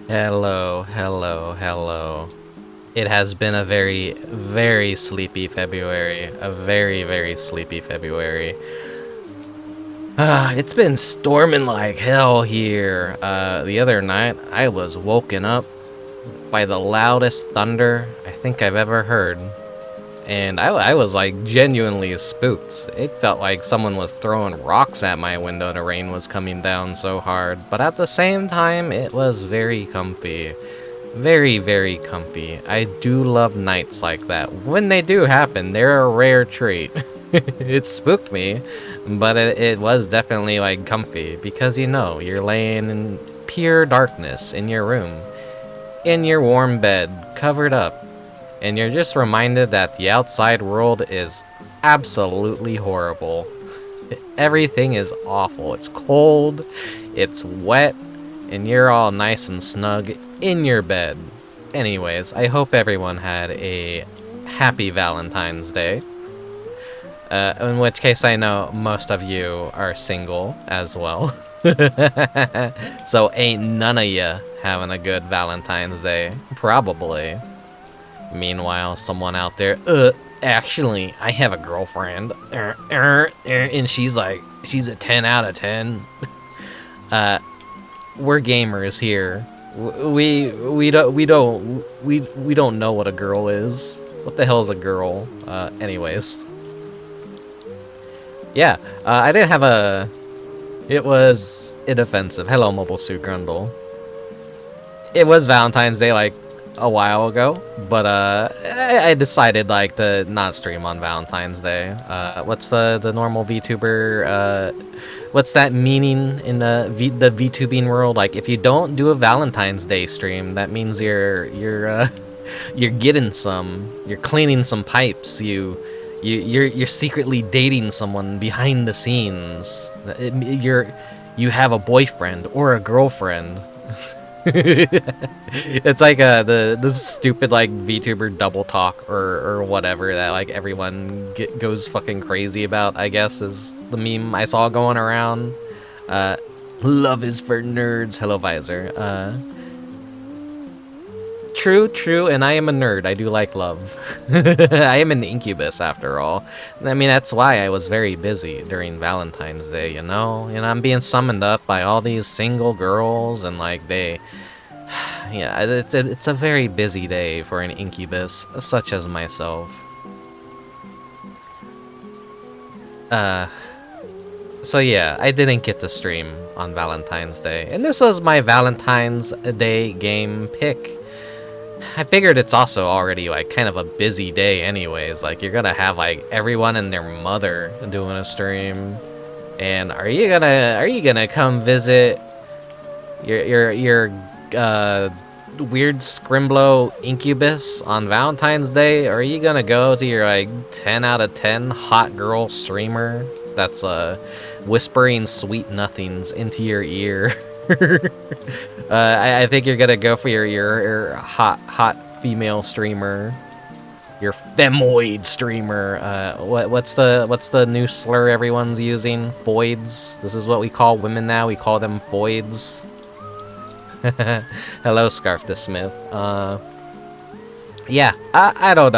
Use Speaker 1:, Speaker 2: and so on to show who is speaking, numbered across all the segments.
Speaker 1: Hello, hello, hello. It has been a very, very sleepy February. A very, very sleepy February. It's been storming like hell here. The other night, I was woken up by the loudest thunder I think I've ever heard. And I was like genuinely spooked. It felt like someone was throwing rocks at my window. The rain was coming down so hard. But at the same time, it was very comfy. Very, very comfy. I do love nights like that. When they do happen, they're a rare treat. It spooked me, but it was definitely like comfy because you're laying in pure darkness in your room, in your warm bed, covered up, and you're just reminded that the outside world is absolutely horrible. Everything is awful. It's cold, it's wet, and you're all nice and snug in your bed. Anyways, I hope everyone had a happy Valentine's Day. In which case I know most of you are single as well. So ain't none of you having a good Valentine's Day. Probably. Meanwhile, someone out there, actually, I have a girlfriend. And she's a 10 out of 10. We're gamers here. We don't know what a girl is. What the hell is a girl? Anyways. Yeah, I didn't have a... It was inoffensive. Hello, Mobile Suit Grundle. It was Valentine's Day, like, a while ago, but, I decided, like, to not stream on Valentine's Day. What's the normal VTuber, what's that meaning in the VTubing world? Like, if you don't do a Valentine's Day stream, that means you're getting some, you're cleaning some pipes, you're secretly dating someone behind the scenes. You have a boyfriend or a girlfriend. It's like the stupid like VTuber double talk or whatever that like everyone goes fucking crazy about, I guess, is the meme I saw going around. Love is for nerds. Hello, Visor. True, and I am a nerd. I do like love. I am an incubus, after all. I mean, that's why I was very busy during Valentine's Day, you know? And I'm being summoned up by all these single girls, and, like, they... Yeah, it's a very busy day for an incubus, such as myself. So yeah, I didn't get to stream on Valentine's Day. And this was my Valentine's Day game pick. I figured it's also already like kind of a busy day anyways. Like you're gonna have like everyone and their mother doing a stream. And are you gonna come visit your weird Scrimblo incubus on Valentine's Day? Or are you gonna go to your like 10 out of 10 hot girl streamer that's whispering sweet nothings into your ear? I think you're gonna go for your hot female streamer, your femoid streamer. What's the new slur everyone's using? Foids. This is what we call women now. We call them foids. Hello, Scarf the Smith. Yeah, I don't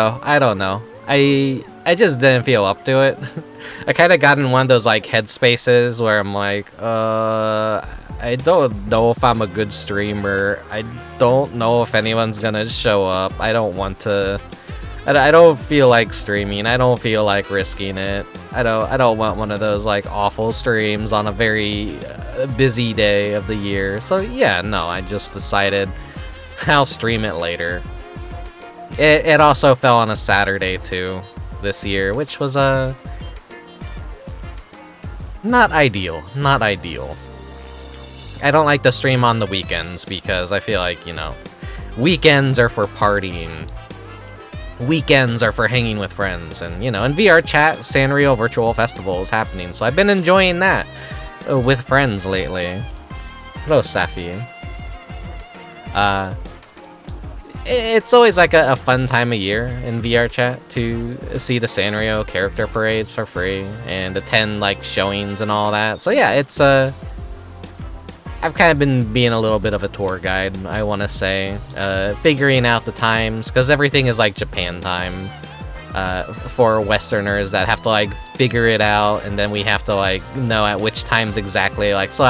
Speaker 1: know. I just didn't feel up to it. I kind of got in one of those like headspaces where I'm like, I don't know if I'm a good streamer. I don't know if anyone's gonna show up. I don't want to. I don't feel like streaming. I don't feel like risking it. I don't want one of those like awful streams on a very busy day of the year. So yeah, no, I just decided I'll stream it later. It also fell on a Saturday too this year, which was not ideal. Not ideal. I don't like to stream on the weekends because I feel like, weekends are for partying. Weekends are for hanging with friends. And, in VR chat, Sanrio Virtual Festival is happening. So I've been enjoying that with friends lately. Hello, Safi. It's always like a fun time of year in VR chat to see the Sanrio character parades for free and attend like showings and all that. So yeah, it's I've kind of been being a little bit of a tour guide, I want to say, figuring out the times, because everything is like Japan time for Westerners that have to like figure it out, and then we have to like know at which times exactly. Like, so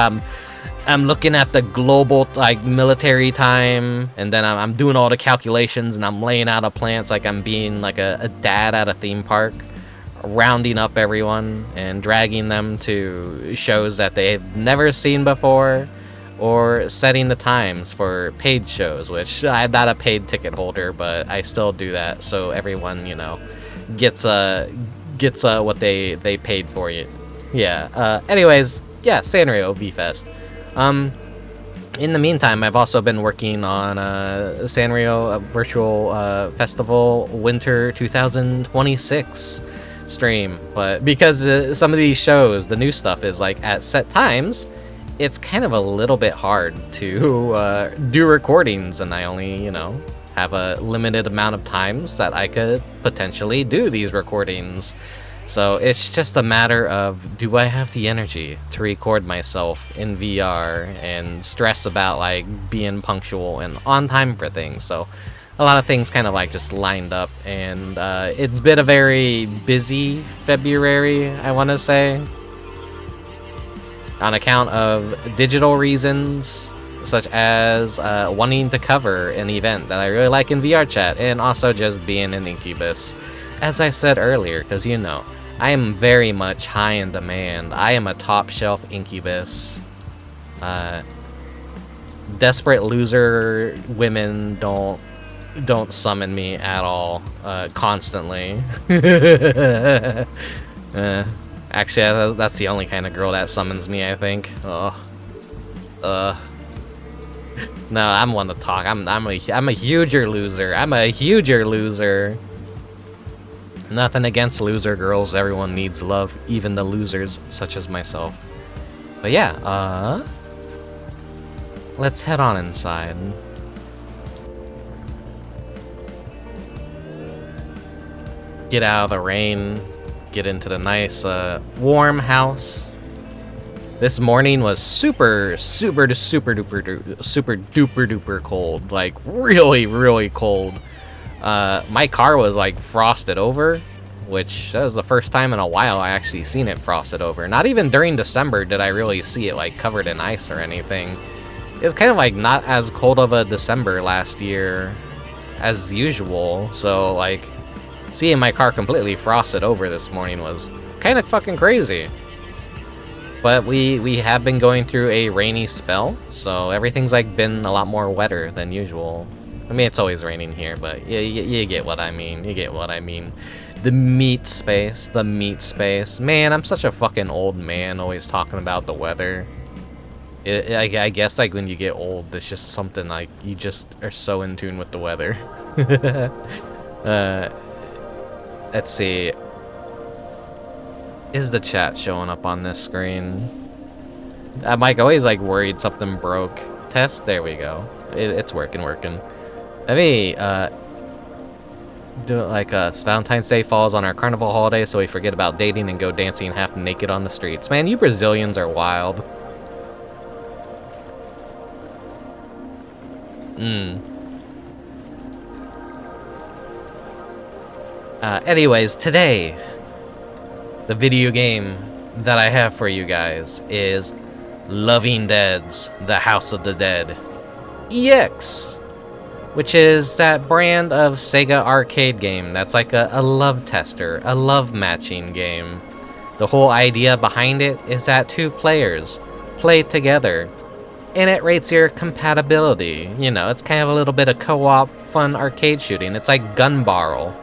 Speaker 1: I'm looking at the global like military time, and then I'm doing all the calculations, and I'm laying out a plan. It's like I'm being like a dad at a theme park, rounding up everyone and dragging them to shows that they've never seen before, or setting the times for paid shows, which I'm not a paid ticket holder, but I still do that so everyone, you know, gets what they paid for. You. Yeah. Anyways, yeah, Sanrio V-Fest. In the meantime, I've also been working on Sanrio Virtual Festival Winter 2026 stream, but because some of these shows, the new stuff is like at set times, it's kind of a little bit hard to do recordings, and I only, you know, have a limited amount of times that I could potentially do these recordings. So it's just a matter of, do I have the energy to record myself in VR and stress about like being punctual and on time for things? So a lot of things kind of like just lined up, and it's been a very busy February, I want to say, on account of digital reasons, such as wanting to cover an event that I really like in VR chat, and also just being an Incubus. As I said earlier, because you know, I am very much high in demand. I am a top shelf Incubus. Desperate loser women don't summon me at all, constantly. Actually, that's the only kind of girl that summons me, I think. No, I'm one to talk. I'm a huger loser. I'm a huger loser. Nothing against loser girls. Everyone needs love, even the losers such as myself. But yeah, let's head on inside. Get out of the rain, get into the nice warm house. This morning was super duper cold, like really cold. My car was like frosted over, which that was the first time in a while I actually seen it frosted over. Not even during December did I really see it like covered in ice or anything. It's kind of like not as cold of a December last year as usual, so like seeing my car completely frosted over this morning was kind of fucking crazy. But we have been going through a rainy spell, so everything's like been a lot more wetter than usual. I mean, it's always raining here, but you get what I mean. You get what I mean. The meat space. Man, I'm such a fucking old man, always talking about the weather. I guess like when you get old, it's just something like you just are so in tune with the weather. Let's see. Is the chat showing up on this screen? I'm like always like worried something broke. Test, there we go. It's working. Let me do it like Valentine's Day falls on our carnival holiday, so we forget about dating and go dancing half naked on the streets. Man, you Brazilians are wild. Anyways, today, the video game that I have for you guys is Loving Dead's The House of the Dead EX, which is that brand of Sega arcade game that's like a love tester, a love matching game. The whole idea behind it is that two players play together, and it rates your compatibility. You know, it's kind of a little bit of co-op fun arcade shooting. It's like Gun Barrel,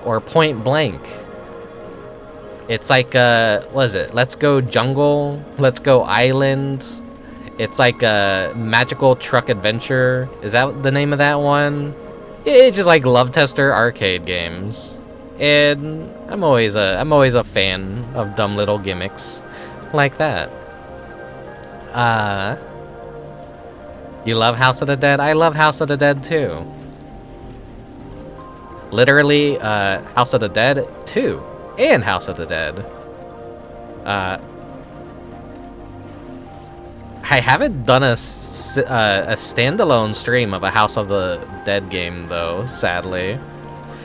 Speaker 1: or Point Blank. It's like, what is it? Let's Go Jungle, Let's Go Island. It's like a Magical Truck Adventure. Is that the name of that one? It's just like love tester arcade games. And I'm always a fan of dumb little gimmicks like that. You love House of the Dead? I love House of the Dead too. Literally, House of the Dead 2 and House of the Dead. I haven't done a standalone stream of a House of the Dead game, though, sadly.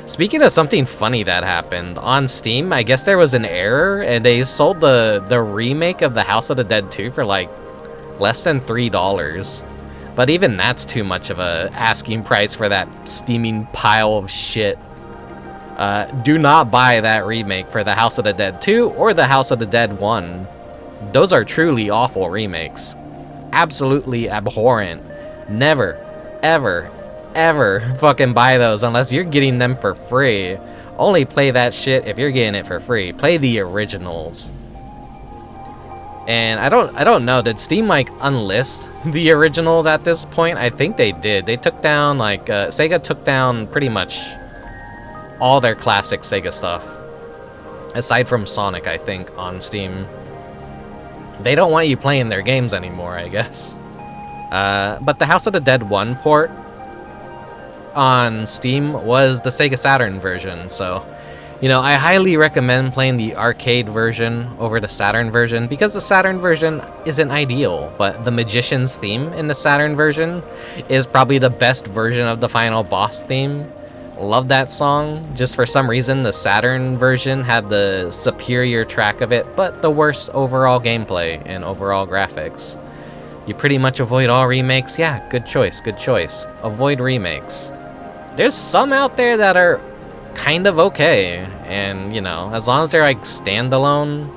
Speaker 1: Speaking of something funny that happened, on Steam, I guess there was an error, and they sold the remake of the House of the Dead 2 for, like, less than $3. But even that's too much of a asking price for that steaming pile of shit. Do not buy that remake for the House of the Dead 2 or the House of the Dead 1. Those are truly awful remakes. Absolutely abhorrent. Never, ever, ever fucking buy those unless you're getting them for free. Only play that shit if you're getting it for free. Play the originals. And I don't know, did Steam like unlist the originals at this point? I think they did. They took down like Sega took down pretty much all their classic Sega stuff. Aside from Sonic, I think, on Steam. They don't want you playing their games anymore, I guess. But the House of the Dead 1 port on Steam was the Sega Saturn version, so, you know, I highly recommend playing the arcade version over the Saturn version, because the Saturn version isn't ideal, but the Magician's theme in the Saturn version is probably the best version of the final boss theme. Love that song. Just for some reason, the Saturn version had the superior track of it, but the worst overall gameplay and overall graphics. You pretty much avoid all remakes? Yeah, good choice, good choice. Avoid remakes. There's some out there that are kind of okay, and, you know, as long as they're, like, standalone,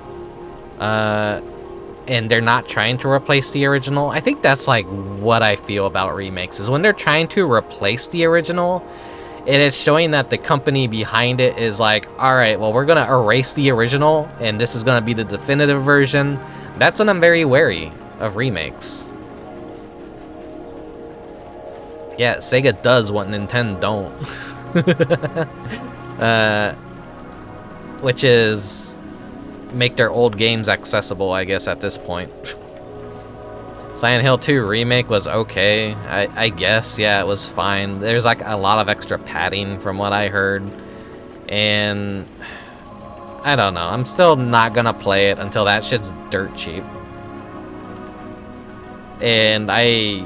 Speaker 1: and they're not trying to replace the original, I think that's, like, what I feel about remakes, is when they're trying to replace the original, it is showing that the company behind it is like, alright, well, we're gonna erase the original, and this is gonna be the definitive version. That's when I'm very wary of remakes. Yeah, Sega does what Nintendo don't. Which is make their old games accessible, I guess, at this point. Silent Hill 2 Remake was okay, I guess. Yeah, it was fine. There's like a lot of extra padding from what I heard. And I don't know. I'm still not gonna play it until that shit's dirt cheap. And I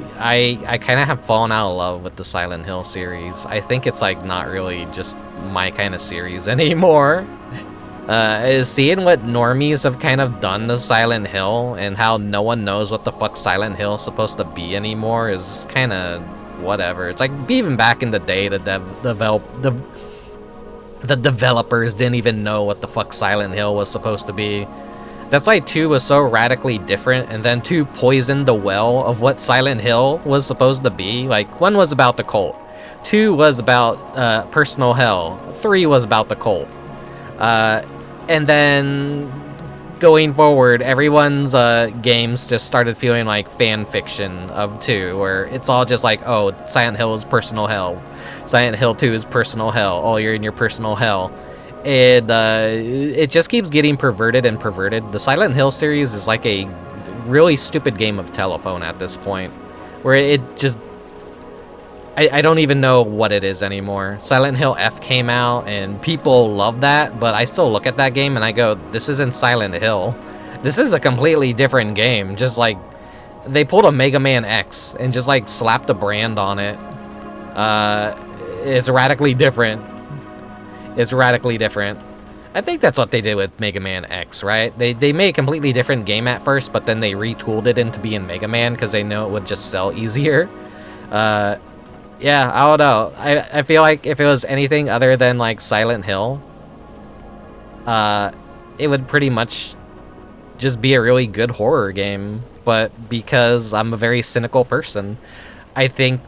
Speaker 1: kind of have fallen out of love with the Silent Hill series. I think it's like not really just my kind of series anymore. Seeing what normies have kind of done to Silent Hill and how no one knows what the fuck Silent Hill is supposed to be anymore is kind of whatever. It's like even back in the day, the developers didn't even know what the fuck Silent Hill was supposed to be. That's why 2 was so radically different, and then 2 poisoned the well of what Silent Hill was supposed to be. Like, 1 was about the cult, 2 was about personal hell, 3 was about the cult. And then going forward, everyone's games just started feeling like fan fiction of 2, where it's all just like, oh, Silent Hill is personal hell, Silent Hill 2 is personal hell, oh, you're in your personal hell. And it just keeps getting perverted and perverted. The Silent Hill series is like a really stupid game of telephone at this point, where it just... I don't even know what it is anymore. Silent Hill F came out, and people love that, but I still look at that game and I go, this isn't Silent Hill. This is a completely different game. Just like, they pulled a Mega Man X and just like slapped a brand on it. It's radically different. It's radically different. I think that's what they did with Mega Man X, right? They made a completely different game at first, but then they retooled it into being Mega Man because they know it would just sell easier. Yeah, I don't know. I feel like if it was anything other than like Silent Hill, it would pretty much just be a really good horror game. But because I'm a very cynical person, I think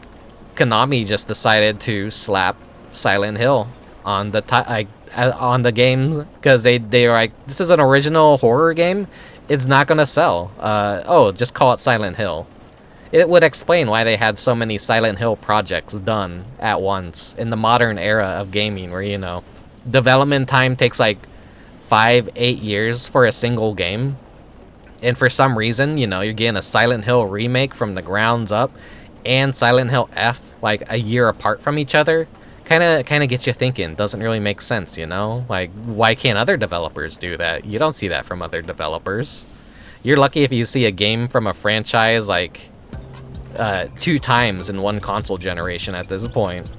Speaker 1: Konami just decided to slap Silent Hill on the games because they were like, this is an original horror game, it's not gonna sell. Oh, just call it Silent Hill. It would explain why they had so many Silent Hill projects done at once in the modern era of gaming, where, you know, development time takes like 5-8 years for a single game. And for some reason, you know, you're getting a Silent Hill remake from the grounds up and Silent Hill F like a year apart from each other. Kind of gets you thinking. Doesn't really make sense, you know? Like, why can't other developers do that? You don't see that from other developers. You're lucky if you see a game from a franchise like 2 times in one console generation at this point.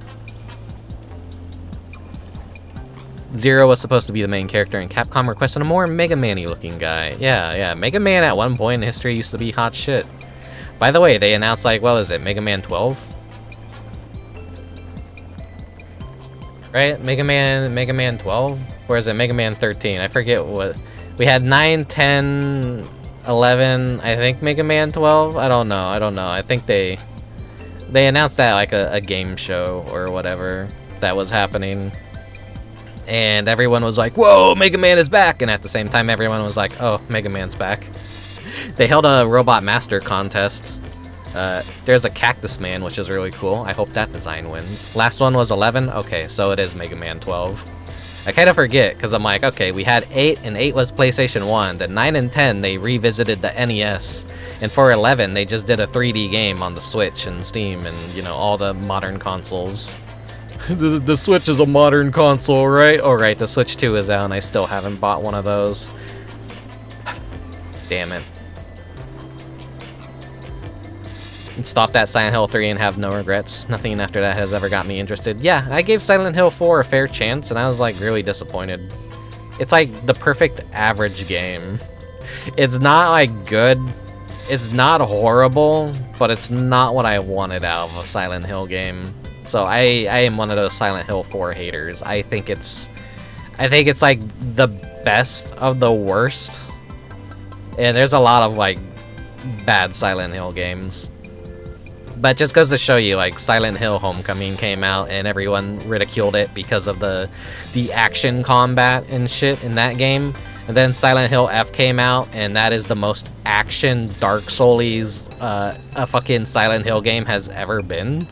Speaker 1: Zero was supposed to be the main character, and Capcom requested a more Mega Man-y looking guy. Yeah, Mega Man at one point in history used to be hot shit. By the way, they announced, like, what was it, Mega Man 12? Right? Mega Man 12? Or is it Mega Man 13? I forget what. We had 9, 10, 11, I think Mega Man 12? I don't know. I think they announced that like a game show or whatever that was happening. And everyone was like, whoa, Mega Man is back! And at the same time, everyone was like, oh, Mega Man's back. They held a Robot Master contest. There's a Cactus Man, which is really cool. I hope that design wins. Last one was 11? Okay, so it is Mega Man 12. I kind of forget, because I'm like, okay, we had 8, and 8 was PlayStation 1. Then 9 and 10, they revisited the NES. And for 11, they just did a 3D game on the Switch and Steam and, you know, all the modern consoles. The Switch is a modern console, right? Oh, right, the Switch 2 is out, and I still haven't bought one of those. Damn it. Stopped at Silent Hill 3 and have no regrets. Nothing after that has ever got me interested. Yeah, I gave Silent Hill 4 a fair chance, and I was, like, really disappointed. It's, like, the perfect average game. It's not, like, good. It's not horrible, but it's not what I wanted out of a Silent Hill game. So I am one of those Silent Hill 4 haters. I think it's like the best of the worst. And there's a lot of like bad Silent Hill games. But just goes to show you, like, Silent Hill Homecoming came out and everyone ridiculed it because of the action combat and shit in that game. And then Silent Hill F came out, and that is the most action Dark Souls a fucking Silent Hill game has ever been.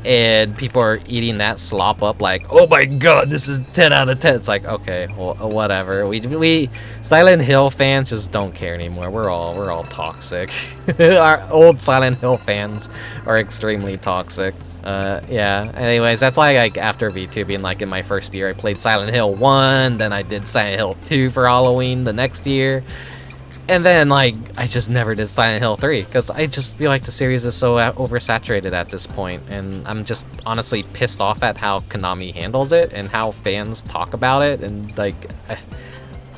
Speaker 1: And people are eating that slop up like, oh my god, this is 10 out of 10. It's like, okay, well, whatever. We Silent Hill fans just don't care anymore. We're all toxic. Our old Silent Hill fans are extremely toxic. Yeah. Anyways, that's why, like, after VTubing, like, in my first year, I played Silent Hill 1, then I did Silent Hill 2 for Halloween the next year. And then, like, I just never did Silent Hill 3, because I just feel like the series is so oversaturated at this point, and I'm just honestly pissed off at how Konami handles it, and how fans talk about it, and, like, I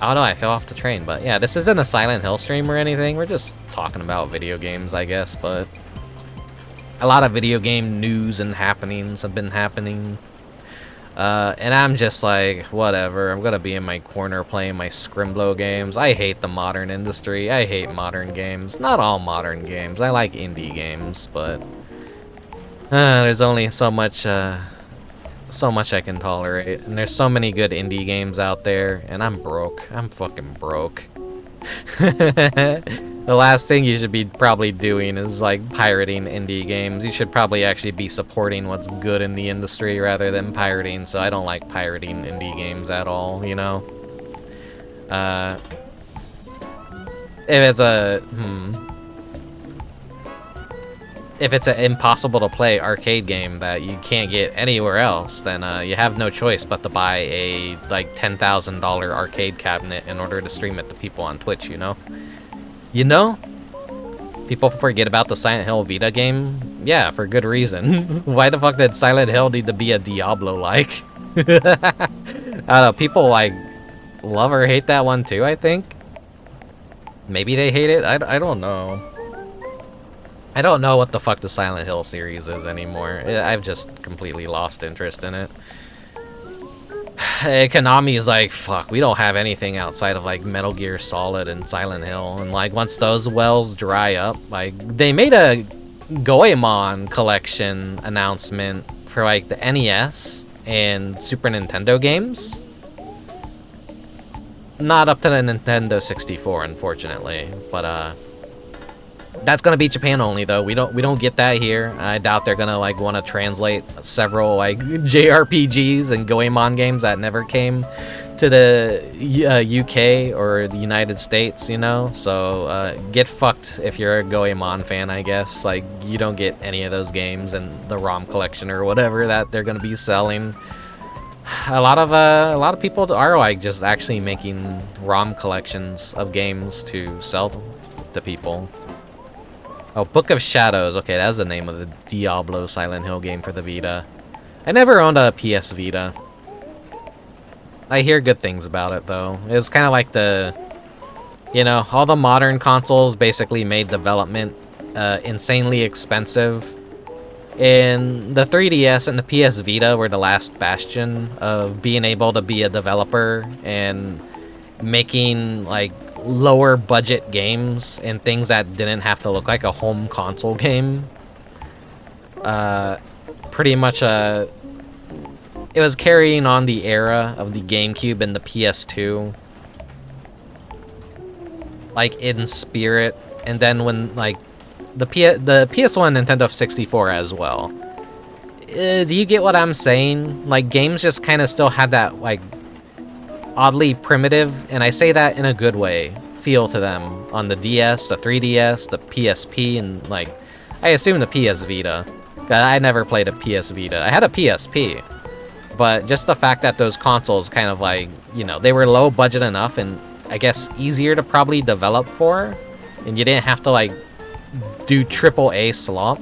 Speaker 1: don't know, I fell off the train. But yeah, this isn't a Silent Hill stream or anything, we're just talking about video games, I guess, but a lot of video game news and happenings have been happening. And I'm just like, whatever, I'm gonna be in my corner playing my Scrimblo games. I hate the modern industry, I hate modern games. Not all modern games, I like indie games, but there's only so much I can tolerate. And there's so many good indie games out there, and I'm broke. I'm fucking broke. The last thing you should be probably doing is, like, pirating indie games. You should probably actually be supporting what's good in the industry rather than pirating, so I don't like pirating indie games at all, you know? If it's an impossible to play arcade game that you can't get anywhere else, then you have no choice but to buy a, like, $10,000 arcade cabinet in order to stream it to people on Twitch, you know? You know? People forget about the Silent Hill Vita game? Yeah, for good reason. Why the fuck did Silent Hill need to be a Diablo-like? I don't know, people, like, love or hate that one too, I think? Maybe they hate it? I don't know. I don't know what the fuck the Silent Hill series is anymore. I've just completely lost interest in it. Konami is like, fuck, we don't have anything outside of, like, Metal Gear Solid and Silent Hill. And, like, once those wells dry up, like, they made a Goemon collection announcement for, like, the NES and Super Nintendo games. Not up to the Nintendo 64, unfortunately, but, that's gonna be Japan only, though. We don't get that here. I doubt they're gonna, like, want to translate several, like, JRPGs and Goemon games that never came to the UK or the United States, you know? So, get fucked if you're a Goemon fan, I guess. Like, you don't get any of those games in the ROM collection or whatever that they're gonna be selling. a lot of people are like just actually making ROM collections of games to sell to people. Oh, Book of Shadows. Okay, that's the name of the Diablo Silent Hill game for the Vita. I never owned a PS Vita. I hear good things about it, though. It's kind of like the... You know, all the modern consoles basically made development insanely expensive. And the 3DS and the PS Vita were the last bastion of being able to be a developer and making, like, lower budget games and things that didn't have to look like a home console game. Pretty much, it was carrying on the era of the GameCube and the PS2. Like, in spirit. And then when, like, the PS1 Nintendo 64 as well. Do you get what I'm saying? Like, games just kind of still had that, like, oddly primitive, and I say that in a good way, feel to them on the DS, the 3DS, the PSP, and, like, I assume the PS Vita. I never played a PS Vita. I had a PSP, but just the fact that those consoles kind of, like, you know, they were low budget enough and I guess easier to probably develop for, and you didn't have to, like, do AAA slop.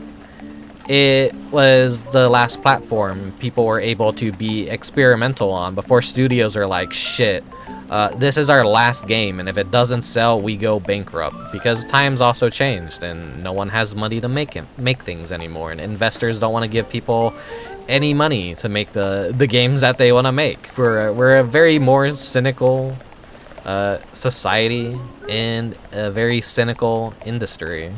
Speaker 1: It was the last platform people were able to be experimental on before studios are like, shit, this is our last game, and if it doesn't sell, we go bankrupt. Because times also changed, and no one has money to make things anymore, and investors don't want to give people any money to make the games that they want to make. We're a very more cynical society and a very cynical industry.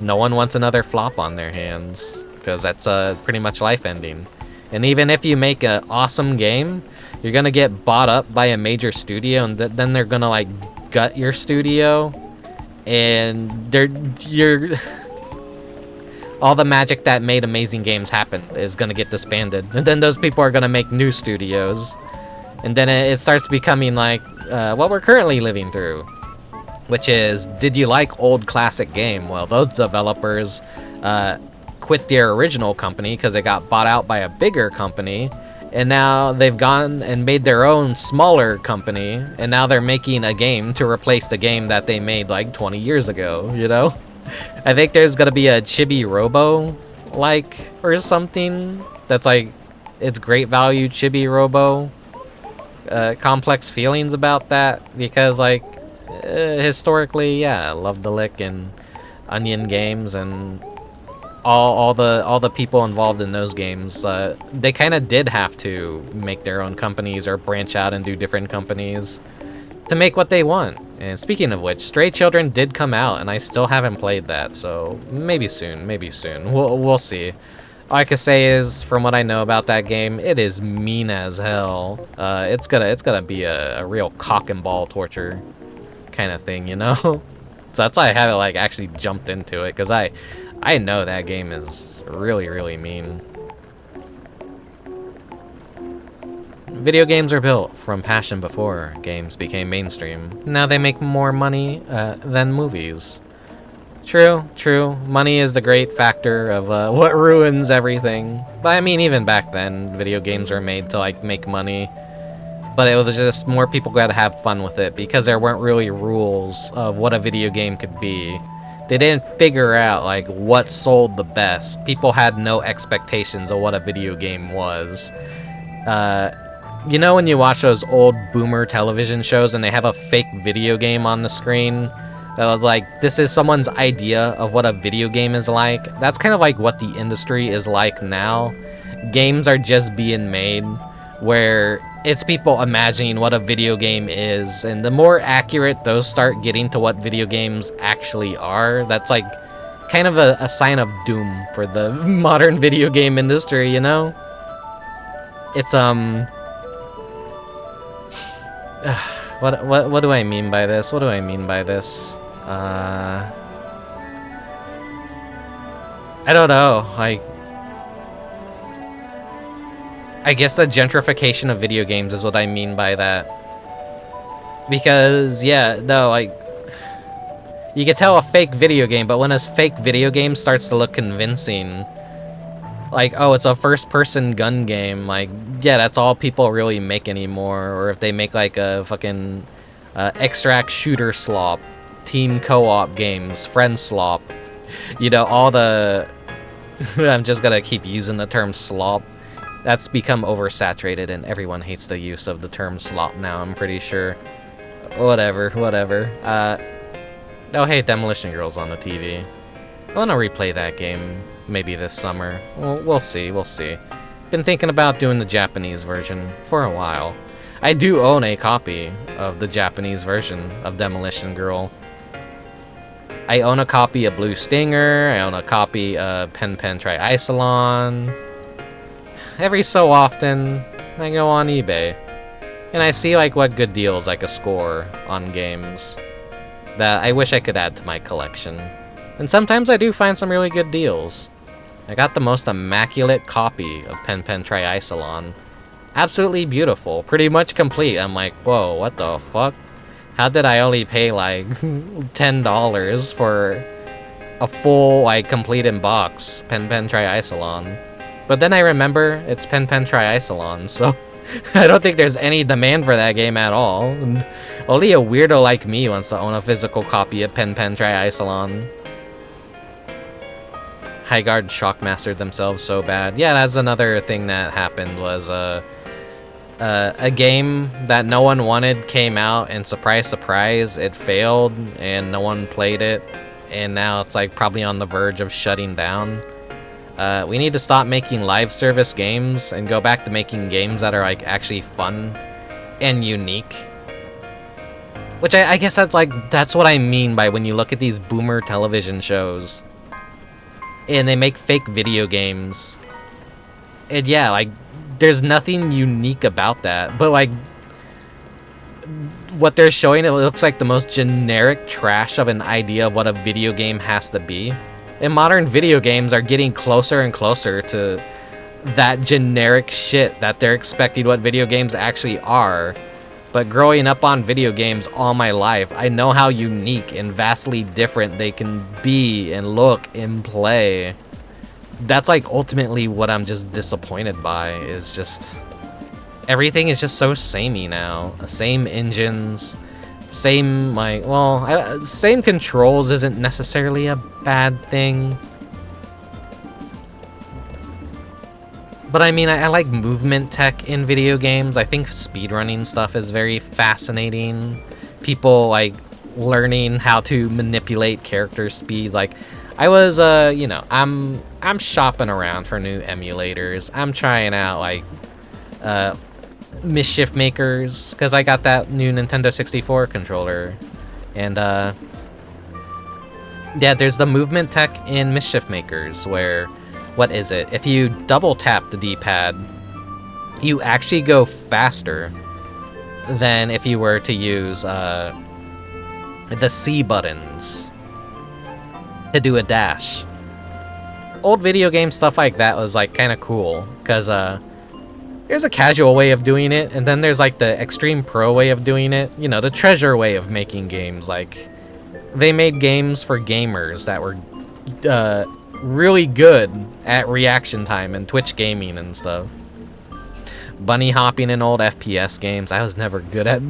Speaker 1: No one wants another flop on their hands, because that's pretty much life ending. And even if you make an awesome game, you're gonna get bought up by a major studio, and then they're gonna, like, gut your studio, and all the magic that made amazing games happen is gonna get disbanded, and then those people are gonna make new studios, and then it starts becoming like what we're currently living through. Which is, did you like old classic game? Well, those developers quit their original company because they got bought out by a bigger company, and now they've gone and made their own smaller company, and now they're making a game to replace the game that they made like 20 years ago, you know? I think there's gonna be a Chibi Robo, like, or something, that's like, it's great value Chibi Robo. Complex feelings about that, because, like, historically, yeah, Love the Lick and Onion Games and all the people involved in those games, they kind of did have to make their own companies or branch out and do different companies to make what they want. And speaking of which, Stray Children did come out, and I still haven't played that, so maybe soon. We'll see. All I can say is, from what I know about that game, it is mean as hell. It's gonna be a real cock and ball torture kind of thing, you know? So that's why I haven't, like, actually jumped into it, because I know that game is really, really mean. Video games are built from passion before games became mainstream. Now they make more money than movies. True. Money is the great factor of what ruins everything. But I mean, even back then, video games were made to, like, make money. But it was just more people got to have fun with it, because there weren't really rules of what a video game could be. They didn't figure out, like, what sold the best. People had no expectations of what a video game was. You know when you watch those old boomer television shows and they have a fake video game on the screen? That was like, this is someone's idea of what a video game is like. That's kind of like what the industry is like now. Games are just being made where it's people imagining what a video game is, and the more accurate those start getting to what video games actually are, that's like kind of a sign of doom for the modern video game industry, you know? It's what do I mean by this? I don't know, like, I guess the gentrification of video games is what I mean by that. Because, yeah, no, like, you can tell a fake video game, but when a fake video game starts to look convincing, Like, oh, it's a first-person gun game. Like, yeah, that's all people really make anymore. Or if they make like a fucking extract shooter slop, team co-op games, friend slop, you know, all the... I'm just gonna keep using the term slop. That's become oversaturated and everyone hates the use of the term slop now, I'm pretty sure. Whatever. Oh, hey, Demolition Girl's on the TV. I want to replay that game maybe this summer. Well, we'll see. Been thinking about doing the Japanese version for a while. I do own a copy of the Japanese version of Demolition Girl. I own a copy of Blue Stinger. I own a copy of Pen Triicelon. Every so often, I go on eBay and I see like what good deals I could score on games that I wish I could add to my collection. And sometimes I do find some really good deals. I got the most immaculate copy of Pen Triicelon. Absolutely beautiful, pretty much complete. I'm like, whoa, what the fuck? How did I only pay like $10 for a full, like, complete in box Pen Triicelon? But then I remember it's Pen Triicelon, so I don't think there's any demand for that game at all. And only a weirdo like me wants to own a physical copy of Pen Triicelon. Highguard shockmastered themselves so bad. Yeah, that's another thing that happened was a game that no one wanted came out, and surprise, surprise, it failed, and no one played it, and now it's like probably on the verge of shutting down. We need to stop making live service games and go back to making games that are like actually fun and unique. Which I guess that's what I mean by when you look at these boomer television shows and they make fake video games. And yeah, like, there's nothing unique about that, but like, what they're showing, it looks like the most generic trash of an idea of what a video game has to be. And modern video games are getting closer and closer to that generic shit that they're expecting what video games actually are. But growing up on video games all my life, I know how unique and vastly different they can be and look and play. That's like ultimately what I'm just disappointed by, is just everything is just so samey now. Same engines, same like, well, same controls isn't necessarily a bad thing. But I mean, I like movement tech in video games. I think speedrunning stuff is very fascinating. People like learning how to manipulate character speeds. Like, I was, you know, I'm shopping around for new emulators. I'm trying out like Mischief Makers, because I got that new Nintendo 64 controller, and yeah, there's the movement tech in Mischief Makers where, what is it? If you double tap the D-pad, you actually go faster than if you were to use the C buttons to do a dash. Old video game stuff like that was like kind of cool, because there's a casual way of doing it, and then there's like the extreme pro way of doing it. You know, the treasure way of making games. Like, they made games for gamers that were really good at reaction time and Twitch gaming and stuff. Bunny hopping in old FPS games, I was never good at.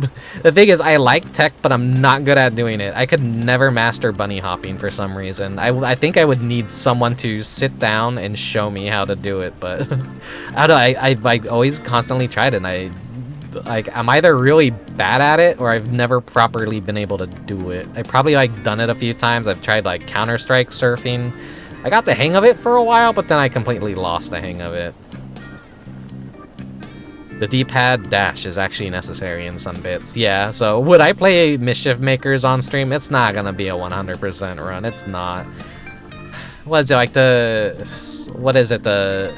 Speaker 1: The thing is, I like tech, but I'm not good at doing it. I could never master bunny hopping for some reason. I think I would need someone to sit down and show me how to do it, but I don't know, I've like always constantly tried it, and I'm either really bad at it or I've never properly been able to do it. I've probably like done it a few times. I've tried like Counter-Strike surfing. I got the hang of it for a while, but then I completely lost the hang of it. The D-pad dash is actually necessary in some bits. Yeah, so would I play Mischief Makers on stream? It's not gonna be a 100% run. It's not. What is it, like what is it, the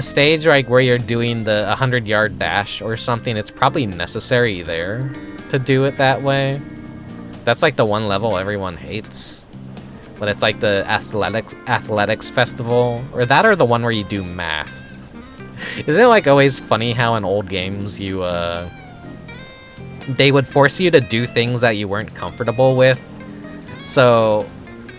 Speaker 1: stage like where you're doing the 100-yard dash or something? It's probably necessary there to do it that way. That's like the one level everyone hates. But it's like the athletics festival, or that, or the one where you do math. Isn't it like always funny how in old games you they would force you to do things that you weren't comfortable with? So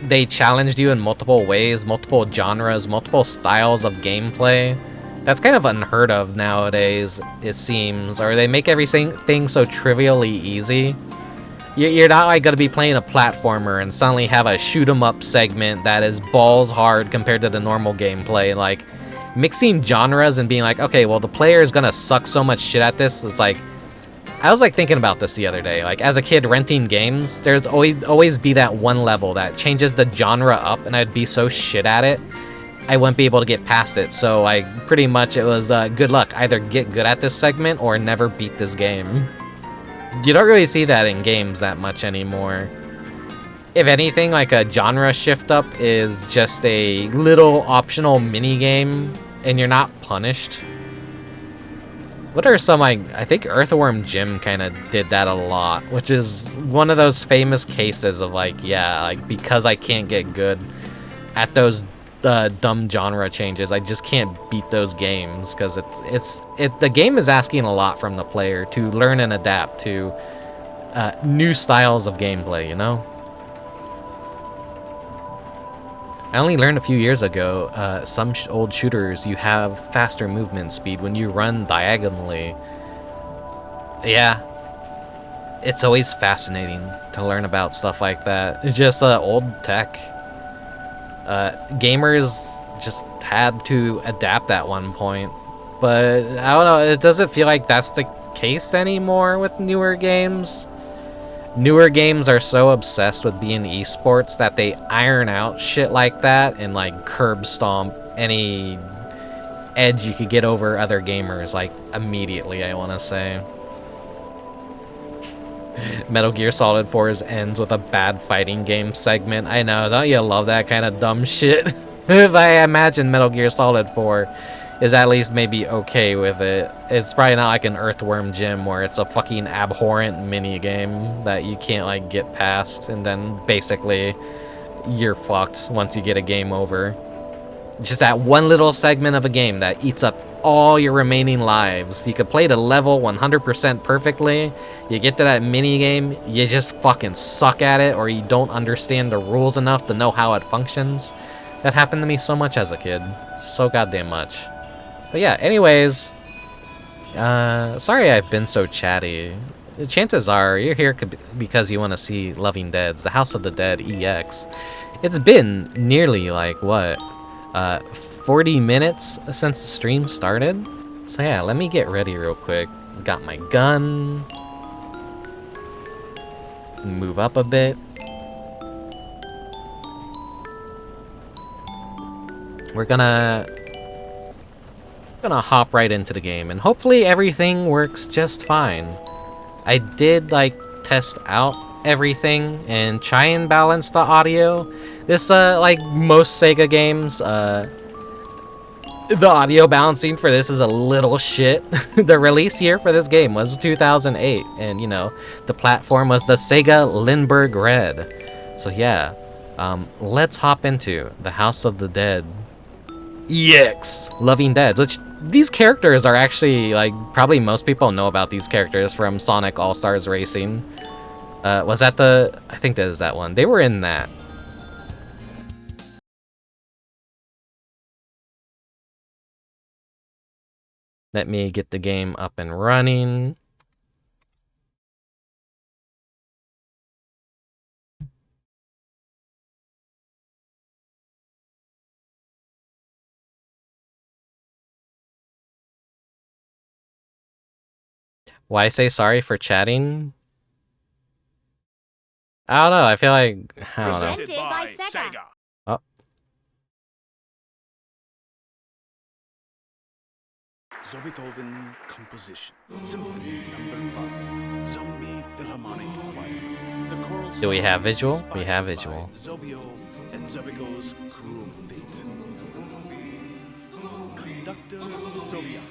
Speaker 1: they challenged you in multiple ways, multiple genres, multiple styles of gameplay. That's kind of unheard of nowadays, it seems. Or they make everything so trivially easy. You're not like gonna be playing a platformer and suddenly have a shoot 'em up segment that is balls hard compared to the normal gameplay. Like, mixing genres and being like, okay, well, the player is gonna suck so much shit at this. It's like, I was like thinking about this the other day. Like, as a kid renting games, there's always be that one level that changes the genre up, and I'd be so shit at it, I wouldn't be able to get past it. So like, pretty much it was good luck. Either get good at this segment or never beat this game. You don't really see that in games that much anymore. If anything, like a genre shift up is just a little optional mini game, and you're not punished. What are some, like, I think Earthworm Jim kind of did that a lot, which is one of those famous cases of like, yeah, like, because I can't get good at those dumb genre changes, I just can't beat those games, because the game is asking a lot from the player to learn and adapt to new styles of gameplay, you know? I only learned a few years ago, some old shooters, you have faster movement speed when you run diagonally. Yeah, it's always fascinating to learn about stuff like that. It's just old tech. Gamers just had to adapt at one point, but I don't know, it doesn't feel like that's the case anymore with newer games. Newer games are so obsessed with being esports that they iron out shit like that and like curb stomp any edge you could get over other gamers like immediately, I want to say. Metal Gear Solid 4's ends with a bad fighting game segment. I know, don't you love that kind of dumb shit? If I imagine Metal Gear Solid 4 is at least maybe okay with it. It's probably not like an Earthworm Jim where it's a fucking abhorrent mini game that you can't like get past, and then basically you're fucked once you get a game over. Just that one little segment of a game that eats up all your remaining lives. You could play the level 100% perfectly, you get to that mini game, you just fucking suck at it, or you don't understand the rules enough to know how it functions. That happened to me so much as a kid. So goddamn much. But yeah, anyways, sorry I've been so chatty. Chances are you're here because you want to see Loving Dead's The House of the Dead EX. It's been nearly like, what, 40 minutes since the stream started? So yeah, let me get ready real quick. Got my gun. Move up a bit. We're gonna hop right into the game, and hopefully everything works just fine. I did like test out everything and try and balance the audio. This like most Sega games, the audio balancing for this is a little shit. The release year for this game was 2008, and you know, the platform was the Sega Lindbergh Red. So yeah, let's hop into The House of the Dead EX, Loving Dead, which these characters are actually, like, probably most people know about these characters from Sonic All-Stars Racing. Was that the... I think that is that one. They were in that. Let me get the game up and running. Why say sorry for chatting? I don't know, I feel like... I don't know.
Speaker 2: Presented by Sega.
Speaker 1: Oh.
Speaker 2: Zobiko composition. Symphony number 5. Zombie Philharmonic Choir. The choral
Speaker 1: Do we have
Speaker 2: song is
Speaker 1: visual? We
Speaker 2: inspired
Speaker 1: have
Speaker 2: by
Speaker 1: visual.
Speaker 2: Zobio and Zobiko's cruel fate. Conductor Zobio.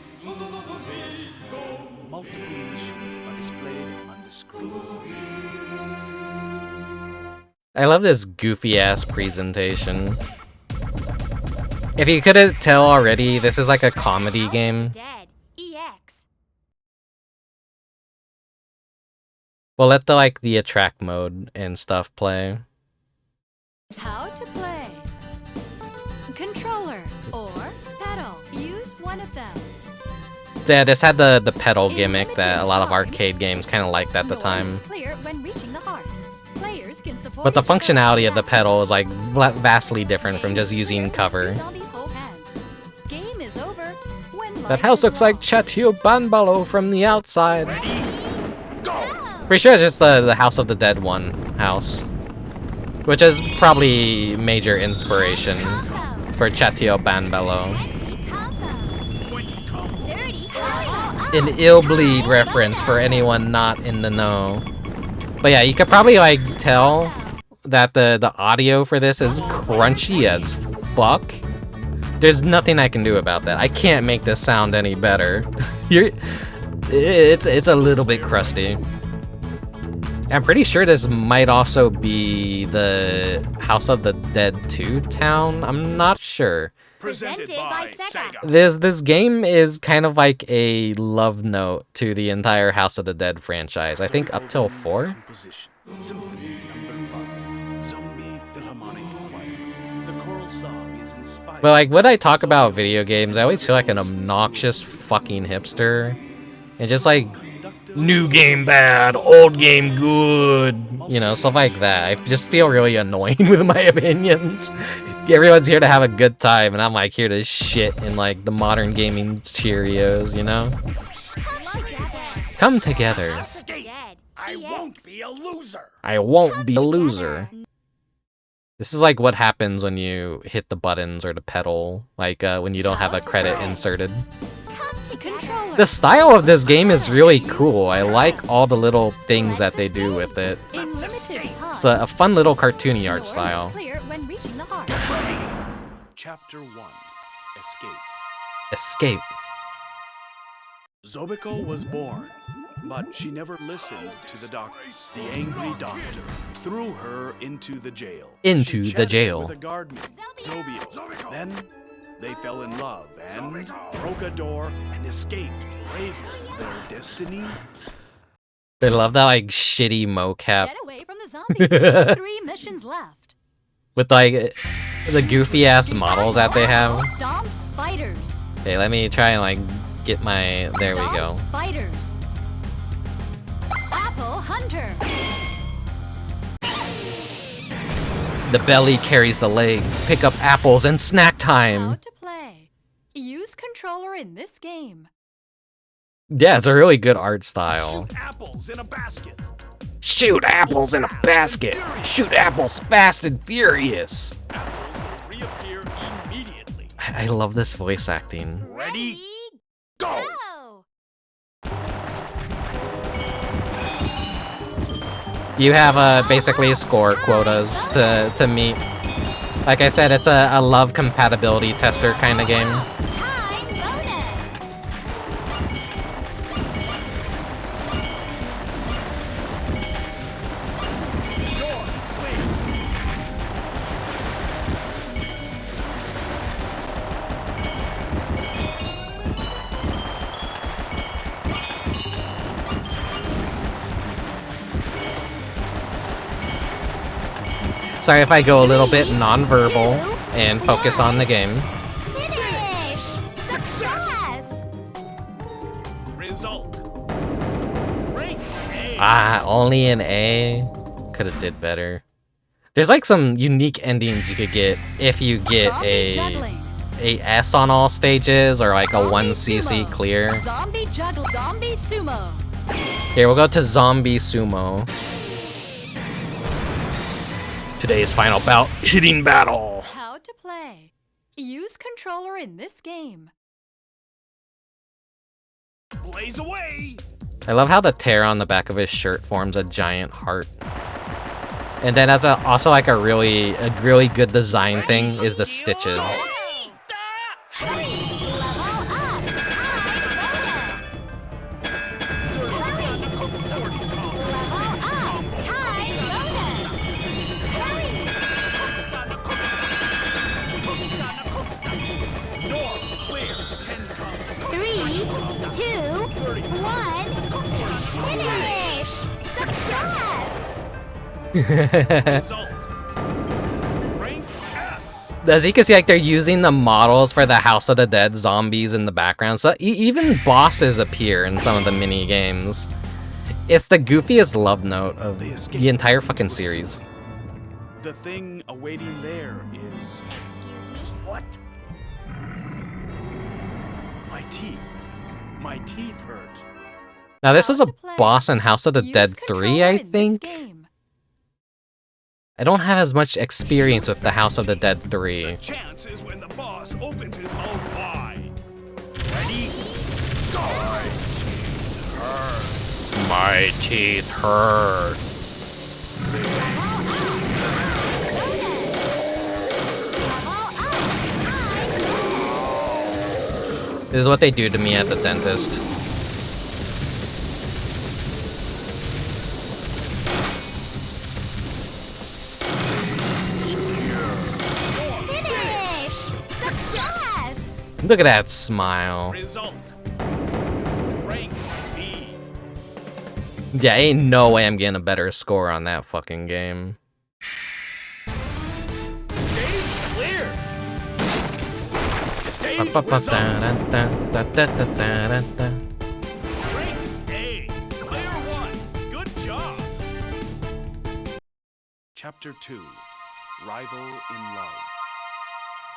Speaker 2: Multiple missions are displayed on the screen.
Speaker 1: I love this goofy-ass presentation. If you couldn't tell already, this is like a comedy game.
Speaker 3: Dead. EX.
Speaker 1: We'll let the attract mode and stuff play.
Speaker 3: How to play. Controller or pedal. Use one of them.
Speaker 1: Yeah, this had the pedal gimmick that a lot of arcade games kind of liked at the time.
Speaker 3: Clear when reaching the heart. Players can support
Speaker 1: But the
Speaker 3: each other
Speaker 1: functionality of the
Speaker 3: with
Speaker 1: pedal is like vastly different from just using cover.
Speaker 3: Game is over when
Speaker 1: That
Speaker 3: life
Speaker 1: house
Speaker 3: is
Speaker 1: looks like
Speaker 3: lost.
Speaker 1: Chatio Banbalo from the outside.
Speaker 3: Go!
Speaker 1: Pretty sure it's just the House of the Dead one house. Which is probably major inspiration for Chatio Banbalo. An ill bleed reference for anyone not in the know. But yeah, you could probably like tell that the audio for this is crunchy as fuck. There's nothing I can do about that. I can't make this sound any better. It's a little bit crusty. I'm pretty sure this might also be the House of the Dead 2 town. I'm not sure.
Speaker 2: Presented by Sega.
Speaker 1: This game is kind of like a love note to the entire House of the Dead franchise. I think up till 4.
Speaker 2: Composition. Symphony number 5. Zombie Philharmonic Choir. The choral song is inspired.
Speaker 1: But like when I talk about video games, I always feel like an obnoxious fucking hipster. And just like, new game bad, old game good, you know, stuff like that. I just feel really annoying with my opinions. Everyone's here to have a good time, and I'm like here to shit in like the modern gaming Cheerios, you know? Come together.
Speaker 2: I won't be a loser.
Speaker 1: I won't be a loser. This is like what happens when you hit the buttons or the pedal, like when you don't have a credit inserted. The style of this game is really cool. I like all the little things that they do with it. It's a fun little cartoony art style.
Speaker 2: Chapter 1. Escape.
Speaker 1: Escape.
Speaker 2: Zobiko was born, but she never listened to the doctor. The angry doctor threw her into the jail.
Speaker 1: Into
Speaker 2: She
Speaker 1: the
Speaker 2: chatted
Speaker 1: jail.
Speaker 2: with a guardsman, Zobio. Then they fell in love and broke a door and escaped bravely. Their destiny?
Speaker 1: They love that like shitty mocap
Speaker 3: Get away from the zombies. 3 missions left.
Speaker 1: with like the goofy ass models that they have.
Speaker 3: Stomp spiders.
Speaker 1: Okay, let me try and like get my. There we go.
Speaker 3: Stomp spiders. Apple hunter.
Speaker 1: The belly carries the leg. Pick up apples and snack
Speaker 3: How
Speaker 1: time.
Speaker 3: to play. Use controller in this game.
Speaker 1: Yeah, it's a really good art style.
Speaker 2: Shoot apples in a basket.
Speaker 1: Shoot apples in a basket. Shoot apples fast and furious.
Speaker 2: Apples reappear immediately.
Speaker 1: I love this voice acting.
Speaker 2: Ready? Go!
Speaker 1: You have basically score quotas to meet. Like I said, it's a love compatibility tester kind of game.
Speaker 3: Time bonus.
Speaker 2: Door clear.
Speaker 1: Sorry if I go a little bit non-verbal and focus on the game.
Speaker 3: Finish.
Speaker 2: Success. Result. Rank A.
Speaker 1: Ah, only an A. Could have did better. There's like some unique endings you could get if you get
Speaker 3: Zombie juggling.
Speaker 1: a S on all stages or like a
Speaker 3: Zombie
Speaker 1: 1cc
Speaker 3: sumo.
Speaker 1: clear.
Speaker 3: Zombie juggle. Zombie sumo.
Speaker 1: Here, we'll go to Zombie Sumo. Today's final bout, hitting battle.
Speaker 3: How to play. Use controller in this game.
Speaker 2: Blaze away.
Speaker 1: I love how the tear on the back of his shirt forms a giant heart. And then as also like a really good design thing is the stitches.
Speaker 2: Result.
Speaker 1: As you can see, like, they're using the models for the House of the Dead zombies in the background. So even bosses appear in some of the mini games. It's the goofiest love note of the entire fucking series.
Speaker 2: The thing awaiting there is...
Speaker 3: Excuse me?
Speaker 2: What? My teeth. My teeth hurt.
Speaker 1: Now, this is a
Speaker 3: How to play.
Speaker 1: boss in House of the
Speaker 3: Use
Speaker 1: Dead 3,
Speaker 3: controller
Speaker 1: I
Speaker 3: in this
Speaker 1: think.
Speaker 3: game.
Speaker 1: I don't have as much experience with the House of the Dead 3.
Speaker 2: Chance is when the boss opens his mouth wide. Ready? Die!
Speaker 1: My teeth hurt. This is what they do to me at the dentist.
Speaker 3: Finish! Success!
Speaker 1: Look at that smile.
Speaker 2: Result. Rank B.
Speaker 1: Yeah, ain't no way I'm getting a better score on that fucking game.
Speaker 2: Stage clear. Stage result. Rank A. Clear 1. Good job. Chapter 2. Rival in Love.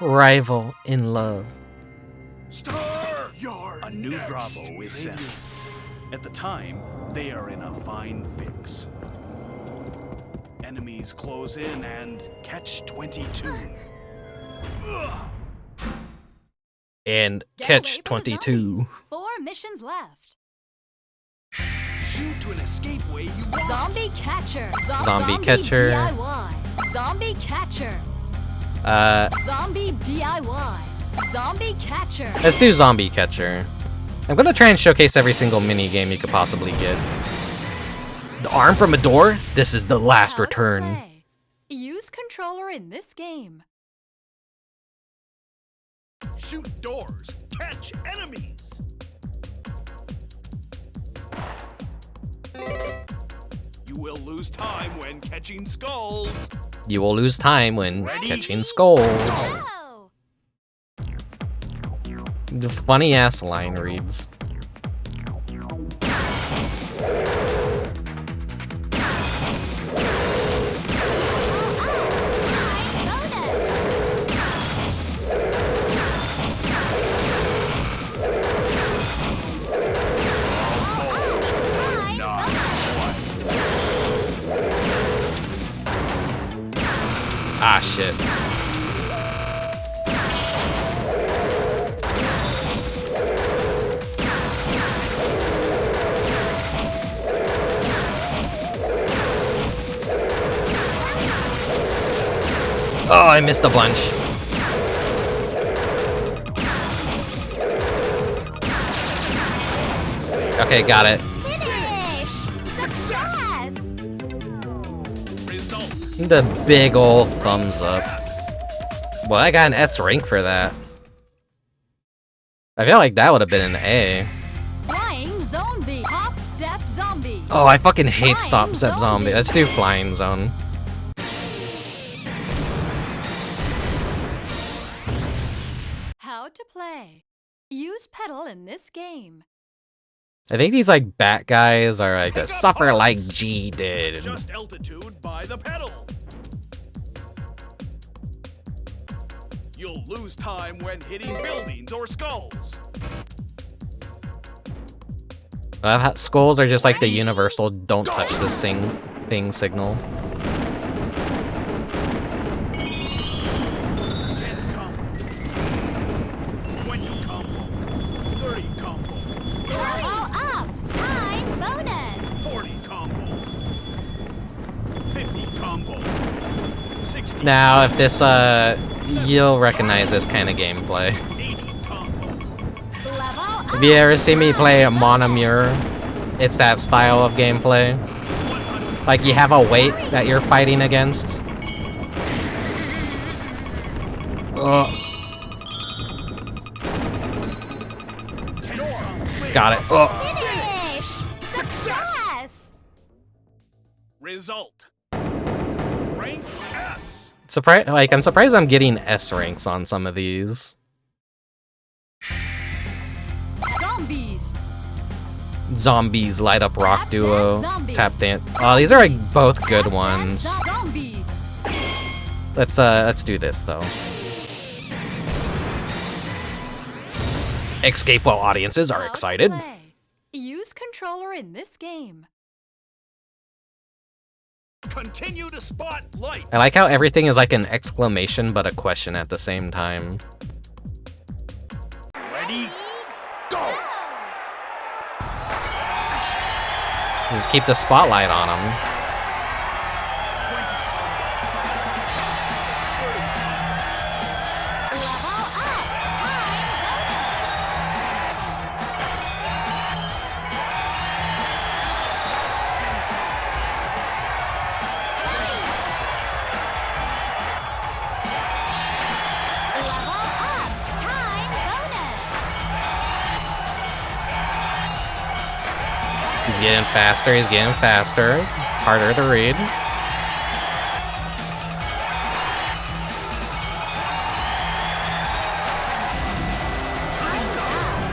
Speaker 1: Rival in love.
Speaker 2: Star! A new Bravo is sent. At the time, they are in a fine fix. Enemies close in and catch 22.
Speaker 1: And
Speaker 3: Get
Speaker 1: catch
Speaker 3: away from the
Speaker 1: 22.
Speaker 3: zombies. 4 missions left.
Speaker 2: Shoot to an escape way you want.
Speaker 3: Zombie catcher.
Speaker 1: Zombie catcher.
Speaker 3: DIY. Zombie catcher. Zombie DIY. Zombie catcher.
Speaker 1: Let's do Zombie Catcher. I'm gonna try and showcase every single mini game you could possibly get. The arm from a door? This is the last
Speaker 3: How to
Speaker 1: return.
Speaker 3: play. Use controller in this game.
Speaker 2: Shoot doors. Catch enemies. You will lose time when catching skulls.
Speaker 1: You will lose time when
Speaker 2: Ready?
Speaker 1: catching skulls.
Speaker 3: Go!
Speaker 1: The funny ass line reads. Ah, shit. Oh, I missed a bunch. Okay, got it.
Speaker 3: Finish! Success!
Speaker 2: Result.
Speaker 1: The big ol' thumbs up. Well, I got an S rank for that. I feel like that would have been an A.
Speaker 3: Flying zombie. Hop step zombie.
Speaker 1: Oh, I fucking hate Stop
Speaker 3: Flying
Speaker 1: Step Zombie.
Speaker 3: zombie.
Speaker 1: Let's do Flying Zone.
Speaker 3: How to play. Use pedal in this game.
Speaker 1: I think these like bat guys are like to
Speaker 2: Pick up
Speaker 1: suffer like
Speaker 2: hearts.
Speaker 1: G did.
Speaker 2: Just altitude by the pedal. You'll lose time when hitting buildings or skulls.
Speaker 1: Skulls are just like the universal don't touch this thing signal.
Speaker 2: 10 combo. 20 combo. 30 combo.
Speaker 3: Level up. Time bonus.
Speaker 2: 40 combo. 50 combo. 60
Speaker 1: Now, if this you'll recognize this kind of gameplay.
Speaker 2: 80 combo.
Speaker 3: Level up.
Speaker 1: If you ever see me play Monomure, it's that style of gameplay.
Speaker 2: 100
Speaker 1: Like you have a weight that you're fighting against. Got it.
Speaker 3: Finish. Success.
Speaker 2: Result. Rank S.
Speaker 1: I'm surprised I'm getting S ranks on some of these.
Speaker 3: Zombies.
Speaker 1: Zombies, light up rock
Speaker 3: Tap
Speaker 1: duo,
Speaker 3: dance zombie.
Speaker 1: tap dance. Oh, these are like both good
Speaker 3: Tap
Speaker 1: ones.
Speaker 3: dance Zombies.
Speaker 1: Let's do this though. Escape while audiences are
Speaker 3: How to
Speaker 1: excited.
Speaker 3: play. Use controller in this game.
Speaker 2: Continue to spot light.
Speaker 1: I like how everything is like an exclamation but a question at the same time.
Speaker 2: Ready? Go.
Speaker 1: Just keep the spotlight on them. He's getting faster, he's getting faster. Harder to read.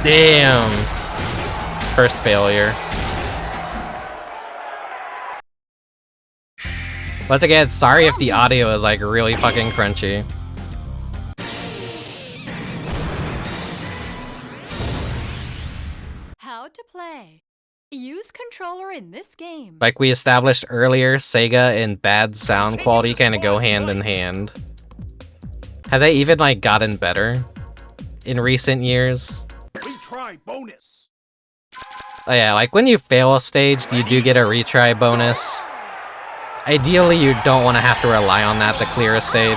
Speaker 1: Damn. First failure. Once again, sorry if the audio is like really fucking crunchy.
Speaker 3: How to play. Use controller in this game.
Speaker 1: Like we established earlier, Sega and bad sound quality kind of go hand in hand. Have they even like gotten better in recent years?
Speaker 2: Retry bonus.
Speaker 1: Oh yeah, like when you fail a stage, you do get a retry bonus. Ideally, you don't want to have to rely on that to clear a stage.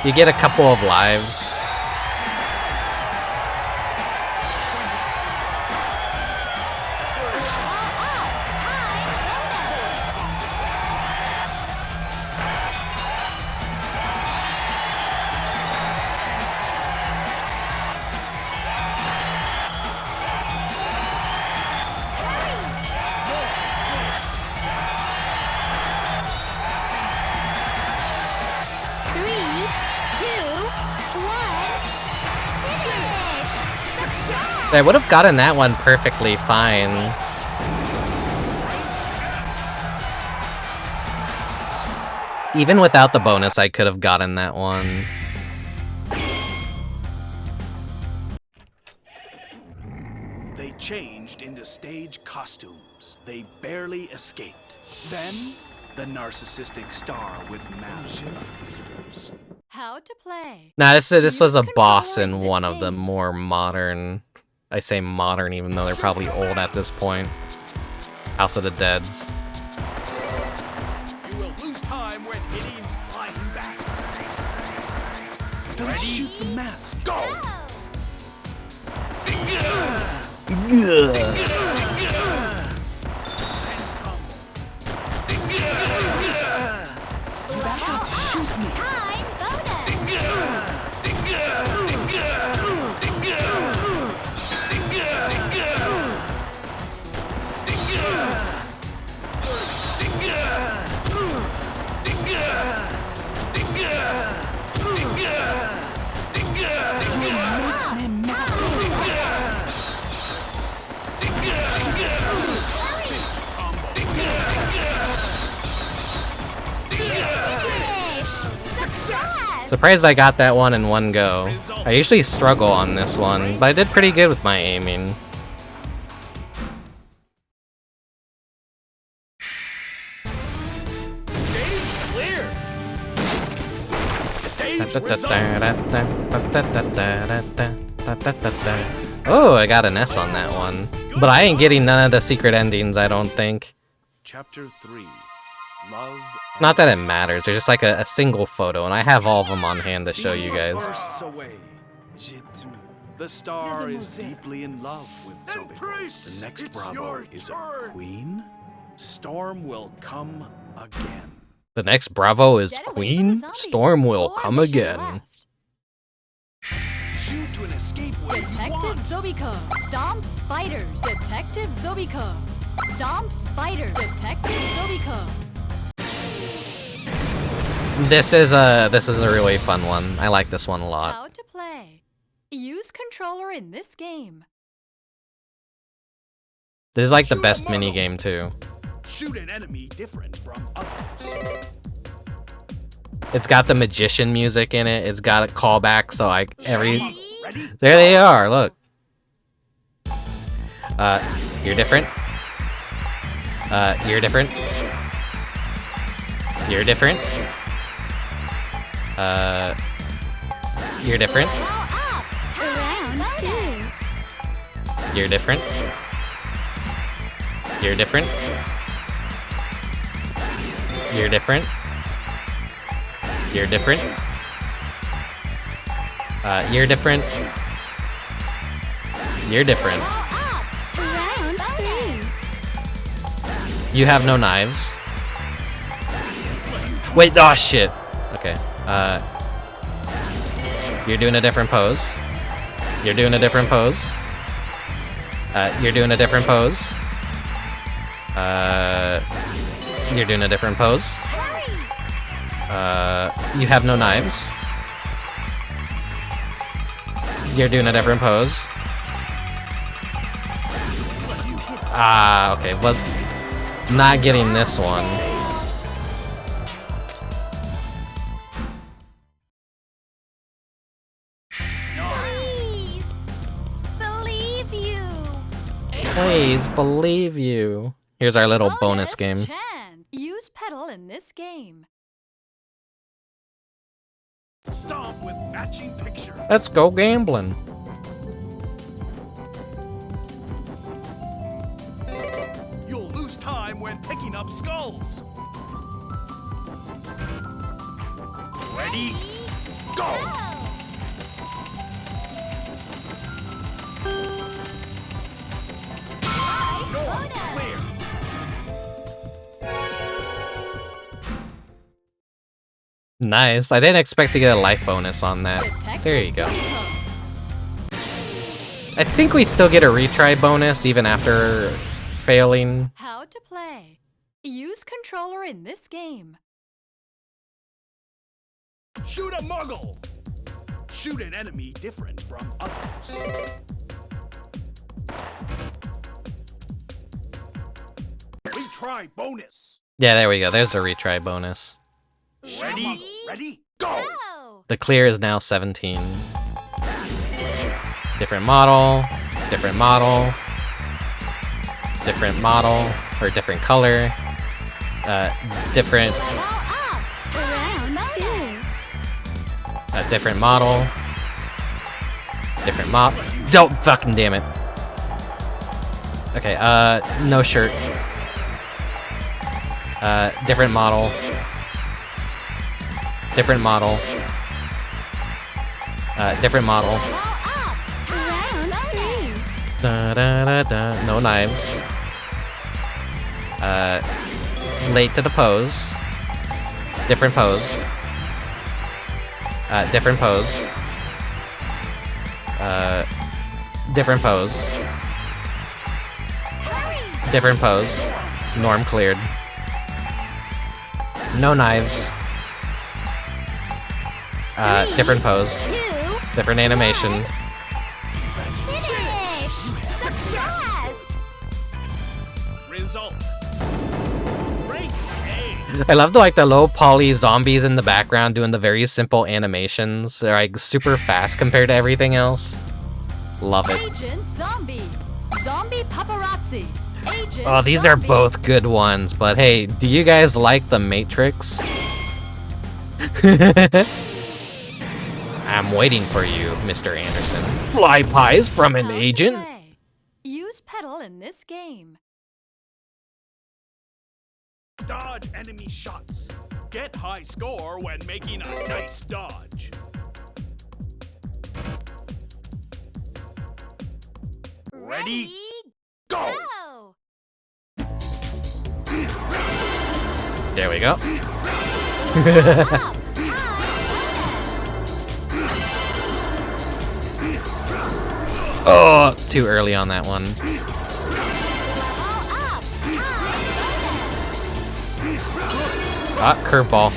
Speaker 1: You get a couple of lives. I would have gotten that one perfectly fine. Even without the bonus, I could have gotten that one.
Speaker 2: They changed into stage costumes. They barely escaped. Then, the narcissistic star with massive ears.
Speaker 3: How to play.
Speaker 1: Nah, this was a boss
Speaker 3: Controller
Speaker 1: in
Speaker 3: this
Speaker 1: one of the
Speaker 3: game.
Speaker 1: more modern... I say modern even though they're probably old at this point. House of the Deads.
Speaker 2: You will lose time when hitting flying bats. Don't shoot the mask. Go! Back up to shoot me.
Speaker 3: Time bonus.
Speaker 1: Surprised I got that one in one go. I usually struggle on this one, but I did pretty good with my aiming.
Speaker 2: Stage clear. Stage
Speaker 1: Oh, I got an S on that one. But I ain't getting none of the secret endings, I don't think.
Speaker 2: Chapter 3. Love.
Speaker 1: Not that it matters, there's just like a single photo, and I have all of them on hand to show you guys.
Speaker 2: Bursts away. The star is deeply in love with Zobiko. The next Bravo is a queen. Storm will come again.
Speaker 1: The next Bravo is
Speaker 3: Get away from
Speaker 1: Queen?
Speaker 3: the zombies.
Speaker 1: Storm will
Speaker 3: 4
Speaker 1: come
Speaker 3: missions
Speaker 1: again.
Speaker 3: left.
Speaker 2: Shoot to an escape where you
Speaker 3: Detective
Speaker 2: want.
Speaker 3: Zobiko. Stomp spiders. Detective Zobiko. Stomp Spider. Detective Zobiko.
Speaker 1: This is a really fun one. I like this one a lot.
Speaker 3: How to play. Use controller in this game.
Speaker 1: This is like the best mini game too.
Speaker 2: Shoot an enemy different from others.
Speaker 1: It's got the magician music in it. It's got a callback, so like every
Speaker 2: Ready?
Speaker 1: there they are. Look. You're different. You're different. You're different. You're different.
Speaker 3: Round 2.
Speaker 1: You're different. You're different. You're different. You're different. You're different. You're different.
Speaker 3: Round 3.
Speaker 1: You have no knives. Wait, oh shit. Okay. You're doing a different pose. You're doing a different pose. You're doing a different pose. You're doing a different pose. You have no knives. You're doing a different pose. Okay, was not getting this one. Please believe you. Here's our little bonus game.
Speaker 3: Chance. Use pedal in this game.
Speaker 2: Stomp with matching picture.
Speaker 1: Let's go gambling.
Speaker 2: You'll lose time when picking up skulls. Ready? Go! Clear.
Speaker 1: Nice. I didn't expect to get a life bonus on that.
Speaker 3: Detective
Speaker 1: There you go.
Speaker 3: Zobiko.
Speaker 1: I think we still get a retry bonus even after failing.
Speaker 3: How to play. Use controller in this game.
Speaker 2: Shoot a muggle. Shoot an enemy different from others. Retry bonus.
Speaker 1: Yeah, there we go. There's the retry bonus.
Speaker 2: Ready? Ready? Go!
Speaker 3: Go!
Speaker 1: The clear is now 17. Different model, different model, different model, or different color, different,
Speaker 3: Round 2.
Speaker 1: different model, different mod. Don't fucking damn it. Okay, no shirt. Different model. Different model. Different model.
Speaker 3: Round 3.
Speaker 1: Da, da, da, da. No knives. Late to the pose. Different pose. Different pose. Different pose. Different pose. Norm cleared. No knives. Different pose.
Speaker 3: 2.
Speaker 1: Different animation.
Speaker 3: Finish! Success!
Speaker 2: Result. Great game.
Speaker 1: I love the the low poly zombies in the background doing the very simple animations. They're like super fast compared to everything else. Love it.
Speaker 3: Agent Zombie. Zombie Paparazzi. Agent
Speaker 1: Oh, these are
Speaker 3: Zombie.
Speaker 1: both good ones, but hey, do you guys like the Matrix? I'm waiting for you, Mr. Anderson. Fly pies from an
Speaker 3: How to
Speaker 1: agent?
Speaker 3: play. Use pedal in this game.
Speaker 2: Dodge enemy shots. Get high score when making a nice dodge. Ready? Go!
Speaker 1: There we go. Oh, too early on that one. Ah, curveball.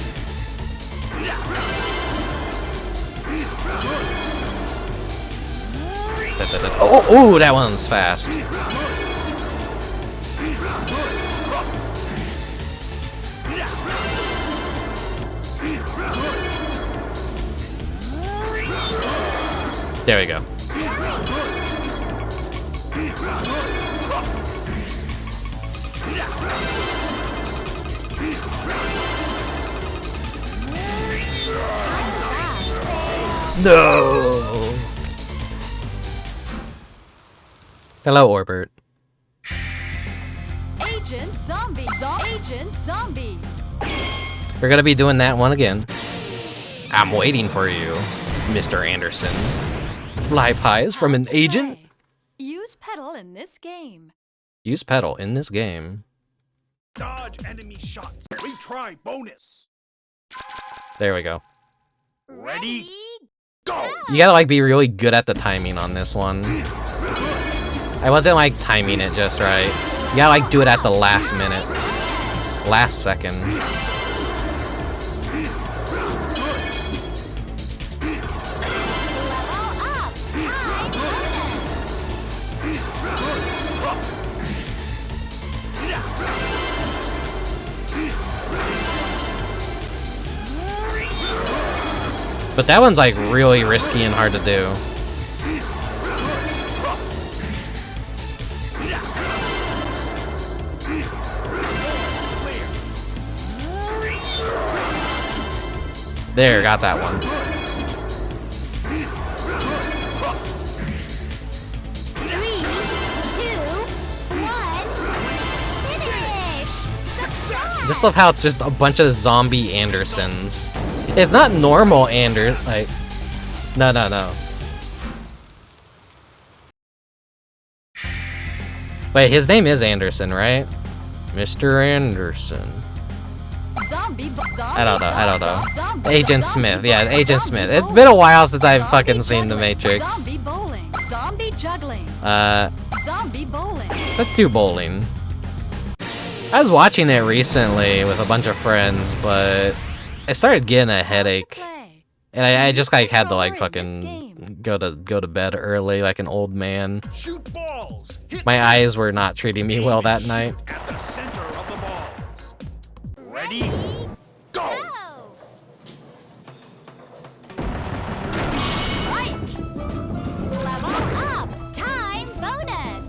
Speaker 1: Oh, ooh, that one's fast. There we go. No. Hello, Orbert.
Speaker 3: Agent Zombie. Agent Zombie.
Speaker 1: We're gonna be doing that one again. I'm waiting for you, Mr. Anderson. Fly pies from an agent?
Speaker 3: Use pedal in this game.
Speaker 1: Use pedal in this game.
Speaker 2: Dodge enemy shots. Retry bonus.
Speaker 1: There we go.
Speaker 2: Ready? Go!
Speaker 1: You gotta like be really good at the timing on this one. I wasn't like timing it just right. You gotta like do it at the last minute. Last second. But that one's like really risky and hard to do. There, got that one.
Speaker 3: 3, 2, 1, finish!
Speaker 1: Just love how it's just a bunch of zombie Andersons. It's not normal like... No. Wait, his name is Anderson, right? Mr. Anderson. I don't know. Agent Smith, yeah, Agent Smith. It's been a while since I've fucking seen The Matrix.
Speaker 3: Zombie bowling. Zombie juggling. Zombie bowling.
Speaker 1: Let's do bowling. I was watching it recently with a bunch of friends, but I started getting a headache. And I just like had to like fucking go to bed early like an old man.
Speaker 2: Shoot balls.
Speaker 1: My eyes were not treating me well that night.
Speaker 2: At the center of the balls. Ready? Go!
Speaker 3: Strike! Level up! Time bonus!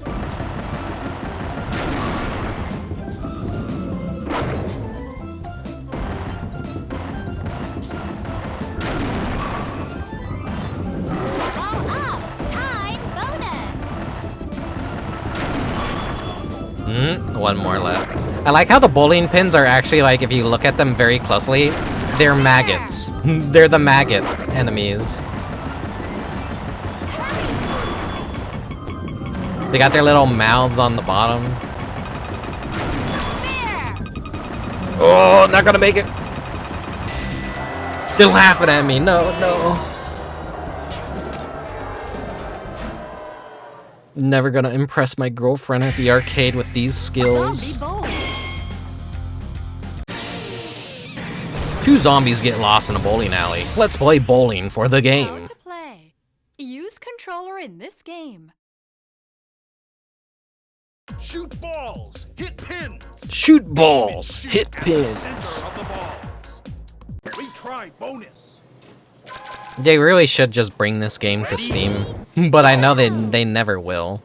Speaker 3: Level up! Time bonus!
Speaker 1: One more left. I like how the bowling pins are actually like, if you look at them very closely, they're maggots. They're the maggot enemies. They got their little mouths on the bottom. Oh, not gonna make it. They're laughing at me. No. Never gonna impress my girlfriend at the arcade with these skills. Two zombies get lost in a bowling alley. Let's play bowling for the
Speaker 3: How
Speaker 1: game.
Speaker 3: to play. Use controller in this game.
Speaker 2: Shoot balls. Hit pins.
Speaker 1: Shoot balls. Hit
Speaker 2: At the
Speaker 1: pins.
Speaker 2: center of the balls. Retry bonus.
Speaker 1: They really should just bring this game to Steam, but I know they never will.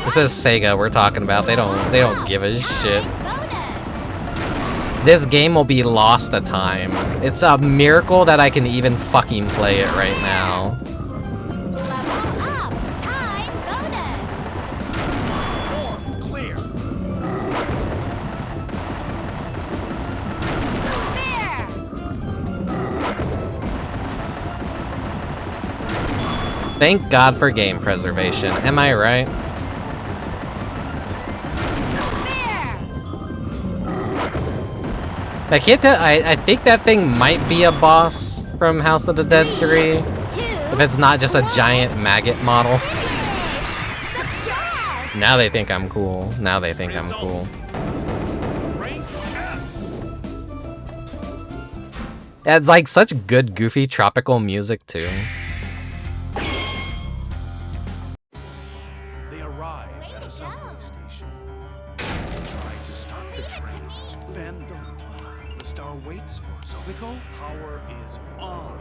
Speaker 1: This is Sega we're talking about. They don't give a shit. This game will be lost to time. It's a miracle that I can even fucking play it right now.
Speaker 3: Level up! Time bonus!
Speaker 2: Door clear.
Speaker 3: Fair!
Speaker 1: Thank God for game preservation. Am I right? I can't tell. I think that thing might be a boss from House of the Dead 3. If it's not just a giant maggot model. Now they think I'm cool.
Speaker 2: Rank S.
Speaker 1: It's like such good, goofy, tropical music too.
Speaker 2: They arrive at a subway station. They try to stop the train. Then the star waits for Zobiko. Power is on.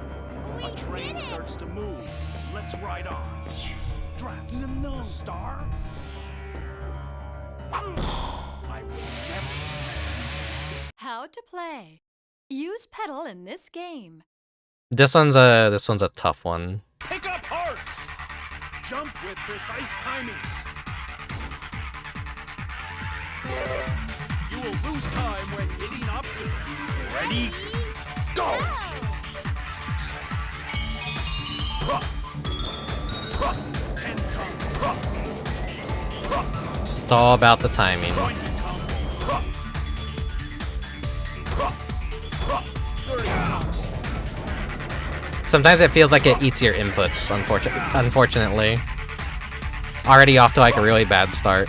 Speaker 2: A train starts to move. Let's ride on. Drats, the star? I will never escape.
Speaker 3: How to play. Use pedal in this game.
Speaker 1: This one's a tough one.
Speaker 2: Pick up hearts! Jump with precise timing. You will lose time when hitting obstacles. Ready? Go!
Speaker 1: It's all about the timing. Sometimes it feels like it eats your inputs, unfortunately. Already off to like a really bad start.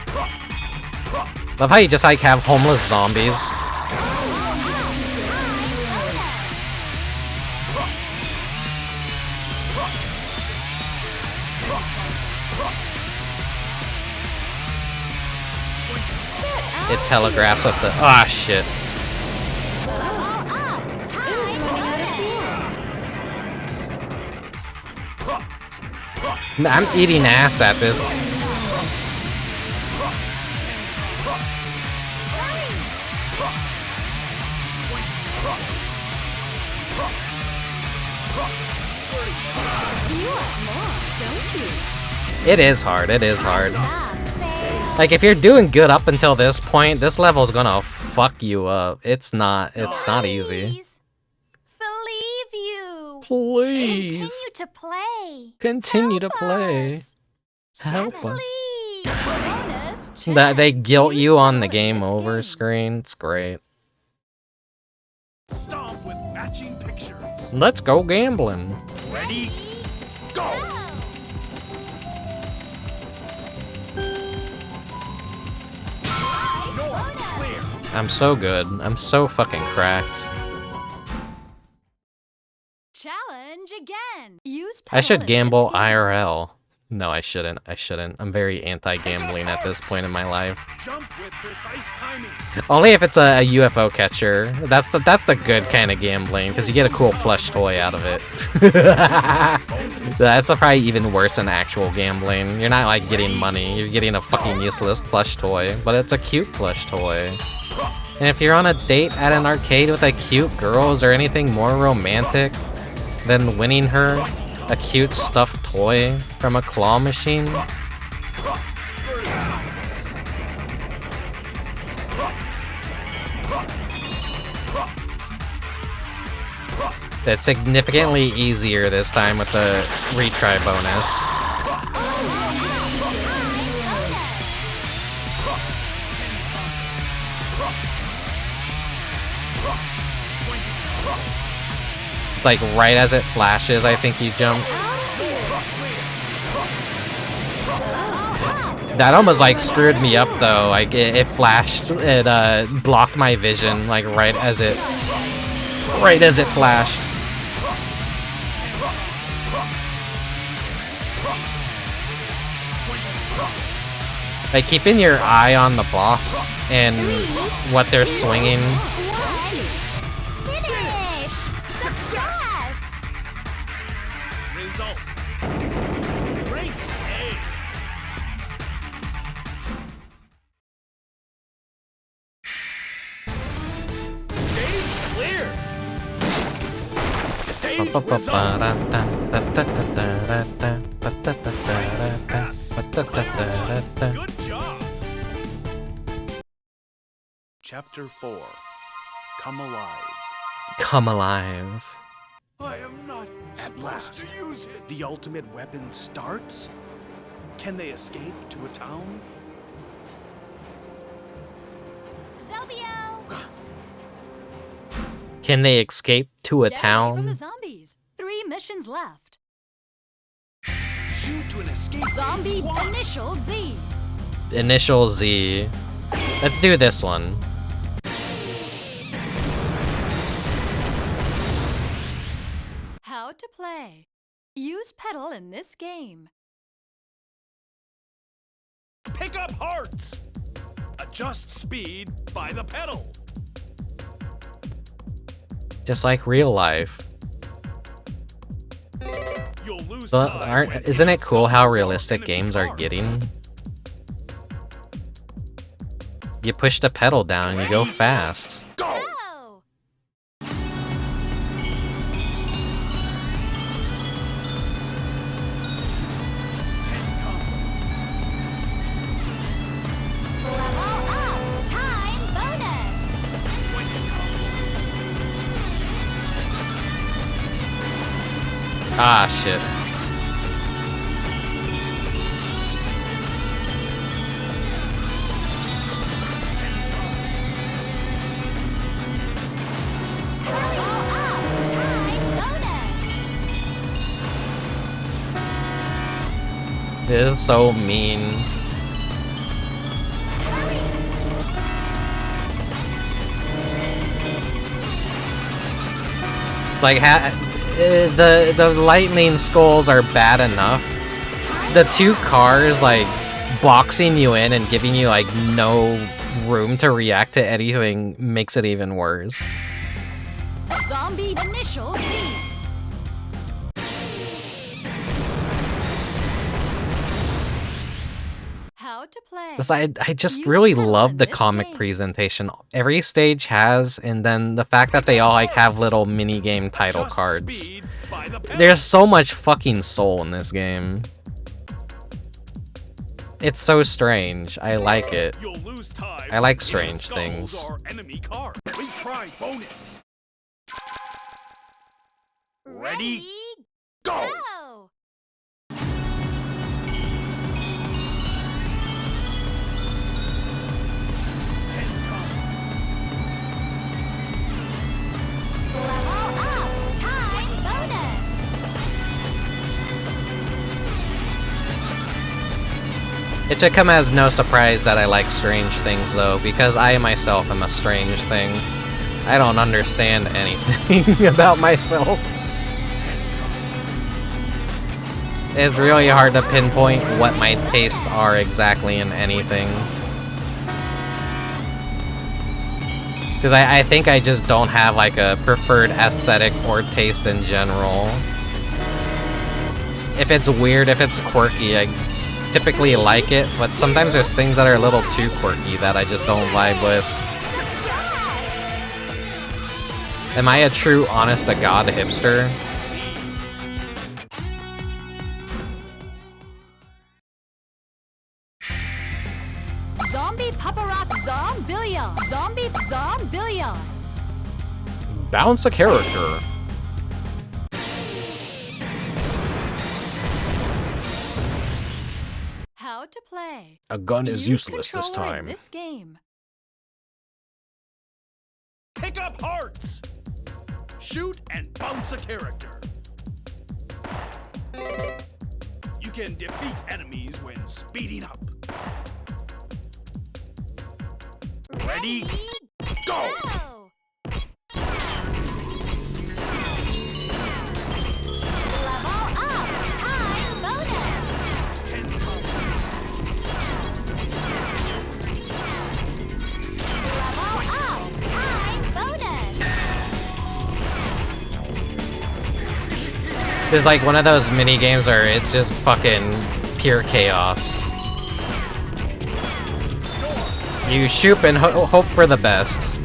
Speaker 1: Love how you just like have homeless zombies. It telegraphs with the ah shit. I'm eating ass at this. It is hard, it is hard. Like, if you're doing good up until this point, this level's gonna fuck you up. It's not easy.
Speaker 3: Believe you.
Speaker 1: Please.
Speaker 3: Continue to play.
Speaker 1: Continue to
Speaker 3: Help
Speaker 1: play.
Speaker 3: us.
Speaker 1: Help us.
Speaker 3: Please. Bonus
Speaker 1: That they
Speaker 3: check.
Speaker 1: guilt
Speaker 3: Use
Speaker 1: you on the
Speaker 3: pedal in
Speaker 1: game
Speaker 3: this
Speaker 1: over
Speaker 3: game.
Speaker 1: screen. It's great.
Speaker 2: Stomp with matching pictures.
Speaker 1: Let's go gambling.
Speaker 2: Ready? Go! North clear.
Speaker 1: I'm so good. I'm so fucking cracked.
Speaker 3: Challenge again. Use
Speaker 1: I should
Speaker 3: pedal in
Speaker 1: gamble
Speaker 3: this game.
Speaker 1: IRL. No, I shouldn't. I shouldn't. I'm very anti-gambling at this point in my life.
Speaker 2: Jump with precise timing.
Speaker 1: Only if it's a UFO catcher. That's the good kind of gambling, because you get a cool plush toy out of it. That's probably even worse than actual gambling. You're not like getting money. You're getting a fucking useless plush toy, but it's a cute plush toy. And if you're on a date at an arcade with a cute girl, is there anything more romantic than winning her a cute stuffed toy from a claw machine? It's significantly easier this time with the retry bonus. It's like right as it flashes, I think you jump. That almost like screwed me up though. Like it flashed, it blocked my vision like right as it flashed. Like keeping your eye on the boss and what they're swinging.
Speaker 2: Success! Result. Rank A. Stage clear. Stage result. Good job. Chapter 4. Come alive.
Speaker 1: Come alive.
Speaker 2: I am not at last to use it. The ultimate weapon starts. Can they escape to a town?
Speaker 3: Zobio.
Speaker 1: Can they escape to a
Speaker 3: Get away from the
Speaker 1: town?
Speaker 3: zombies. 3 missions left.
Speaker 2: Shoot to an escape.
Speaker 3: Zombie
Speaker 2: Watch.
Speaker 3: Initial Z.
Speaker 1: Initial Z. Let's do this one.
Speaker 3: to play. Use pedal in this game.
Speaker 2: Pick up hearts. Adjust speed by the pedal.
Speaker 1: Just like real life.
Speaker 2: You'll lose
Speaker 1: But
Speaker 2: time when
Speaker 1: isn't it cool how
Speaker 2: obstacles
Speaker 1: realistic
Speaker 2: enemy
Speaker 1: games are
Speaker 2: cars.
Speaker 1: getting? You push the pedal down and you go fast.
Speaker 2: Go!
Speaker 3: Go! Level up! Time bonus!
Speaker 1: Ah, shit.
Speaker 3: Level up! Time bonus!
Speaker 1: It is so mean. Like, the lightning skulls are bad enough. The two cars, like, boxing you in and giving you, like, no room to react to anything makes it even worse.
Speaker 3: Zombie initial Z. How to play.
Speaker 1: I just
Speaker 3: Use
Speaker 1: really
Speaker 3: pedal
Speaker 1: love
Speaker 3: in
Speaker 1: the
Speaker 3: this
Speaker 1: comic
Speaker 3: game.
Speaker 1: presentation every stage has, and then the fact that they all like have little mini game title
Speaker 2: Adjust
Speaker 1: cards.
Speaker 2: speed by the pedal.
Speaker 1: There's so much fucking soul in this game. It's so strange. I like it.
Speaker 2: You'll lose time
Speaker 1: I like
Speaker 2: when
Speaker 1: strange
Speaker 2: stalls
Speaker 1: things.
Speaker 2: are enemy car. Retry bonus. Ready? Go!
Speaker 3: Go! Level up! Time bonus!
Speaker 1: It should come as no surprise that I like strange things though, because I myself am a strange thing. I don't understand anything about myself. It's really hard to pinpoint what my tastes are exactly in anything. Because I think I just don't have like a preferred aesthetic or taste in general. If it's weird, if it's quirky, I typically like it, but sometimes there's things that are a little too quirky that I just don't vibe with. Am I a true honest-to-God hipster?
Speaker 3: Zombie paparazzi zombilia. Zombie zombilia.
Speaker 1: Bounce a character.
Speaker 3: How to play.
Speaker 1: A gun is
Speaker 3: Use
Speaker 1: useless this
Speaker 3: controller in
Speaker 1: time.
Speaker 3: this game.
Speaker 2: Pick up hearts. Shoot and bounce a character. You can defeat enemies when speeding up. Ready? Go!
Speaker 3: Go! Level up! Time bonus! Level up! Time bonus!
Speaker 1: It's like one of those mini games where it's just fucking pure chaos. You shoot and hope for the best.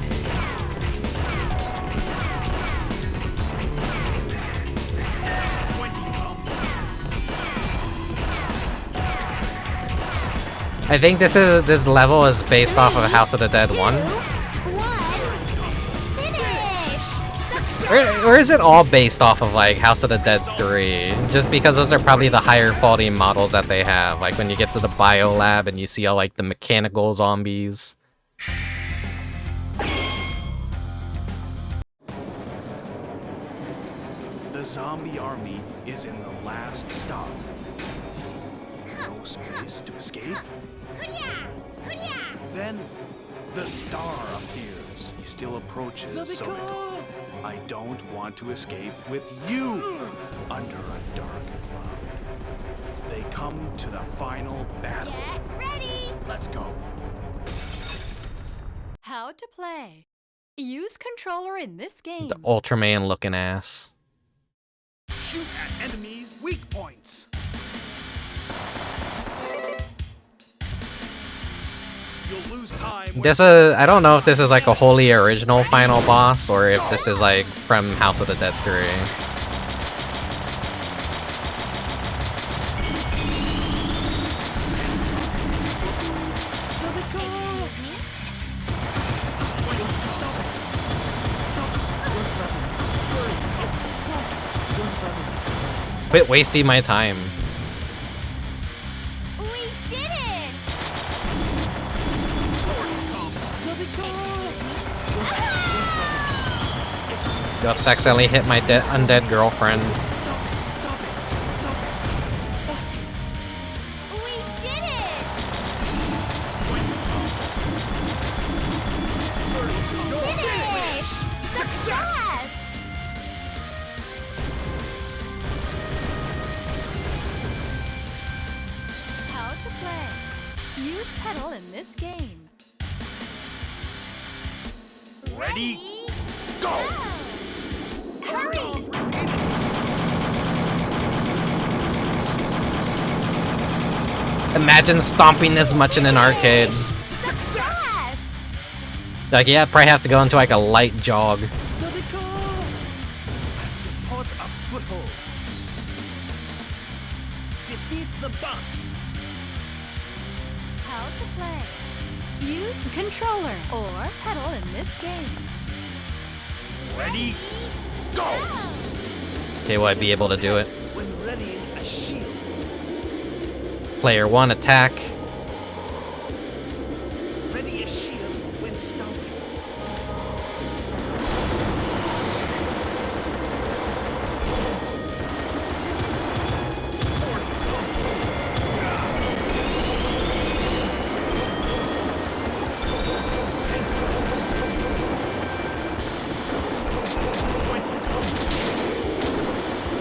Speaker 1: I think this level is based off of House of the Dead 1.
Speaker 3: Finish!
Speaker 1: Or is it all based off of like House of the Dead 3? Just because those are probably the higher quality models that they have. Like when you get to the bio lab and you see all like the mechanical zombies.
Speaker 2: The zombie army is in the last stop. No space to escape. Then the star appears. He still approaches Zobiko. I don't want to escape with you under a dark cloud. They come to the final battle.
Speaker 3: Get ready!
Speaker 2: Let's go.
Speaker 3: How to play. Use controller in this game.
Speaker 1: The Ultraman looking ass.
Speaker 2: Shoot at enemies' weak points. You'll lose time.
Speaker 1: This is, I don't know if this is like a wholly original final boss or if this is like from House of the Dead 3. Quit wasting my time.
Speaker 3: We did it!
Speaker 1: Oops, accidentally hit my undead girlfriend.
Speaker 3: We did it! Finish! Success! How to play. Use pedal in this game.
Speaker 2: Ready? Go!
Speaker 3: Hurry!
Speaker 1: Imagine stomping this much in an arcade.
Speaker 3: Success!
Speaker 1: Like, yeah, I'd probably have to go into like a light jog.
Speaker 2: Zobiko! I support a foothold. Defeat the boss.
Speaker 3: How to play. Use controller or pedal in this game.
Speaker 2: Ready? Go!
Speaker 1: Okay, will I be able to do it?
Speaker 2: When readying a shield.
Speaker 1: Player 1 attack.
Speaker 2: Ready a shield when stomping.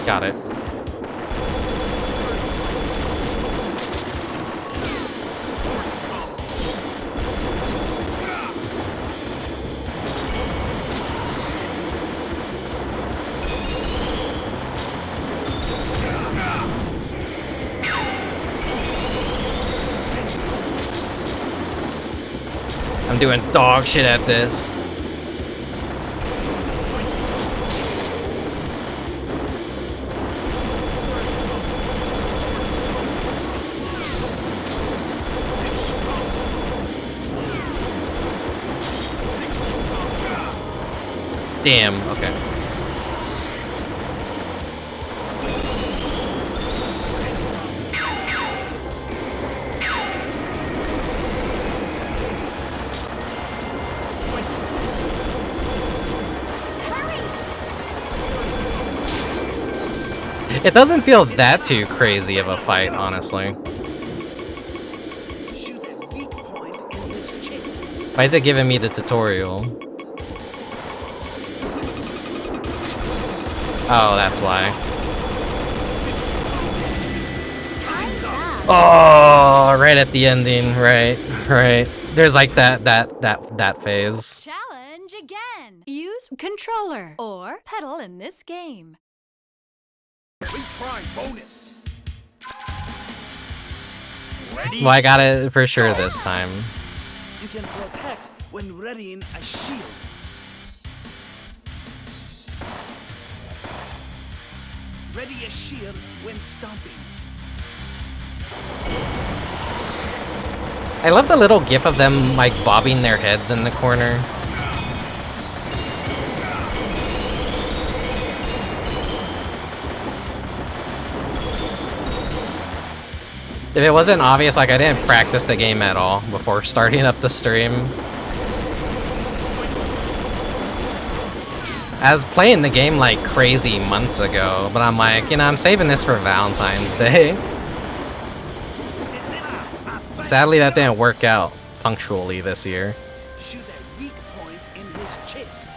Speaker 1: Got it. I'm doing dog shit at this. Damn, okay. It doesn't feel that too crazy of a fight, honestly.
Speaker 2: Shoot a weak point in his chest.
Speaker 1: Why is it giving me the tutorial? Oh, that's why.
Speaker 3: Time's up.
Speaker 1: Oh, right at the ending, right. There's like that phase.
Speaker 3: Challenge again. Use controller or pedal in this game.
Speaker 2: Retry bonus. Ready?
Speaker 1: Well, I got it for sure this time.
Speaker 2: You can protect when readying a shield. Ready a shield when stomping.
Speaker 1: I love the little gif of them like bobbing their heads in the corner. If it wasn't obvious, like I didn't practice the game at all before starting up the stream. I was playing the game like crazy months ago, but I'm like, you know, I'm saving this for Valentine's Day. Sadly, that didn't work out punctually this year.
Speaker 2: Shoot a weak point in his chest.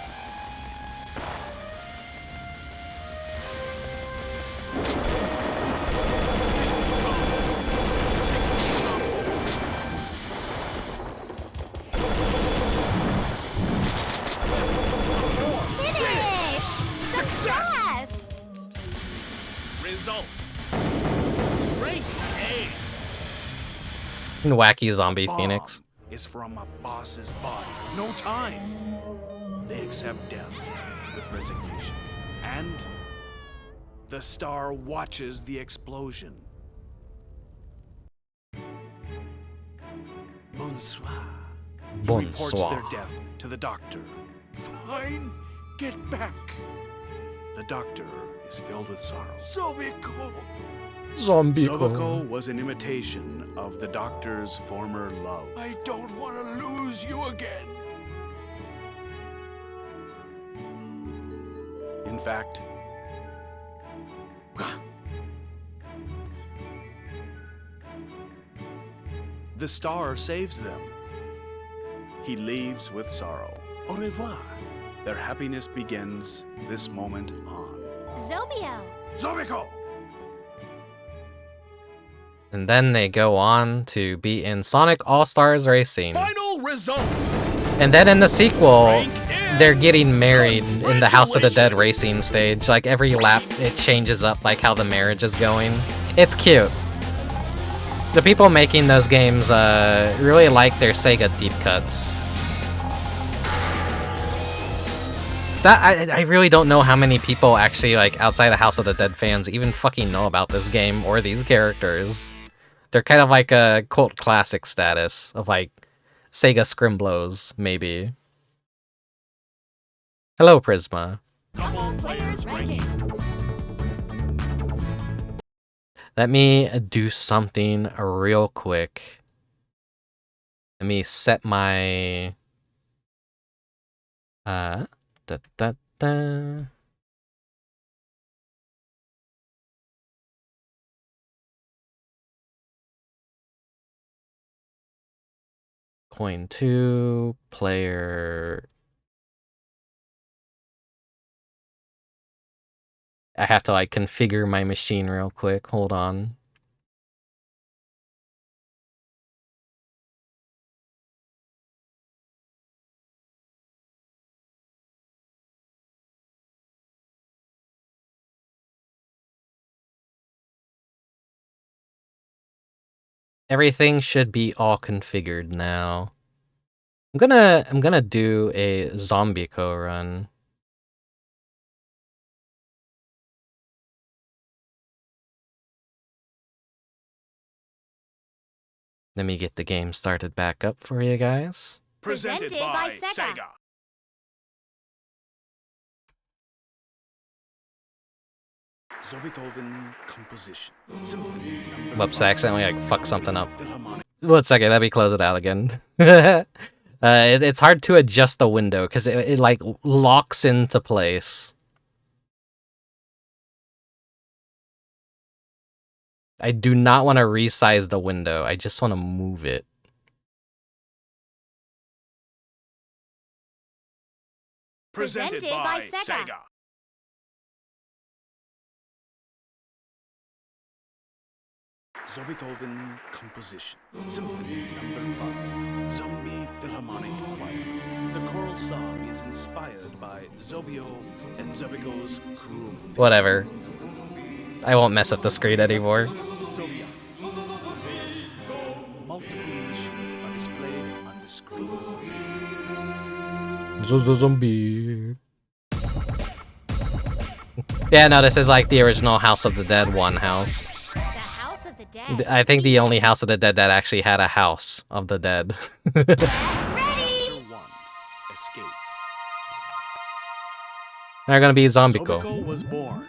Speaker 2: Success!
Speaker 3: Yes!
Speaker 2: Result. Rank A.
Speaker 1: Wacky zombie
Speaker 2: Bomb
Speaker 1: phoenix.
Speaker 2: is from a boss's body. No time. They accept death with resignation. And the star watches the explosion. Bonsoir. He reports
Speaker 1: Bonsoir.
Speaker 2: their death to the doctor. Fine, get back. The doctor is filled with sorrow. Zobiko. Zobiko was an imitation of the doctor's former love. I don't want to lose you again. In fact, the star saves them. He leaves with sorrow. Au revoir. Their happiness begins this moment on.
Speaker 3: Zobio.
Speaker 2: Zobiko!
Speaker 1: And then they go on to be in Sonic All-Stars Racing.
Speaker 2: Final result!
Speaker 1: And then in the sequel,
Speaker 2: Rank in.
Speaker 1: they're getting married in the House of the Dead racing stage. Like every lap, it changes up like how the marriage is going. It's cute. The people making those games really like their Sega deep cuts. So I really don't know how many people actually, like, outside the House of the Dead fans even fucking know about this game or these characters. They're kind of like a cult classic status of, like, Sega Scrimblos, maybe. Hello, Prisma.
Speaker 3: Couple players ranking.
Speaker 1: Let me do something real quick. Let me set my... Da, da, da. Coin 2, player... I have to, like, configure my machine real quick. Hold on. Everything should be all configured now. I'm gonna do a Zobiko run. Let me get the game started back up for you guys.
Speaker 2: Presented by Sega. Beethoven composition. Symphony number
Speaker 1: Whoops, I accidentally like fucked something up.
Speaker 2: Philharmonic.
Speaker 1: 1 second, let me close it out again. It's hard to adjust the window because it like locks into place. I do not want to resize the window. I just want to move it.
Speaker 2: Presented by Sega. Beethoven composition. Symphony number 5. Zombie Philharmonic Choir. The choral song is inspired by Zobio and Zobiko's crew.
Speaker 1: Whatever. I won't mess with the screen anymore.
Speaker 2: Zobia. Multiple missions are displayed on the screen.
Speaker 1: Zombie. Yeah, no, this is like the original House of the Dead 1 house.
Speaker 3: The House of the Dead.
Speaker 1: I think the only House of the Dead that actually had a House of the Dead.
Speaker 3: Ready?
Speaker 2: Chapter 1. Escape.
Speaker 1: They're gonna be Zobiko.
Speaker 2: Zobiko was born,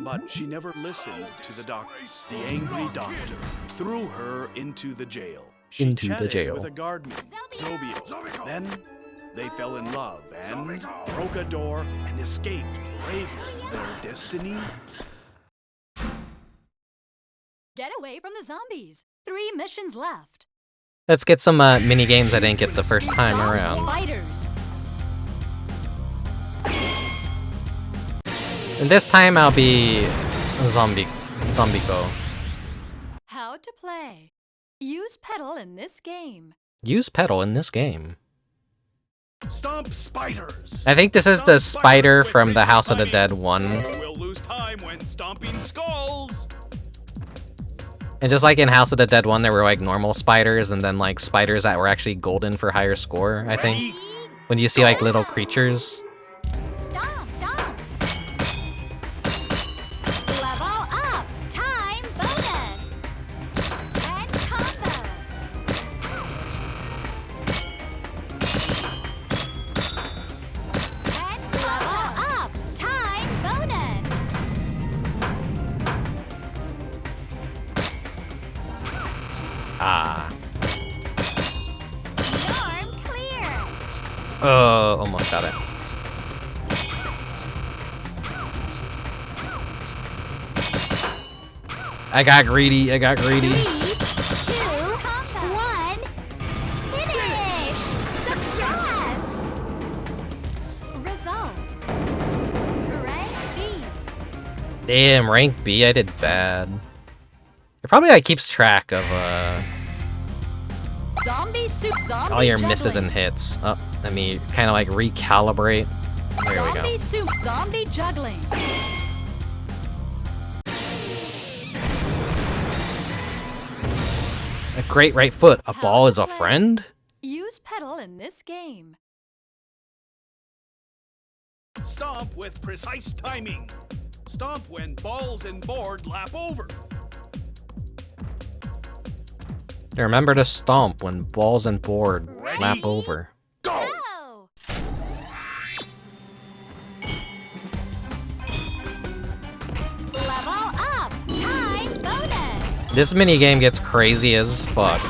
Speaker 2: but she never listened to the doctor. The angry doctor threw her into the jail. She
Speaker 1: Into the
Speaker 2: chatted
Speaker 1: jail.
Speaker 2: with a guard named Zobio. Then they fell in love and broke a door and escaped bravely. Their destiny?
Speaker 3: Get away from the zombies. 3 missions left.
Speaker 1: Let's get some mini games I didn't get the first time
Speaker 3: Stop
Speaker 1: around.
Speaker 3: Fighters.
Speaker 1: And this time I'll be Zobiko.
Speaker 3: How to play. Use pedal in this game.
Speaker 1: Use pedal in this game.
Speaker 2: Stomp spiders.
Speaker 1: I think this is the spider from the House of the Dead one.
Speaker 2: We'll lose time when stomping skulls.
Speaker 1: And just like in House of the Dead 1, there were like normal spiders and then like spiders that were actually golden for higher score, I think. When you see like little creatures.
Speaker 3: Stomp, stomp. Level up. Time bonus. And combo. And level up. Time bonus.
Speaker 1: Ah.
Speaker 3: Norm clear.
Speaker 1: Almost got it. I got greedy, I got greedy.
Speaker 3: 3, 2, 1. Finish. Success. Result. Rank B.
Speaker 1: Damn, rank B, I did bad. It probably like keeps track of
Speaker 3: Zombie soup. Zombie
Speaker 1: all your
Speaker 3: juggling.
Speaker 1: misses and hits. Oh, let me kind of like recalibrate. There we go.
Speaker 3: Zombie soup. Zombie juggling.
Speaker 1: A great right foot. A
Speaker 3: How
Speaker 1: ball
Speaker 3: to
Speaker 1: is a
Speaker 3: play.
Speaker 1: friend?
Speaker 3: Use pedal in this game.
Speaker 2: Stomp with precise timing. Stomp when balls and board lap over.
Speaker 1: Remember to stomp when balls and board
Speaker 2: Ready?
Speaker 1: lap over.
Speaker 2: Go!
Speaker 3: Go. Level up. Time bonus.
Speaker 1: This minigame gets crazy as fuck.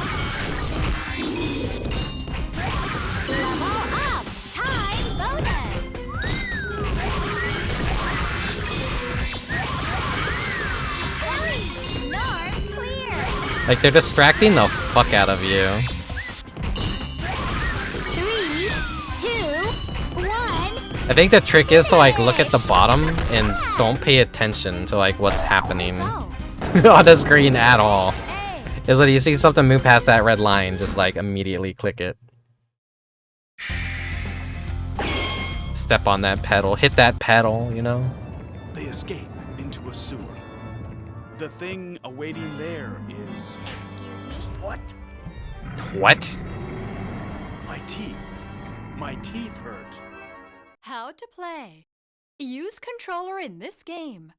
Speaker 3: Level up. Time bonus. Norm clear.
Speaker 1: Like, they're distracting the fuck out of you.
Speaker 3: 3, 2, 1.
Speaker 1: I think the trick is to, like, look at the bottom and don't pay attention to, like, what's happening
Speaker 3: Result.
Speaker 1: on the screen at all.
Speaker 3: A.
Speaker 1: Is when you see something move past that red line, just, like, immediately click it. Step on that pedal. Hit that pedal, you know?
Speaker 2: They escape into a sewer. The thing awaiting there is...
Speaker 3: Excuse me.
Speaker 2: What?
Speaker 1: What?
Speaker 2: My teeth. My teeth hurt.
Speaker 3: How to play. Use controller in this game.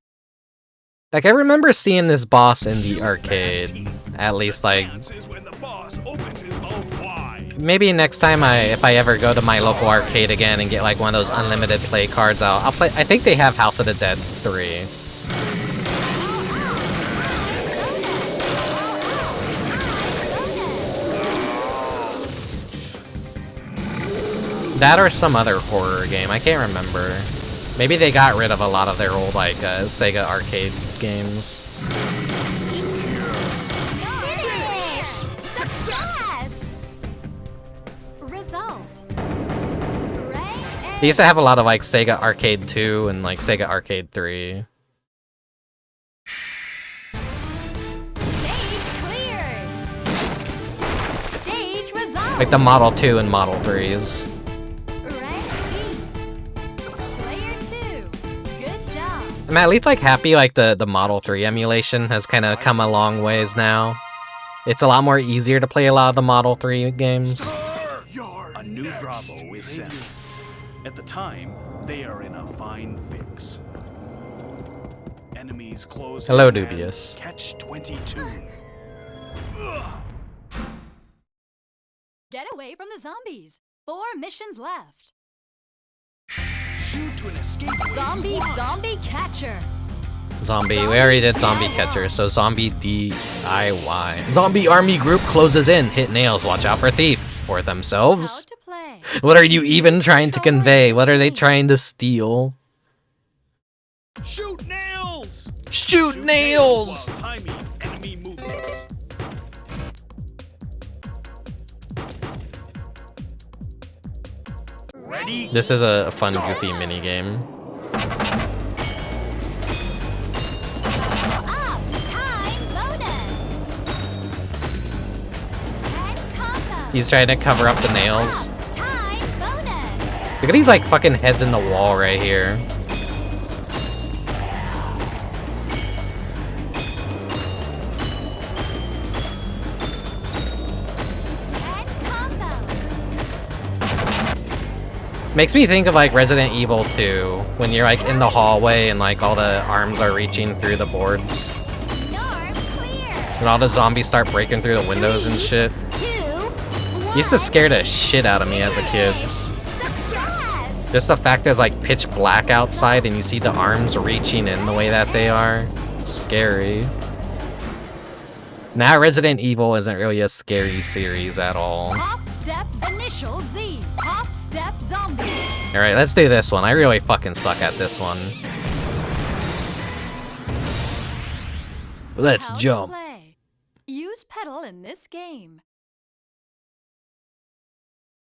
Speaker 1: Like, I remember seeing this boss in the
Speaker 2: Shoot
Speaker 1: arcade.
Speaker 2: bad teeth.
Speaker 1: At least,
Speaker 2: The
Speaker 1: like,
Speaker 2: chance is when the boss opens his mouth wide.
Speaker 1: maybe next time if I ever go to my local arcade again and get like one of those unlimited play cards, I'll play. I think they have House of the Dead 3. That or some other horror game. I can't remember. Maybe they got rid of a lot of their old like Sega arcade games.
Speaker 3: Finish! Success! Result. Rank
Speaker 1: They used to have a lot of like Sega Arcade 2 and like Sega Arcade 3.
Speaker 3: Stage cleared. Stage result.
Speaker 1: Like the Model 2 and Model 3s.
Speaker 3: Rank B. Player 2. Good job.
Speaker 1: I'm at least like happy like the Model 3 emulation has kind of come a long ways now. It's a lot more easier to play a lot of the Model 3 games.
Speaker 2: A new Bravo is sent. At the time, they are in a fine fix. Enemies close.
Speaker 1: Hello,
Speaker 2: in and
Speaker 1: Dubious.
Speaker 2: Catch 22.
Speaker 3: Get away from the zombies. 4 missions left.
Speaker 2: Shoot to an escape.
Speaker 3: Zombie catcher.
Speaker 1: Zombie. We already did Zombie Catcher, so Zombie DIY. Zombie Army Group closes in. Hit nails. Watch out for thief. For
Speaker 3: How
Speaker 1: themselves.
Speaker 3: to play.
Speaker 1: What are you even trying to convey? What are they trying to steal?
Speaker 2: Shoot nails.
Speaker 1: Shoot nails!
Speaker 2: While timing enemy movements. Ready?
Speaker 1: This is a fun, goofy minigame.
Speaker 3: Up. Time bonus. And combo.
Speaker 1: He's trying to cover up the nails.
Speaker 3: Time bonus.
Speaker 1: Look at these like fucking heads in the wall right here. Makes me think of like Resident Evil 2, when you're like in the hallway and like all the arms are reaching through the boards. And all the zombies start breaking through the windows and shit. Used to scare the shit out of me as a kid. Just the fact that it's like pitch black outside and you see the arms reaching in the way that they are. Scary. Now Resident Evil isn't really a scary series at all.
Speaker 3: Hop steps initial Z. Hop step zombie.
Speaker 1: Alright, let's do this one. I really fucking suck at this one. Let's
Speaker 3: How to
Speaker 1: jump.
Speaker 3: play. Use pedal in this game.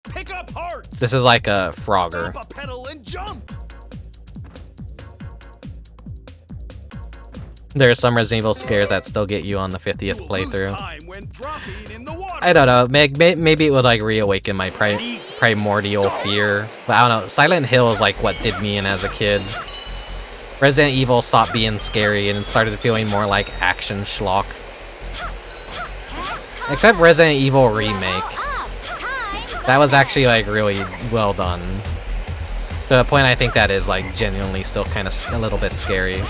Speaker 2: Pick up hearts.
Speaker 1: This is like a Frogger.
Speaker 2: Stop a pedal and jump.
Speaker 1: There are some Resident Evil scares that still get you on the 50th
Speaker 2: You'll lose
Speaker 1: playthrough.
Speaker 2: time when dropping in the water.
Speaker 1: I don't know, maybe it would like reawaken my primordial fear. But I don't know, Silent Hill is like what did me in as a kid. Resident Evil stopped being scary and started feeling more like action schlock. Except Resident Evil Remake. That was actually like really well done. To the point I think that is like genuinely still kind of a little bit scary.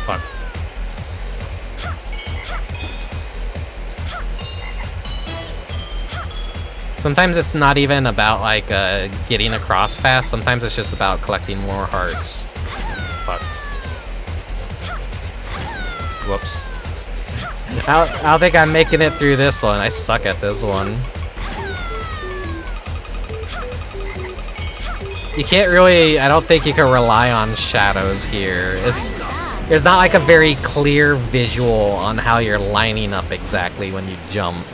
Speaker 1: Fuck. Sometimes it's not even about like getting across fast. Sometimes it's just about collecting more hearts. Fuck. Whoops. I don't think I'm making it through this one. I suck at this one. You can't really, I don't think you can rely on shadows here. There's not like a very clear visual on how you're lining up exactly when you jump.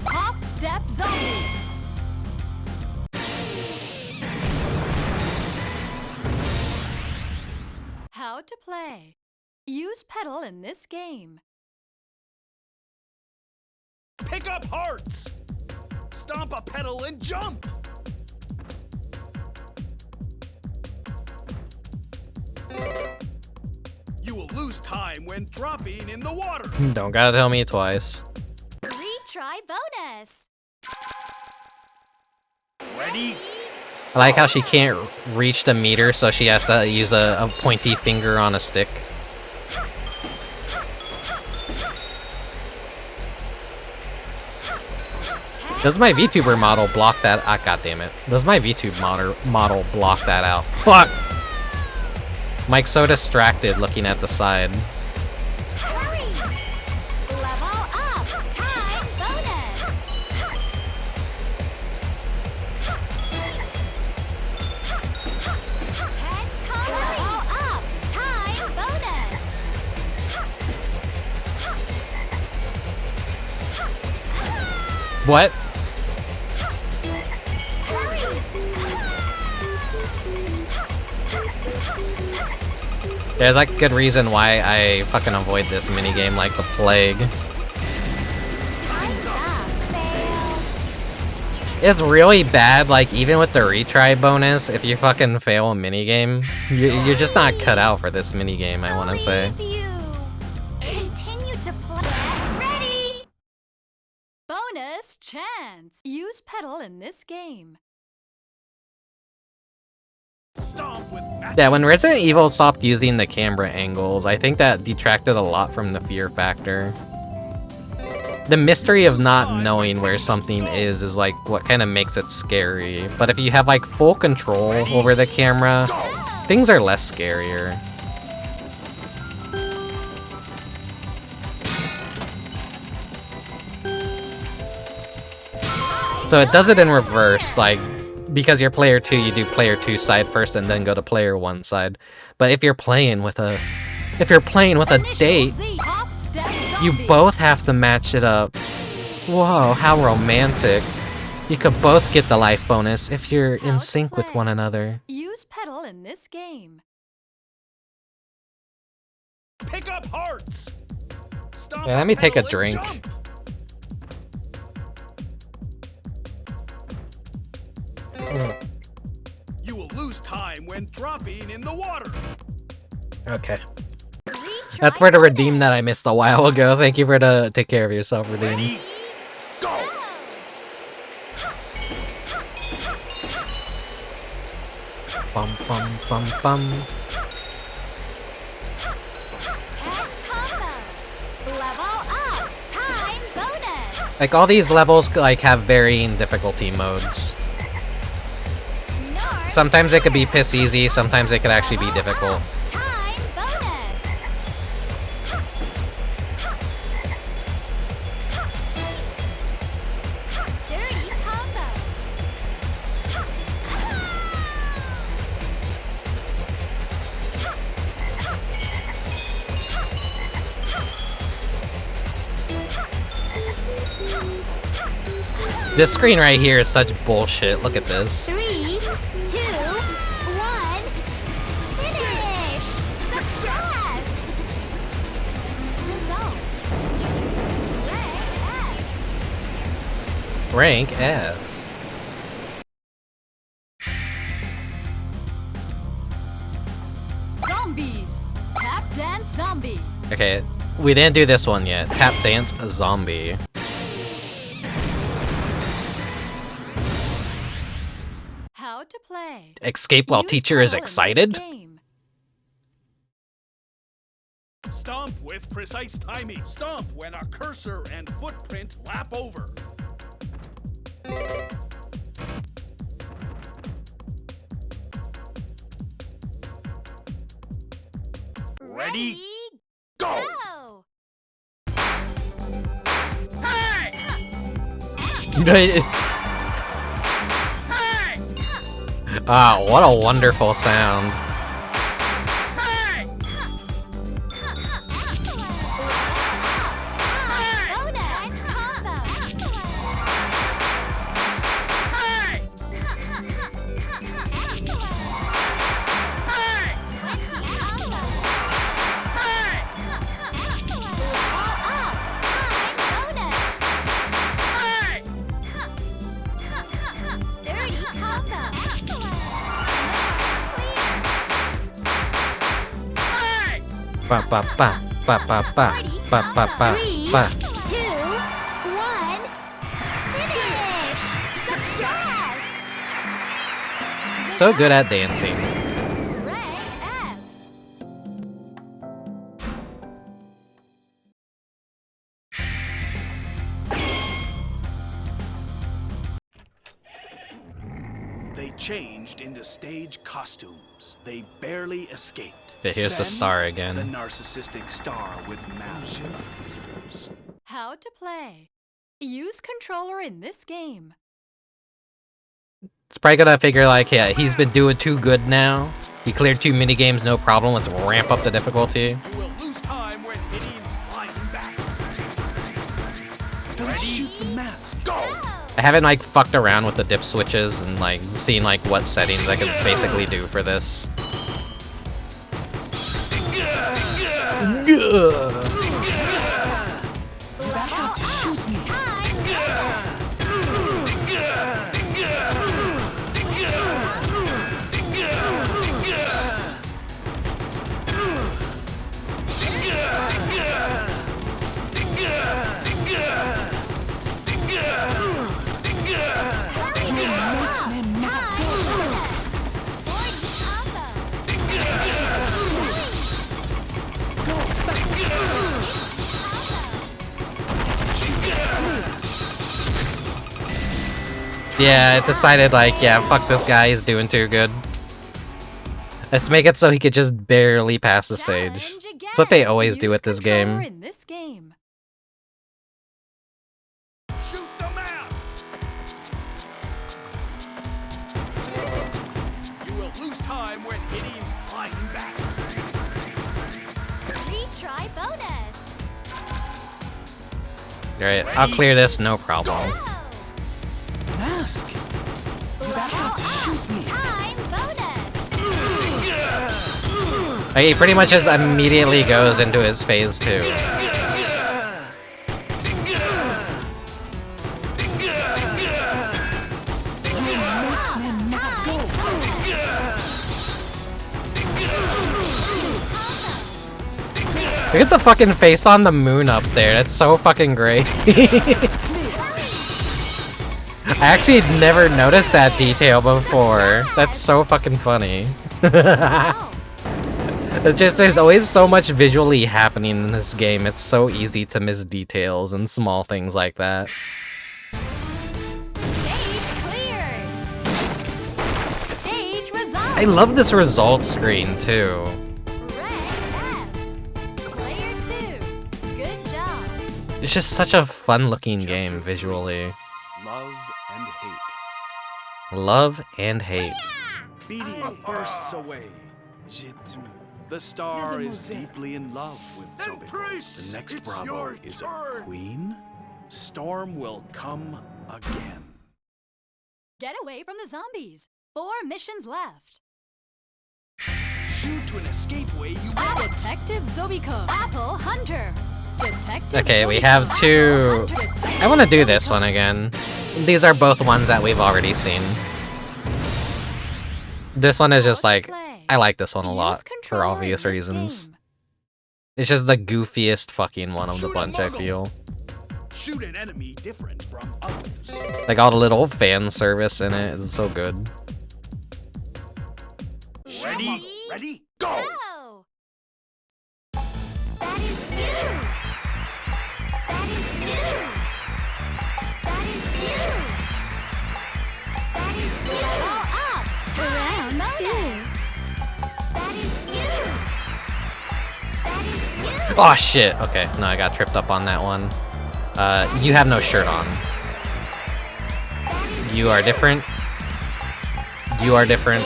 Speaker 3: Hop step zombie. How to play. Use pedal in this game.
Speaker 2: Pick up hearts. Stomp a pedal and jump. You will lose time when dropping in the water.
Speaker 1: Don't gotta tell me twice.
Speaker 3: Retry bonus.
Speaker 2: Ready?
Speaker 1: I like how she can't reach the meter, so she has to use a pointy finger on a stick. Does my VTuber model block that? Ah, god damn it. Does my VTube model block that out? Fuck! Mike's so distracted looking at the side.
Speaker 3: Hurry. Level up. Time bonus. Level up. Time bonus.
Speaker 1: What? There's like a good reason why I fucking avoid this minigame like the plague.
Speaker 3: Time's up. Fail.
Speaker 1: It's really bad, like even with the retry bonus, if you fucking fail a minigame, you're just not cut out for this minigame, I wanna say.
Speaker 3: With you. Continue to play. Ready. Bonus chance. Use pedal in this game.
Speaker 2: Stomp with
Speaker 1: Yeah, when Resident Evil stopped using the camera angles, I think that detracted a lot from the fear factor. The mystery of not knowing where something is like what kind of makes it scary. But if you have like full control over the camera, things are less scarier. So it does it in reverse, like because you're player 2, you do player 2 side first and then go to player 1 side. But if you're playing with a date, you both have to match it up. Whoa, how romantic. You could both get the life bonus if you're in sync with one another.
Speaker 3: Use pedal in this game.
Speaker 2: pick up hearts. Stomp
Speaker 1: Yeah, let me take a
Speaker 2: pedal and
Speaker 1: drink.
Speaker 2: jump. You will lose time when dropping in the water.
Speaker 1: Okay.
Speaker 3: Retry
Speaker 1: That's for the redeem
Speaker 3: bonus.
Speaker 1: that I missed a while ago. Thank you for the take care of yourself, redeem.
Speaker 2: Ready? Go!
Speaker 1: Bum bum bum bum.
Speaker 3: Tag combo. Level up. Time bonus.
Speaker 1: Like all these levels like have varying difficulty modes.
Speaker 3: North
Speaker 1: Sometimes it could be piss easy, sometimes it could actually be
Speaker 3: level
Speaker 1: difficult.
Speaker 3: up. Time bonus. Dirty combo.
Speaker 1: This screen right here is such bullshit. Look at this.
Speaker 3: 3, 2, 1. Finish. Success. Result. Rank
Speaker 1: Rank
Speaker 3: S.
Speaker 1: S.
Speaker 3: Zombies. Tap dance zombie.
Speaker 1: Okay, we didn't do this one yet. Tap dance zombie.
Speaker 3: How to play.
Speaker 1: Escape while
Speaker 3: Use
Speaker 1: teacher is
Speaker 3: pedal in this
Speaker 1: excited?
Speaker 3: game.
Speaker 2: Stomp with precise timing. Stomp when a cursor and footprint lap over. Ready? Go!
Speaker 3: Go.
Speaker 2: Hey! Hey!
Speaker 1: Ah, what a wonderful sound.
Speaker 2: Hey!
Speaker 3: Bonus combo.
Speaker 2: Hey! Hey!
Speaker 3: Combo.
Speaker 2: Hey!
Speaker 3: Bonus.
Speaker 2: Hey!
Speaker 3: 30 combo.
Speaker 2: Hey!
Speaker 1: Ba ba ba ba ba ba ba ba ba ba.
Speaker 3: 3, 2, 1. Finish. Success.
Speaker 1: So good at dancing.
Speaker 3: Rank S.
Speaker 2: They changed into stage costumes. They barely escaped.
Speaker 1: Okay, here's the
Speaker 2: Then,
Speaker 1: star
Speaker 2: The
Speaker 1: again.
Speaker 2: narcissistic star with massive.
Speaker 3: How to play. Use controller in this game.
Speaker 1: It's probably gonna figure like, yeah, he's been doing too good now. He cleared 2 minigames, no problem. Let's ramp up the difficulty.
Speaker 2: You will lose time when hitting flying bats. Don't shoot the mask. Go!
Speaker 1: I haven't like fucked around with the dip switches and like seen like what settings I could basically do for this. Yeah, I decided like, yeah, fuck this guy, he's doing too good. Let's make it so he could just barely pass the stage.
Speaker 3: Challenge
Speaker 1: That's what they
Speaker 3: again.
Speaker 1: always do
Speaker 3: Use
Speaker 1: with this
Speaker 3: controller
Speaker 1: game.
Speaker 3: in this game.
Speaker 2: Shoot the mask. You will lose time when hitting flying bats.
Speaker 3: Retry bonus.
Speaker 1: Alright, I'll clear this, no problem.
Speaker 3: Go.
Speaker 2: Mask.
Speaker 3: Level up. Time bonus.
Speaker 1: Like, he pretty much just immediately goes into his phase 2. Look at the fucking face on the moon up there. That's so fucking great. I actually never noticed that detail before. That's so fucking funny. It's just, there's always so much visually happening in this game. It's so easy to miss details and small things like that. I love this results screen too. It's just such a fun-looking game visually.
Speaker 2: Love and hate.
Speaker 1: Love and hate.
Speaker 2: Beating bursts away. The star is deeply in love with Zobiko. The next Bravo is a queen. Storm will come again.
Speaker 3: Get away from the zombies. 4 missions left.
Speaker 2: Shoot to an escape way you want.
Speaker 3: Detective Zobiko. Apple Hunter. Detective
Speaker 1: Okay, we
Speaker 3: Zobiko.
Speaker 1: have two...
Speaker 3: Apple Hunter.
Speaker 1: I want to do this one again. These are both ones that we've already seen. This one is just like... I like this one a lot, for obvious reasons. It's just the goofiest fucking one of the bunch, I feel.
Speaker 2: Shoot an enemy different from others.
Speaker 1: Like, all the little fan service in it is so good.
Speaker 2: Ready? Ready? Go!
Speaker 3: Go! That is you! That is you! That is you! That is you! All up! Round 2! That is you! That is you!
Speaker 1: Oh shit, okay. No, I got tripped up on that one. You have no shirt on. You are different. You are different.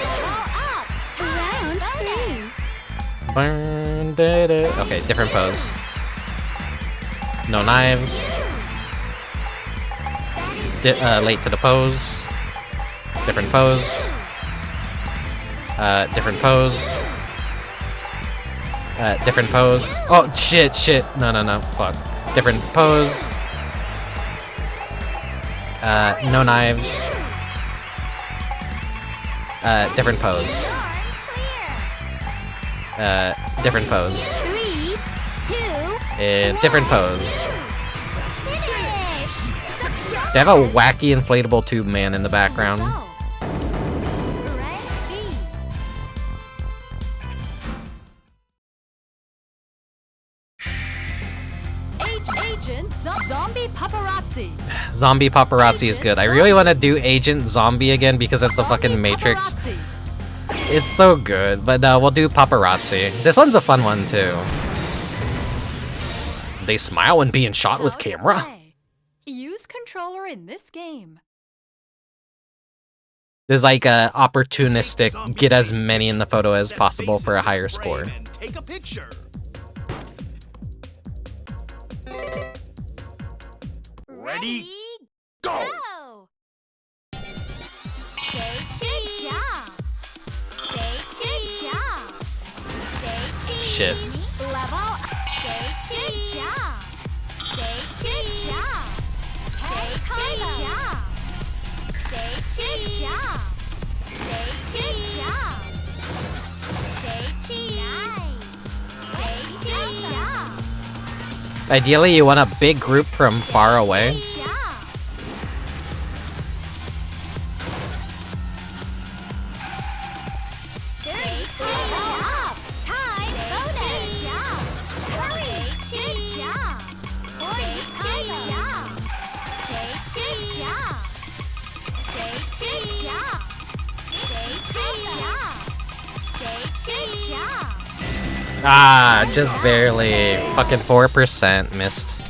Speaker 1: Okay, different pose. No knives. Late to the pose. Different pose. Different pose. Different pose. Oh, shit. No. Fuck. Different pose. No knives. Different pose. Different pose.
Speaker 3: 3, 2,
Speaker 1: And different pose. They have a wacky inflatable tube man in the background.
Speaker 3: Agent Zombie Paparazzi.
Speaker 1: Zombie Paparazzi is good. I really want to do Agent Zombie again because it's the fucking Matrix. It's so good, but no, we'll do Paparazzi. This one's a fun one too. They smile when being shot with camera.
Speaker 3: Use controller in this game.
Speaker 1: There's like a opportunistic, get as many in the photo as possible for a higher score.
Speaker 2: Take a picture. Ready? Go!
Speaker 3: Say good job. Say good job. Say
Speaker 1: Shit.
Speaker 3: Level up. Say good job. Say good job. Say good job. Say good job. Say good job. Say nice. Say good job.
Speaker 1: Ideally, you want a big group from far away.
Speaker 3: Good job. Say good job. Time bonus. Good job. Hurry. Good job. Say good job. Say good job. Say good job. Say good job. Say good job.
Speaker 1: Ah, just barely. Fucking 4% missed.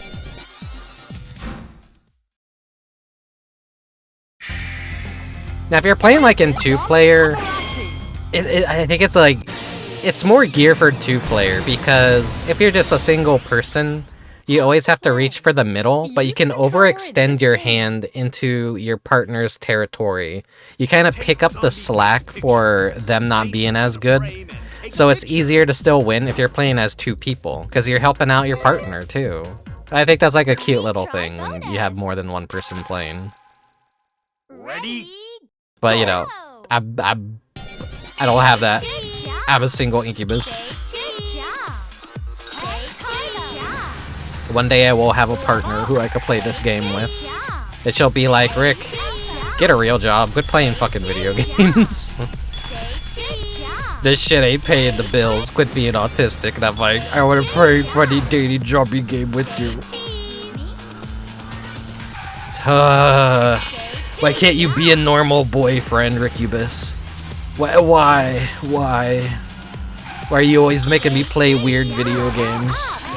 Speaker 1: Now, if you're playing like in 2-player, I think it's like, it's more gear for 2-player because if you're just a single person, you always have to reach for the middle, but you can overextend your hand into your partner's territory. You kind of pick up the slack for them not being as good. So it's easier to still win if you're playing as 2 people, because you're helping out your partner too. I think that's like a cute little thing when you have more than one person playing.
Speaker 2: Ready?
Speaker 1: But you know, I don't have that. I have a single Incubus. One day I will have a partner who I could play this game with. And she'll be like, Rick, get a real job. Quit playing fucking video games. This shit ain't paying the bills. Quit being autistic. And I'm like, I want to play a funny dating jobby game with you. Why can't you be a normal boyfriend, Rickubus? Why? Why are you always making me play weird video games?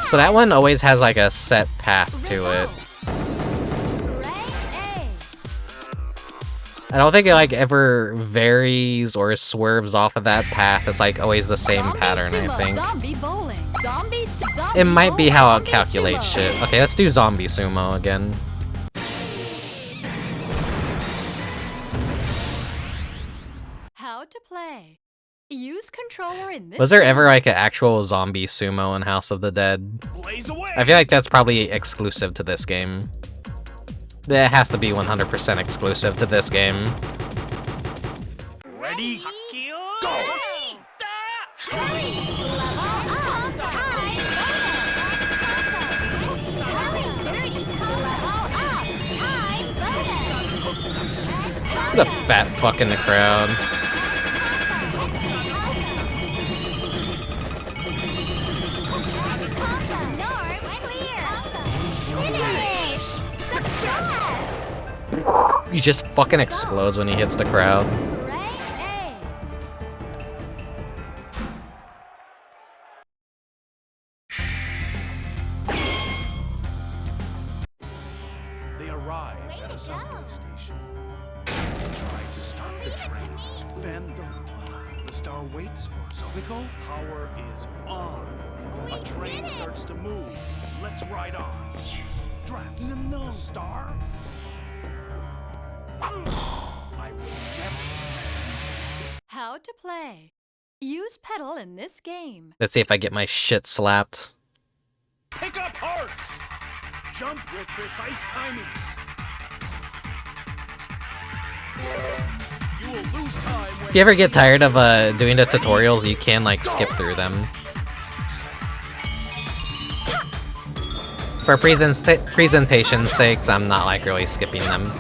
Speaker 1: So that one always has like a set path to it. I don't think it like ever varies or swerves off of that path. It's like always the same pattern, I think. It might be how it calculates shit. Okay, let's do Zombie Sumo again.
Speaker 3: How to play. Use controller in this.
Speaker 1: Was there ever like an actual Zombie Sumo in House of the Dead? I feel like that's probably exclusive to this game. It has to be 100% exclusive to this game.
Speaker 2: Ready, go!
Speaker 1: The fat fuck in the crowd. He just fucking explodes when he hits the crowd.
Speaker 2: They arrive at a subway station. They try to stop the train. Then the star waits for Zobiko. Power is on. A train starts to move. Let's ride on. Drats, the star? I will never escape.
Speaker 3: How to play. Use pedal in this game.
Speaker 1: Let's see if I get my shit slapped.
Speaker 2: Pick up hearts. Jump with precise timing. You will lose time when
Speaker 1: If you ever get tired of doing the tutorials, you can like skip through them. For presentation's sakes, I'm not like really skipping them.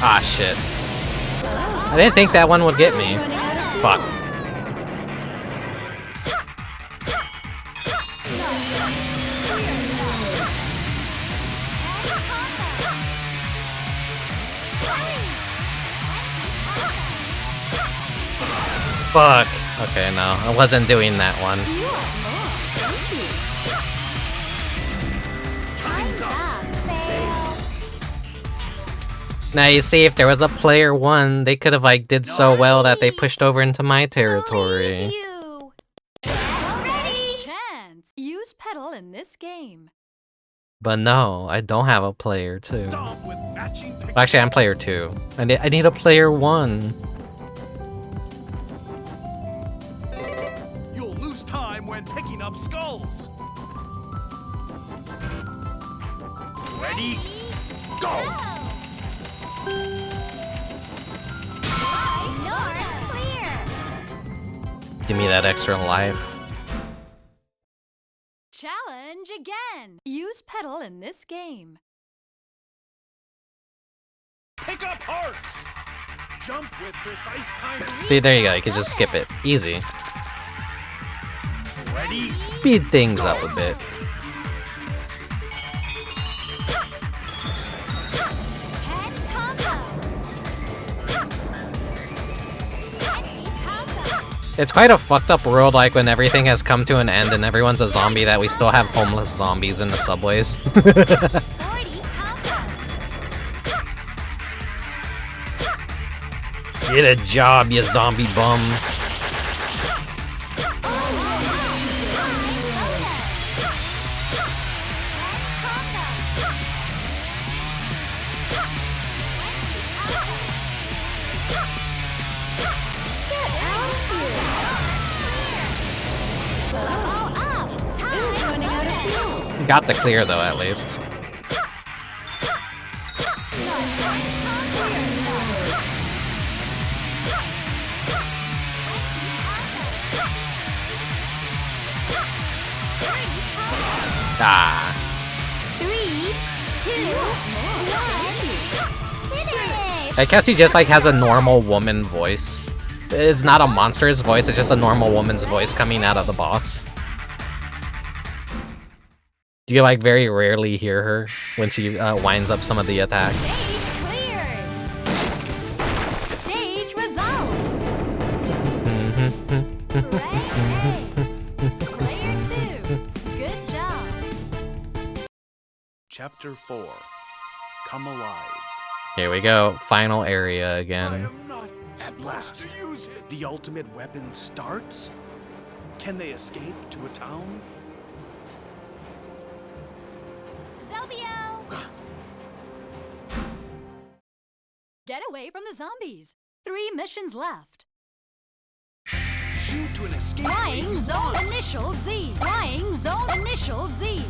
Speaker 1: Ah, shit. I didn't think that one would get me. Fuck. Fuck. Okay, no. I wasn't doing that one. Now you see, if there was a player 1, they could have like did so well that they pushed over into my territory.
Speaker 3: Chance. Use pedal in this game.
Speaker 1: But no, I don't have a player 2.
Speaker 2: stop with matching pictures.
Speaker 1: Actually, I'm player 2. I need a player 1.
Speaker 2: You'll lose time when picking up skulls. Ready, go!
Speaker 1: Give me that extra life.
Speaker 3: Challenge again. Use pedal in this game.
Speaker 2: Pick up hearts. Jump with precise timing.
Speaker 1: See, there you go. You can just skip it. Easy.
Speaker 2: Ready,
Speaker 1: Speed things up a bit. It's quite a fucked up world, like when everything has come to an end and everyone's a zombie, that we still have homeless zombies in the subways. Get a job, you zombie bum. Got the clear though, at least. Ah.
Speaker 3: 3, 2, 1. Finish!
Speaker 1: I guess he just like has a normal woman voice. It's not a monster's voice, it's just a normal woman's voice coming out of the boss. You like very rarely hear her when she winds up some of the attacks.
Speaker 3: Stage cleared. Stage result. Player 2. Good job.
Speaker 2: Chapter 4. Come alive.
Speaker 1: Here we go, final area
Speaker 2: I
Speaker 1: again.
Speaker 2: am not supposed to use it. The ultimate weapon starts? Can they escape to a town?
Speaker 3: Zobio! Get away from the zombies. 3 missions left.
Speaker 2: Shoot to an escape.
Speaker 3: Flying zone initial Z. Flying zone initial Z. Initial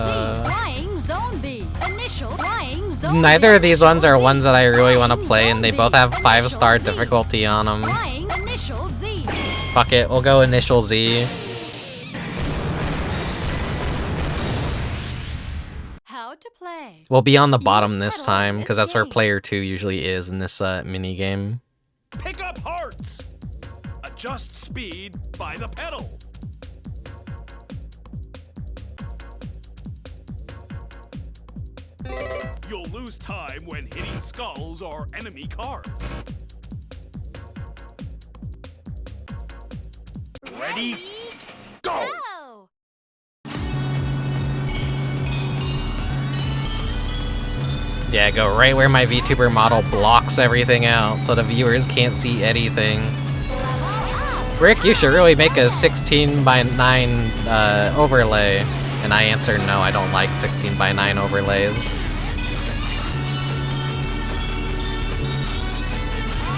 Speaker 3: Z. Flying zone B. Initial flying zone
Speaker 1: Neither of these
Speaker 3: initial
Speaker 1: ones are
Speaker 3: Z.
Speaker 1: ones that I really want to
Speaker 3: Flying
Speaker 1: play, and they
Speaker 3: zone
Speaker 1: both
Speaker 3: B.
Speaker 1: have 5-star
Speaker 3: Initial Z.
Speaker 1: difficulty on them.
Speaker 3: Flying initial Z.
Speaker 1: Fuck it, we'll go initial Z.
Speaker 3: How to play.
Speaker 1: We'll be on the bottom
Speaker 3: Use
Speaker 1: this
Speaker 3: pedal
Speaker 1: time,
Speaker 3: in
Speaker 1: because
Speaker 3: this
Speaker 1: that's where
Speaker 3: game.
Speaker 1: player 2 usually is in this mini game.
Speaker 2: Pick up hearts. Adjust speed by the pedal. You'll lose time when hitting skulls or enemy cards. Ready? Go!
Speaker 3: Go!
Speaker 1: Yeah, go right where my VTuber model blocks everything out, so the viewers can't see anything. Rick, you should really make a 16:9 overlay. And I answer no, I don't like 16:9 overlays.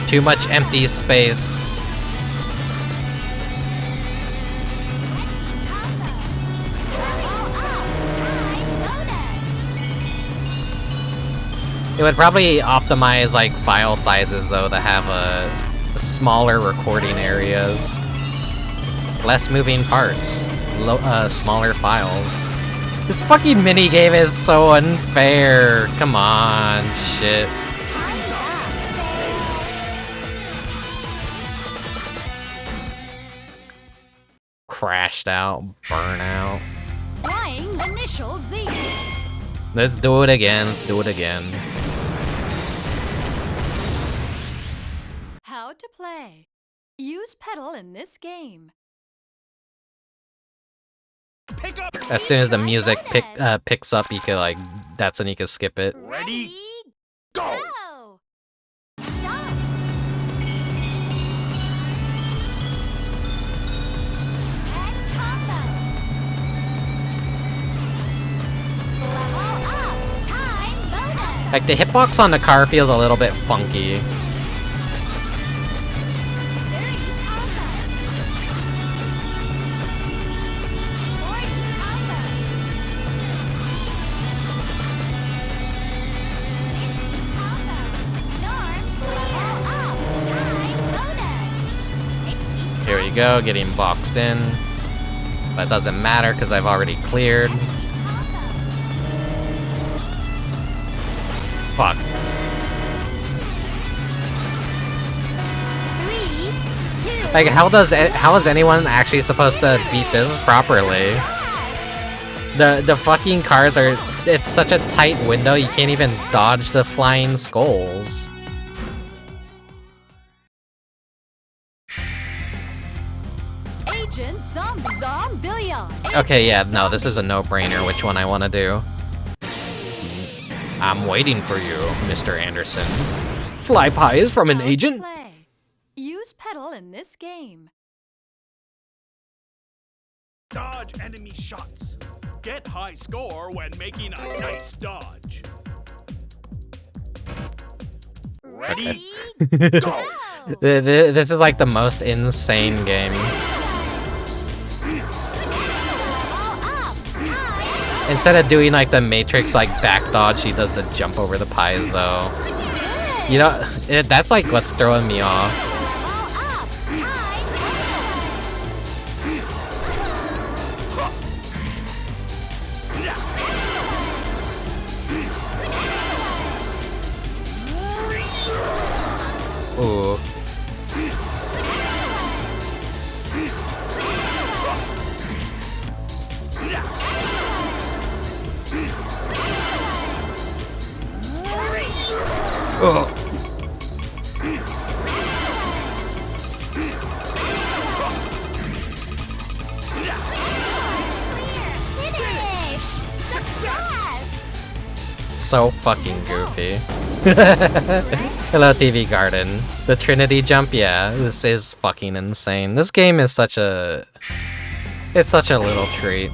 Speaker 1: Too much empty space. It would probably optimize like file sizes though to have smaller recording areas, less moving parts, smaller files. This fucking minigame is so unfair. Come on, shit. Crashed out, burnout.
Speaker 3: Flying initial Z.
Speaker 1: Let's do it again. Let's do it again.
Speaker 3: How to play. Use pedal in this game.
Speaker 2: Pick up.
Speaker 1: As soon as the music picks up, you can like, that's when you can skip it.
Speaker 2: Ready? Go!
Speaker 3: Go! Stop! Tag combo. Level up. Time bonus.
Speaker 1: Like the hitbox on the car feels a little bit funky.
Speaker 3: 30 combo. 40 combo. 50 combo. Norm. Level up. Time bonus. 60
Speaker 1: Here we go, getting boxed in. But it doesn't matter because I've already cleared.
Speaker 3: combo.
Speaker 1: Fuck.
Speaker 3: 3, 2,
Speaker 1: Like, how is anyone actually supposed to beat this properly? The fucking cars are, it's such a tight window, you can't even dodge the flying skulls. Okay, yeah, no, this is a no-brainer which one I want to do. I'm waiting for you, Mr. Anderson. Fly pies from an agent?
Speaker 3: Play. Use pedal in this game.
Speaker 2: Dodge enemy shots. Get high score when making a nice dodge. Ready? Go!
Speaker 1: This is like the most insane game. Instead of doing like the Matrix like back dodge, she does the jump over the pies though. You know, that's like what's throwing me off. Ooh. Oh. So fucking goofy. Hello, TV Garden. The Trinity jump, yeah, this is fucking insane. This game is such a... It's such a little treat.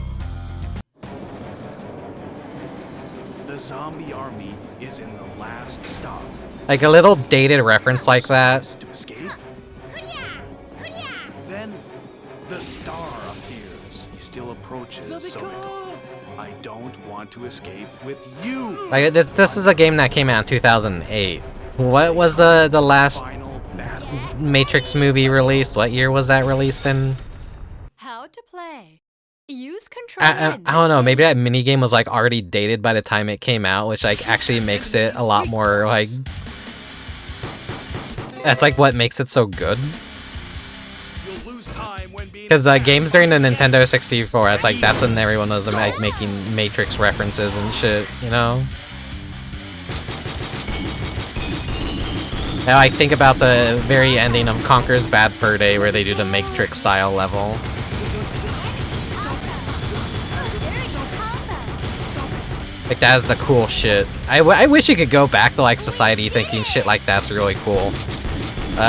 Speaker 2: The zombie army is in the last stop.
Speaker 1: Like a little dated reference like that.
Speaker 2: To escape. Then the star appears. He still approaches Zobiko. I don't want to escape with you.
Speaker 1: Like this is a game that came out in 2008. What was the last
Speaker 2: Final battle.
Speaker 1: Matrix movie released? What year was that released in?
Speaker 3: How to play. Use control.
Speaker 1: I don't know, maybe that minigame was like already dated by the time it came out, which like actually makes it a lot more like... That's like what makes it so good.
Speaker 2: You'll lose time when being
Speaker 1: Because games during the Nintendo 64, it's like that's when everyone was like making Matrix references and shit, you know? Now I think about the very ending of Conker's Bad Fur Day where they do the Matrix style level. Like that is the cool shit. I wish you could go back to like society thinking shit like that's really cool.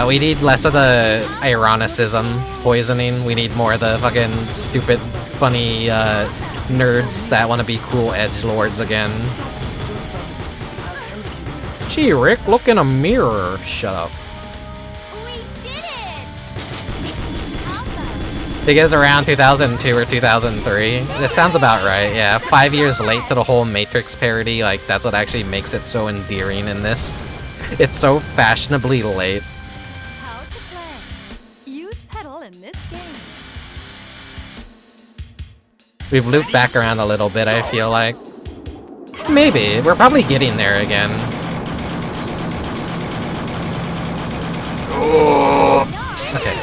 Speaker 1: We need less of the ironicism poisoning. We need more of the fucking stupid, funny nerds that want to be cool edgelords again. Gee, Rick, look in a mirror. Shut up.
Speaker 3: We did it!
Speaker 1: I think it's around 2002 or 2003. That sounds about right, yeah. 5 years late to the whole Matrix parody, like, that's what actually makes it so endearing in this. It's so fashionably late.
Speaker 3: How to play. Use pedal in this game.
Speaker 1: We've looped back around a little bit, I feel like. Maybe. We're probably getting there again. Okay.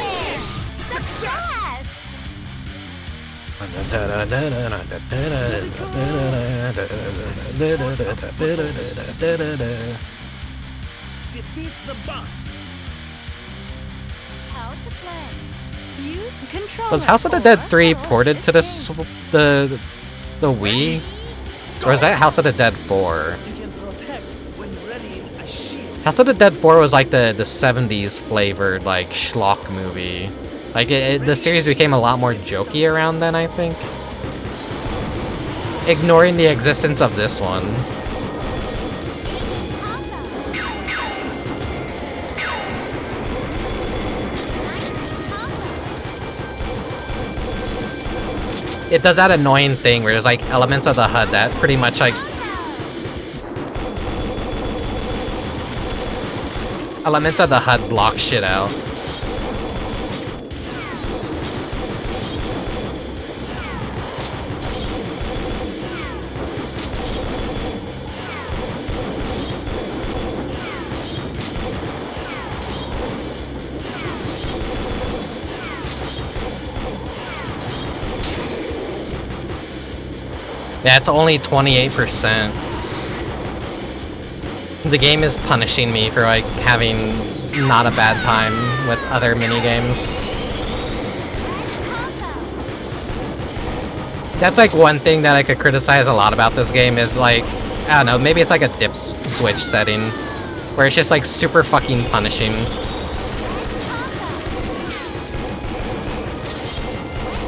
Speaker 2: defeat the boss.
Speaker 3: How to play. Use control.
Speaker 1: Was House of the Dead 3 ported to this, the Wii? Or is that House of the Dead 4?
Speaker 2: You can protect when readying a shield.
Speaker 1: House of the Dead 4 was like the 70s flavored like schlock movie. Like the series became a lot more jokey around then, I think. Ignoring the existence of this one. It does that annoying thing where there's like elements of the HUD that pretty much like... Elements of the HUD block shit out. Yeah, it's only 28%. The game is punishing me for like having not a bad time with other minigames. That's like one thing that I could criticize a lot about this game is like, I don't know, maybe it's like a dip switch setting where it's just like super fucking punishing.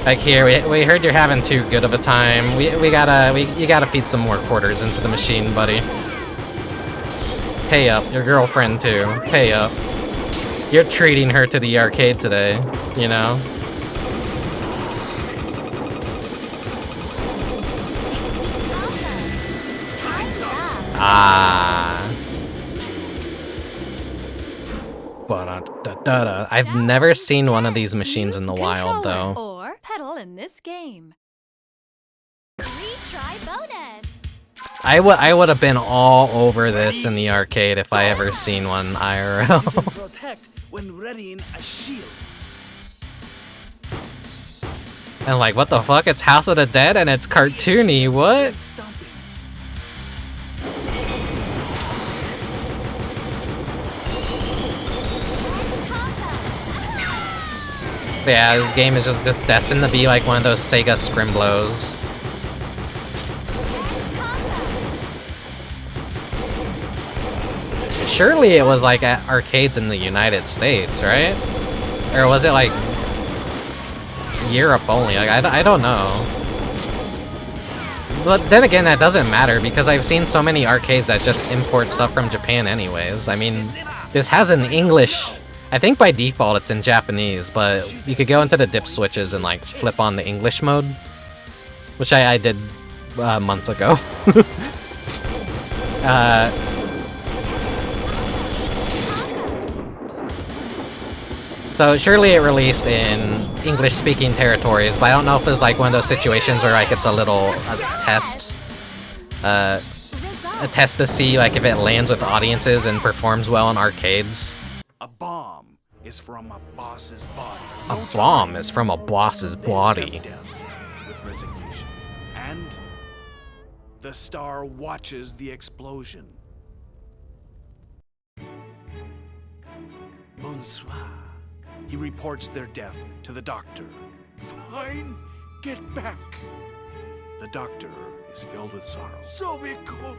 Speaker 1: Like here, we heard you're having too good of a time. You gotta feed some more quarters into the machine, buddy. Pay up, your girlfriend too. Pay up. You're treating her to the arcade today, you know? Ah. I've never seen one of these machines in the wild, though.
Speaker 3: Or pedal in this game. Retry bonus.
Speaker 1: I would have been all over this in the arcade if I ever seen one IRL.
Speaker 2: Protect when readying a shield.
Speaker 1: And like, what the fuck? It's House of the Dead and it's cartoony. What? Yeah, this game is just destined to be like one of those Sega Scrimblos. Surely it was like at arcades in the United States, right? Or was it like Europe only? Like, I don't know. But then again, that doesn't matter because I've seen so many arcades that just import stuff from Japan anyways. I mean, this has an English... I think by default it's in Japanese, but you could go into the dip switches and like flip on the English mode, which I did months ago. So surely it released in English-speaking territories, but I don't know if it's like one of those situations where like it's a little test to see like if it lands with audiences and performs well in arcades.
Speaker 2: A bomb is from a boss's body.
Speaker 1: A bomb is from a boss's body.
Speaker 2: Death with resignation. And the star watches the explosion. Bonsoir. He reports their death to the doctor. Fine, get back. The doctor is filled with sorrow. Zobiko!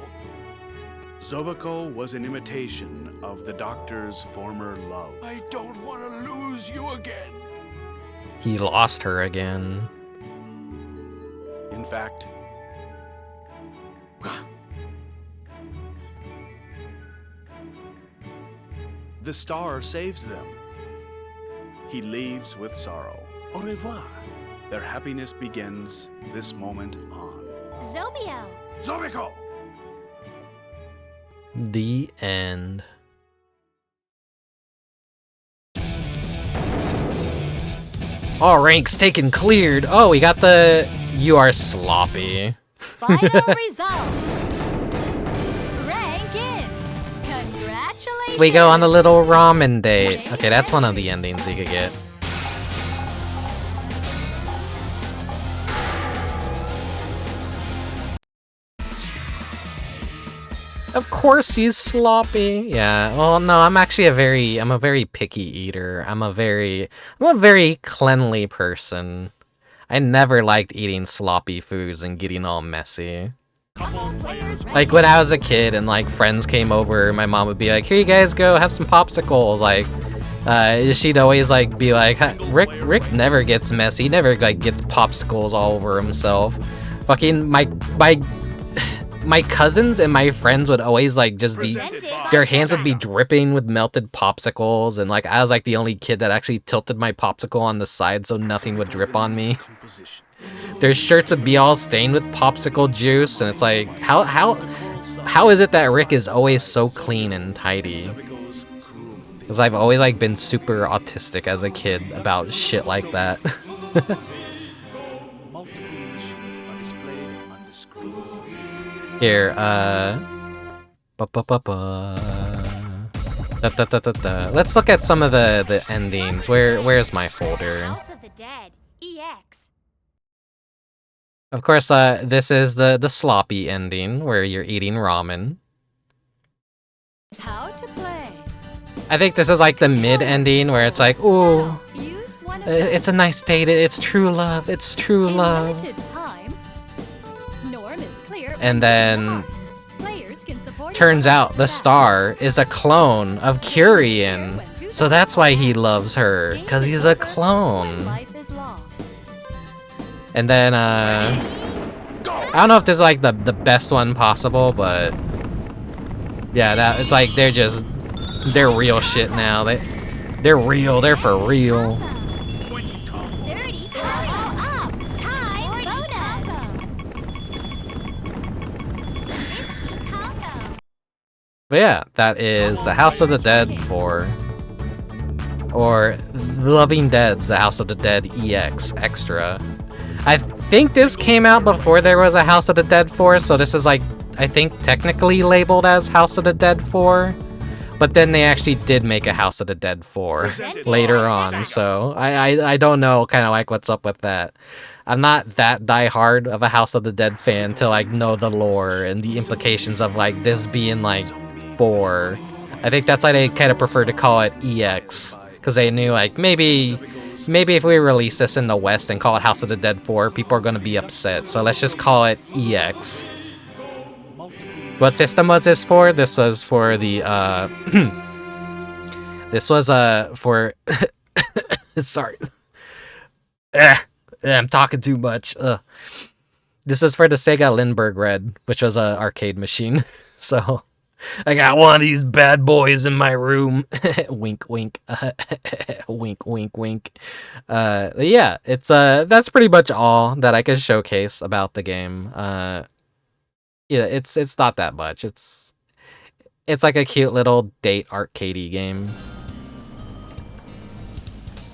Speaker 2: Zobiko was an imitation of the doctor's former love. I don't want to lose you again.
Speaker 1: He lost her again.
Speaker 2: In fact, the star saves them. He leaves with sorrow. Au revoir. Their happiness begins this moment on.
Speaker 3: Zobio.
Speaker 2: Zobiko!
Speaker 1: The end. All ranks taken cleared. Oh, we got the... You are sloppy.
Speaker 3: Final result. Rank in. Congratulations.
Speaker 1: We go on a little ramen date. Okay, that's one of the endings you could get. Of course he's sloppy. Yeah. Well, no, I'm actually a very picky eater. I'm a very cleanly person. I never liked eating sloppy foods and getting all messy. Like when I was a kid and like friends came over, my mom would be like, "Here you guys go, have some popsicles." Like, she'd always like be like, Rick never gets messy, he never like gets popsicles all over himself. Fucking my cousins and my friends would always like just be, their hands would be dripping with melted popsicles, and like I was like the only kid that actually tilted my popsicle on the side so nothing would drip on me. Their shirts would be all stained with popsicle juice, and it's like, how is it that Rick is always so clean and tidy? Because I've always like been super autistic as a kid about shit like that. Here, let's look at some of the endings. Where's my folder?
Speaker 3: House of the Dead. EX.
Speaker 1: Of course, this is the sloppy ending where you're eating ramen.
Speaker 3: How to play.
Speaker 1: I think this is like the mid ending where it's like, ooh, it's a nice date. It's true love. It's true love.
Speaker 3: Limited time,
Speaker 1: And then
Speaker 3: Players can support
Speaker 1: turns out the star is a clone of Curian. So that's why he loves her, because he's a clone.
Speaker 3: Life is lost.
Speaker 1: And then, I don't know if this is like the best one possible, but yeah, it's like they're real shit now. They're real, they're for real.
Speaker 2: 20 combo.
Speaker 3: 30 combo up. Time bonus. 50 combo.
Speaker 1: But yeah, that is the House of the Dead 4. Or Loving Dead's The House of the Dead EX Extra. I think this came out before there was a House of the Dead 4, so this is like, I think technically labeled as House of the Dead 4. But then they actually did make a House of the Dead 4 later on, so I don't know kind of like what's up with that. I'm not that diehard of a House of the Dead fan to like know the lore and the implications of like this being like 4. I think that's why they kind of prefer to call it EX, because they knew like maybe if we release this in the West and call it House of the Dead 4, people are going to be upset, so let's just call it EX. What system was this for? This was for the, this was, for, sorry. I'm talking too much. This is for the Sega Lindbergh Red, which was a arcade machine. So, I got one of these bad boys in my room. Wink, wink. Wink, wink, wink. Yeah, it's, that's pretty much all that I can showcase about the game. Yeah, it's not that much. It's like a cute little date arcadey game.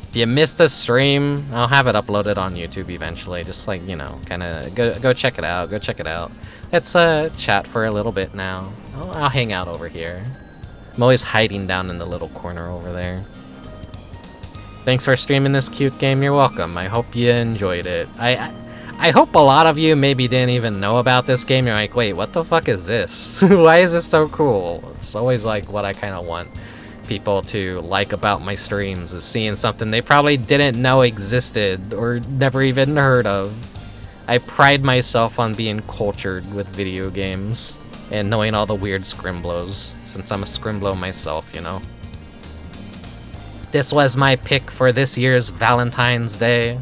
Speaker 1: If you missed the stream, I'll have it uploaded on YouTube eventually. Just like, you know, kind of go check it out. Go check it out. Let's chat for a little bit now. I'll hang out over here. I'm always hiding down in the little corner over there. Thanks for streaming this cute game. You're welcome. I hope you enjoyed it. I hope a lot of you maybe didn't even know about this game. You're like, wait, what the fuck is this? Why is this so cool? It's always like what I kind of want people to like about my streams, is seeing something they probably didn't know existed or never even heard of. I pride myself on being cultured with video games and knowing all the weird Scrimblos, since I'm a Scrimblo myself, you know. This was my pick for this year's Valentine's Day.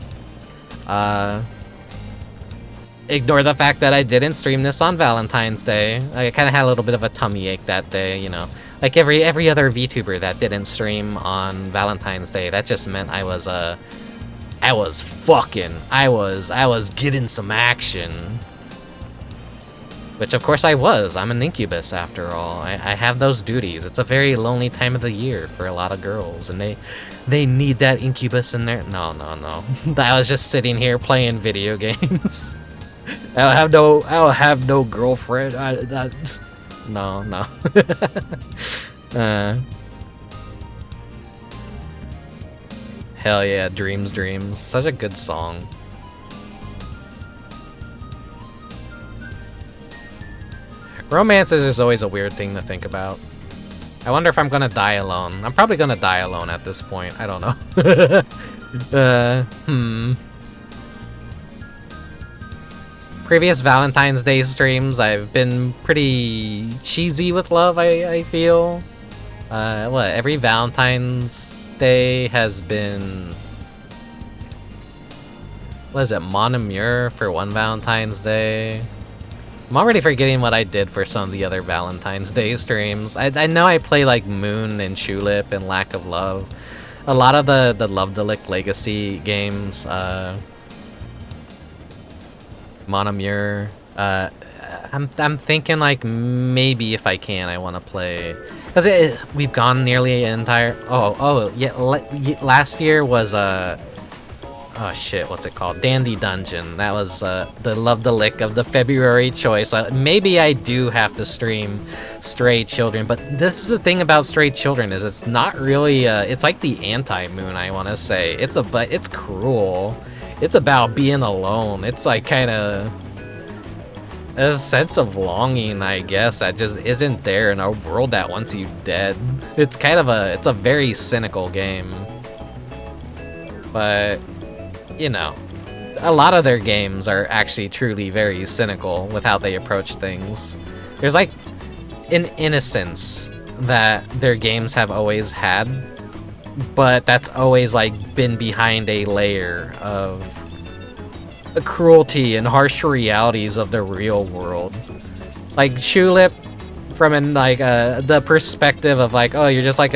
Speaker 1: Ignore the fact that I didn't stream this on Valentine's Day. I kind of had a little bit of a tummy ache that day, you know. Like every other VTuber that didn't stream on Valentine's Day, that just meant I was getting some action. Which of course I was. I'm an incubus after all. I have those duties. It's a very lonely time of the year for a lot of girls, and they need that incubus in there. No. I was just sitting here playing video games. I don't have no girlfriend. No. Hell yeah, Dreams. Such a good song. Romance is just always a weird thing to think about. I wonder if I'm gonna die alone. I'm probably gonna die alone at this point. I don't know. Previous Valentine's Day streams, I've been pretty cheesy with love, I feel. Every Valentine's Day has been... What is it, Mon Amour for one Valentine's Day? I'm already forgetting what I did for some of the other Valentine's Day streams. I know I play like Moon and Tulip and Lack of Love. A lot of the Love Delict Legacy games, Mon Amour. I'm thinking like maybe if I can, I want to play, because we've gone nearly an entire. Last year was oh shit, what's it called? Dandy Dungeon. That was the Love the Lick of the February choice. Maybe I do have to stream Stray Children, but this is the thing about Stray Children, is it's not really it's like the anti-Moon, I want to say. But it's cruel. It's about being alone. It's like kind of a sense of longing, I guess, that just isn't there in a world that wants you dead. It's kind of it's a very cynical game. But, you know, a lot of their games are actually truly very cynical with how they approach things. There's like an innocence that their games have always had, but that's always like been behind a layer of cruelty and harsh realities of the real world. Like Tulip, from the perspective of like, oh, you're just like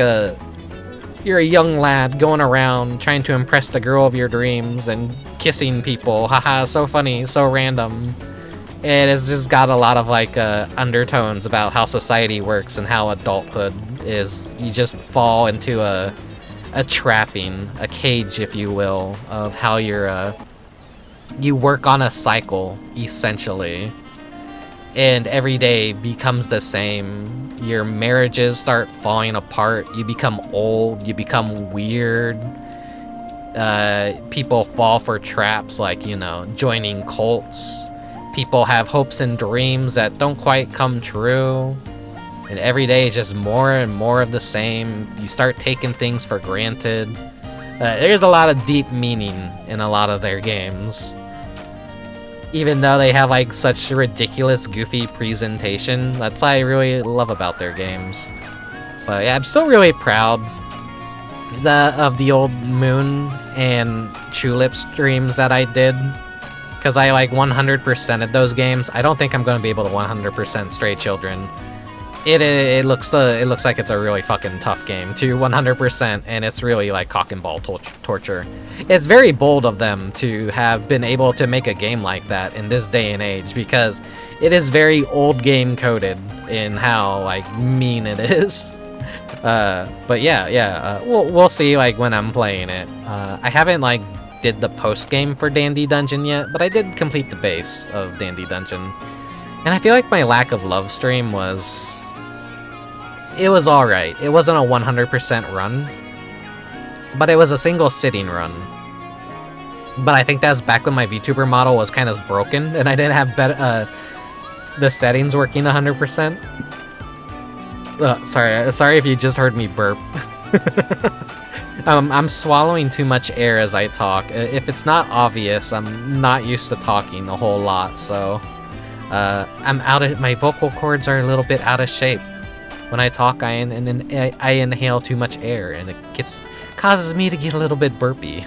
Speaker 1: you're a young lad going around trying to impress the girl of your dreams and kissing people. Haha, so funny, so random. And it's just got a lot of like undertones about how society works and how adulthood is. You just fall into a trapping, a cage, if you will, of how you work on a cycle, essentially. And every day becomes the same. Your marriages start falling apart. You become old. You become weird. People fall for traps like, you know, joining cults. People have hopes and dreams that don't quite come true. And every day is just more and more of the same. You start taking things for granted. There's a lot of deep meaning in a lot of their games. Even though they have like such ridiculous, goofy presentation, that's what I really love about their games. But yeah, I'm still really proud of the old Moon and Tulip streams that I did, because I like 100%ed those games. I don't think I'm going to be able to 100% Stray Children. It looks like it's a really fucking tough game to 100%, and it's really like cock and ball torture. It's very bold of them to have been able to make a game like that in this day and age, because it is very old game coded in how like mean it is. But yeah, we'll see like when I'm playing it. I haven't like did the post game for Dandy Dungeon yet, but I did complete the base of Dandy Dungeon, and I feel like my lack of love stream was. It was alright. It wasn't a 100% run, but it was a single sitting run. But I think that's back when my VTuber model was kind of broken, and I didn't have the settings working 100%. Sorry if you just heard me burp. I'm swallowing too much air as I talk. If it's not obvious, I'm not used to talking a whole lot, so my vocal cords are a little bit out of shape. When I talk, I inhale too much air, and it causes me to get a little bit burpy.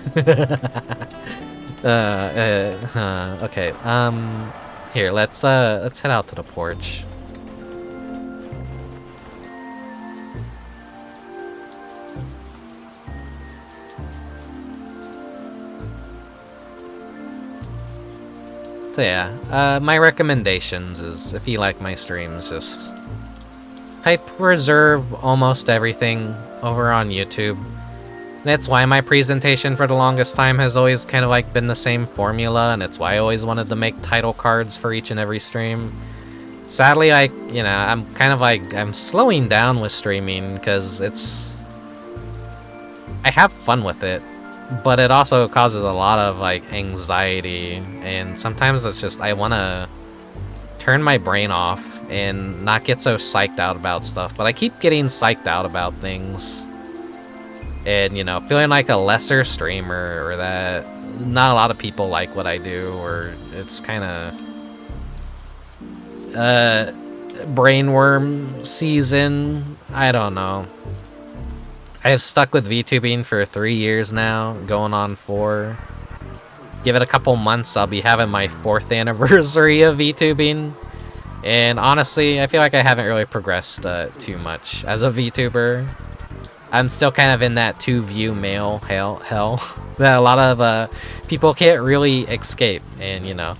Speaker 1: Okay. Here, let's head out to the porch. So yeah, my recommendations is if you like my streams, just I preserve almost everything over on YouTube. And that's why my presentation for the longest time has always kind of like been the same formula, and it's why I always wanted to make title cards for each and every stream. Sadly, I'm kind of like, I'm slowing down with streaming because I have fun with it, but it also causes a lot of like anxiety, and sometimes it's just, I want to turn my brain off and not get so psyched out about stuff, but I keep getting psyched out about things. And, you know, feeling like a lesser streamer, or that not a lot of people like what I do, or it's kind of brainworm season. I don't know. I have stuck with VTubing for 3 years now, going on 4. Give it a couple months, I'll be having my 4th anniversary of VTubing. And honestly, I feel like I haven't really progressed too much as a VTuber. I'm still kind of in that 2-view male hell that a lot of people can't really escape. And, you know,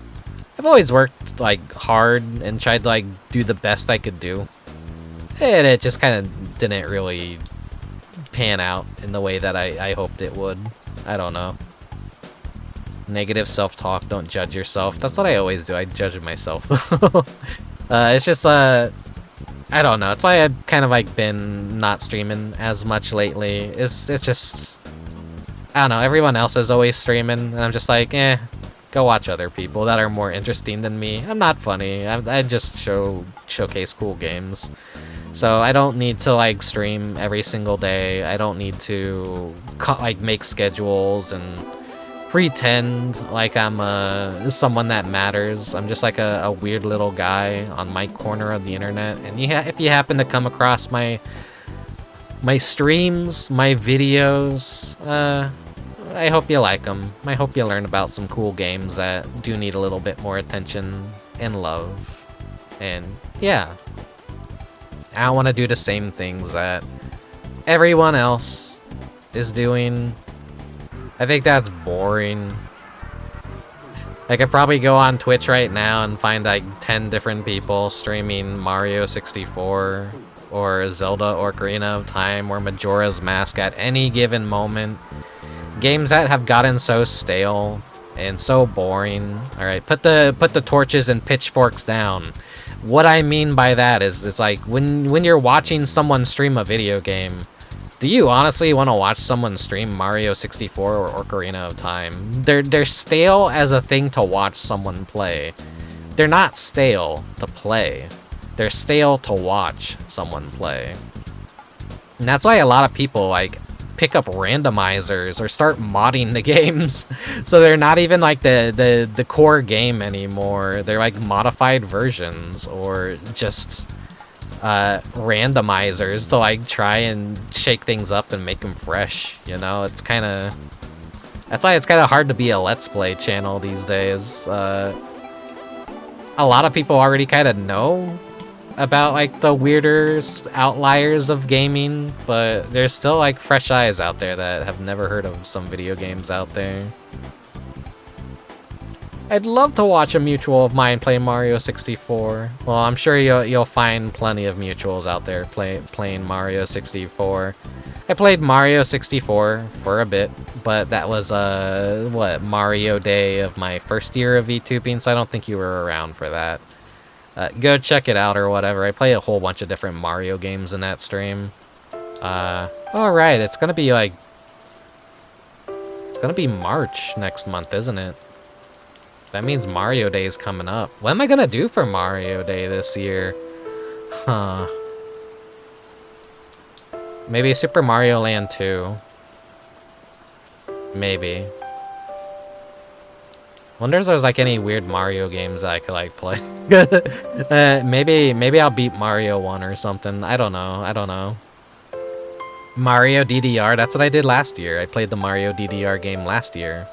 Speaker 1: I've always worked like hard and tried to like do the best I could do. And it just kind of didn't really pan out in the way that I hoped it would. I don't know. Negative self-talk, don't judge yourself. That's what I always do. I judge myself though. It's just I don't know. It's why I've kind of like been not streaming as much lately. It's just, I don't know. Everyone else is always streaming, and I'm just like, go watch other people that are more interesting than me. I'm not funny. I just showcase cool games. So I don't need to like stream every single day. I don't need to like make schedules and pretend like I'm someone that matters. I'm just like a weird little guy on my corner of the internet. And if you happen to come across my streams, my videos, I hope you like them. I hope you learn about some cool games that do need a little bit more attention and love. And yeah, I don't want to do the same things that everyone else is doing. I think that's boring. I could probably go on Twitch right now and find like 10 different people streaming Mario 64 or Zelda Ocarina of Time or Majora's Mask at any given moment. Games that have gotten so stale and so boring. All right, put the torches and pitchforks down. What I mean by that is, it's like when you're watching someone stream a video game, do you honestly want to watch someone stream Mario 64 or Ocarina of Time? They're stale as a thing to watch someone play. They're not stale to play. They're stale to watch someone play. And that's why a lot of people like pick up randomizers or start modding the games. So they're not even like the core game anymore. They're like modified versions or just randomizers to like try and shake things up and make them fresh. You know, it's kind of, that's why it's kind of hard to be a Let's Play channel these days. A lot of people already kind of know about like the weirder outliers of gaming, but there's still like fresh eyes out there that have never heard of some video games out there. I'd love to watch a mutual of mine play Mario 64. Well, I'm sure you'll find plenty of mutuals out there playing Mario 64. I played Mario 64 for a bit, but that was Mario Day of my first year of VTubing, so I don't think you were around for that. Go check it out or whatever. I play a whole bunch of different Mario games in that stream. Alright, it's gonna be like... It's gonna be March next month, isn't it? That means Mario Day is coming up. What am I gonna do for Mario Day this year? Huh. Maybe Super Mario Land 2. Maybe. Wonder if there's like any weird Mario games that I could like play. Maybe I'll beat Mario 1 or something. I don't know. Mario DDR, that's what I did last year. I played the Mario DDR game last year.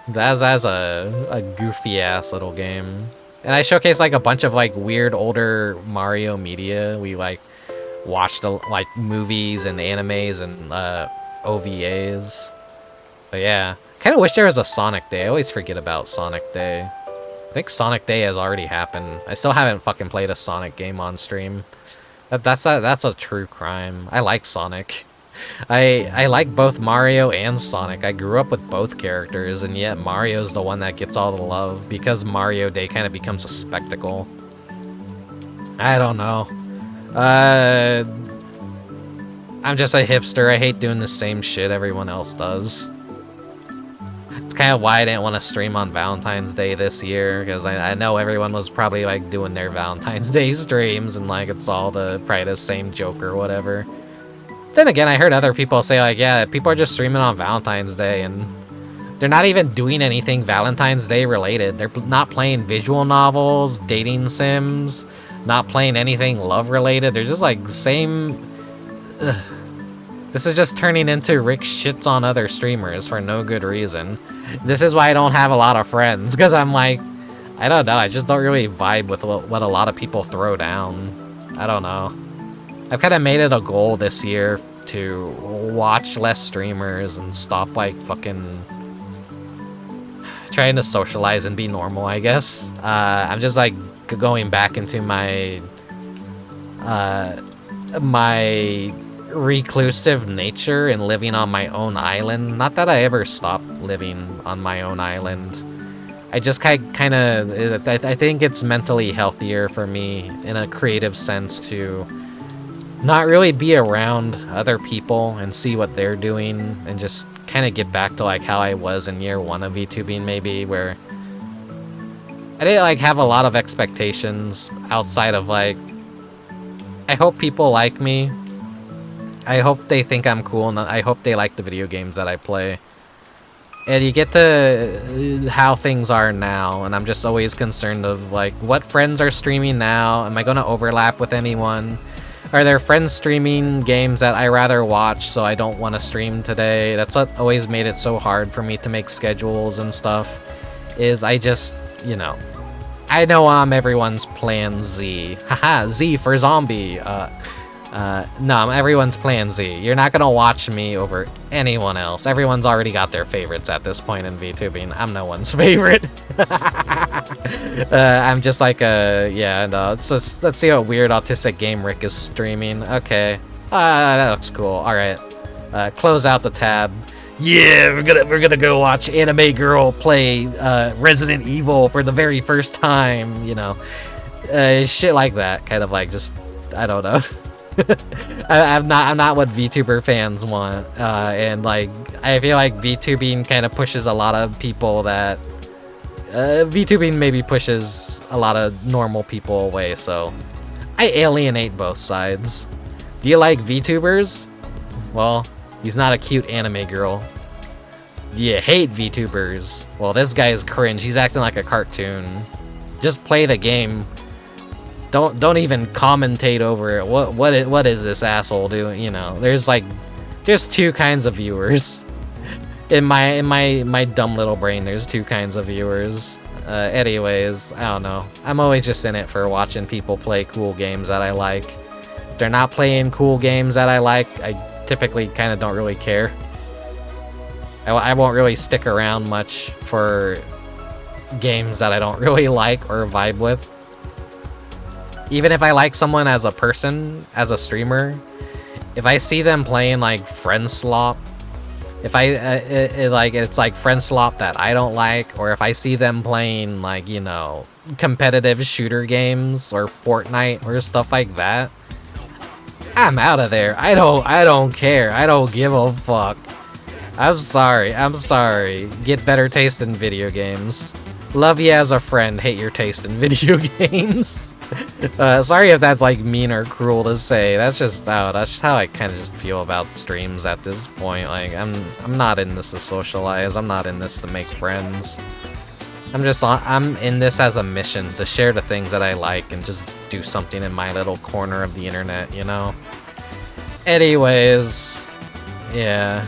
Speaker 1: That's a goofy ass little game. And I showcased like a bunch of like weird older Mario media. We like watched like movies and animes and OVAs. But yeah. Kind of wish there was a Sonic Day. I always forget about Sonic Day. I think Sonic Day has already happened. I still haven't fucking played a Sonic game on stream. That's a true crime. I like Sonic. I like both Mario and Sonic. I grew up with both characters, and yet Mario's the one that gets all the love because Mario Day kind of becomes a spectacle. I don't know. I'm just a hipster. I hate doing the same shit everyone else does. It's kind of why I didn't want to stream on Valentine's Day this year, because I know everyone was probably like doing their Valentine's Day streams and like it's all probably the same joke or whatever. Then again, I heard other people say like, yeah, people are just streaming on Valentine's Day and they're not even doing anything Valentine's Day related. They're not playing visual novels, dating sims, not playing anything love related. They're just like same... Ugh. This is just turning into Rick shits on other streamers for no good reason. This is why I don't have a lot of friends, because I'm like, I don't know, I just don't really vibe with what a lot of people throw down. I don't know. I've kind of made it a goal this year to watch less streamers and stop like fucking trying to socialize and be normal, I guess. I'm just like going back into my my reclusive nature and living on my own island. Not that I ever stopped living on my own island. I just kind of, I think it's mentally healthier for me in a creative sense to not really be around other people and see what they're doing and just kind of get back to like how I was in year 1 of VTubing maybe, where I didn't like have a lot of expectations outside of like, I hope people like me. I hope they think I'm cool, and I hope they like the video games that I play. And you get to how things are now, and I'm just always concerned of like what friends are streaming now. Am I going to overlap with anyone? Are there friends streaming games that I rather watch so I don't want to stream today? That's what always made it so hard for me to make schedules and stuff, is I just, you know, I know I'm everyone's plan Z. Haha, Z for zombie. No, I'm everyone's plan Z. You're not gonna watch me over anyone else. Everyone's already got their favorites at this point in VTubing. I'm no one's favorite. I'm just like yeah, no, let's see what weird autistic game Rick is streaming. Okay. That looks cool. Alright. Close out the tab. Yeah, we're gonna go watch Anime Girl play Resident Evil for the very first time, you know. Shit like that. Kind of like just, I don't know. I'm not what VTuber fans want, and like I feel like VTubing kind of pushes a lot of people that VTubing maybe pushes a lot of normal people away, so I alienate both sides. Do you like VTubers? Well, he's not a cute anime girl. Do you hate VTubers? Well, this guy is cringe. He's acting like a cartoon. Just play the game. Don't even commentate over it. What is this asshole doing? You know, there's two kinds of viewers. In my dumb little brain, there's two kinds of viewers. Anyways, I don't know. I'm always just in it for watching people play cool games that I like. If they're not playing cool games that I like, I typically kind of don't really care. I won't really stick around much for games that I don't really like or vibe with. Even if I like someone as a person, as a streamer, if I see them playing like friend slop, if it's like friend slop that I don't like, or if I see them playing like, you know, competitive shooter games or Fortnite or stuff like that, I'm out of there. I don't care. I don't give a fuck. I'm sorry. Get better taste in video games. Love you as a friend, hate your taste in video games. Sorry if that's like mean or cruel to say. That's just how I kind of just feel about streams at this point. Like I'm not in this to socialize. I'm not in this to make friends. I'm in this as a mission to share the things that I like and just do something in my little corner of the internet, you know? Anyways, yeah.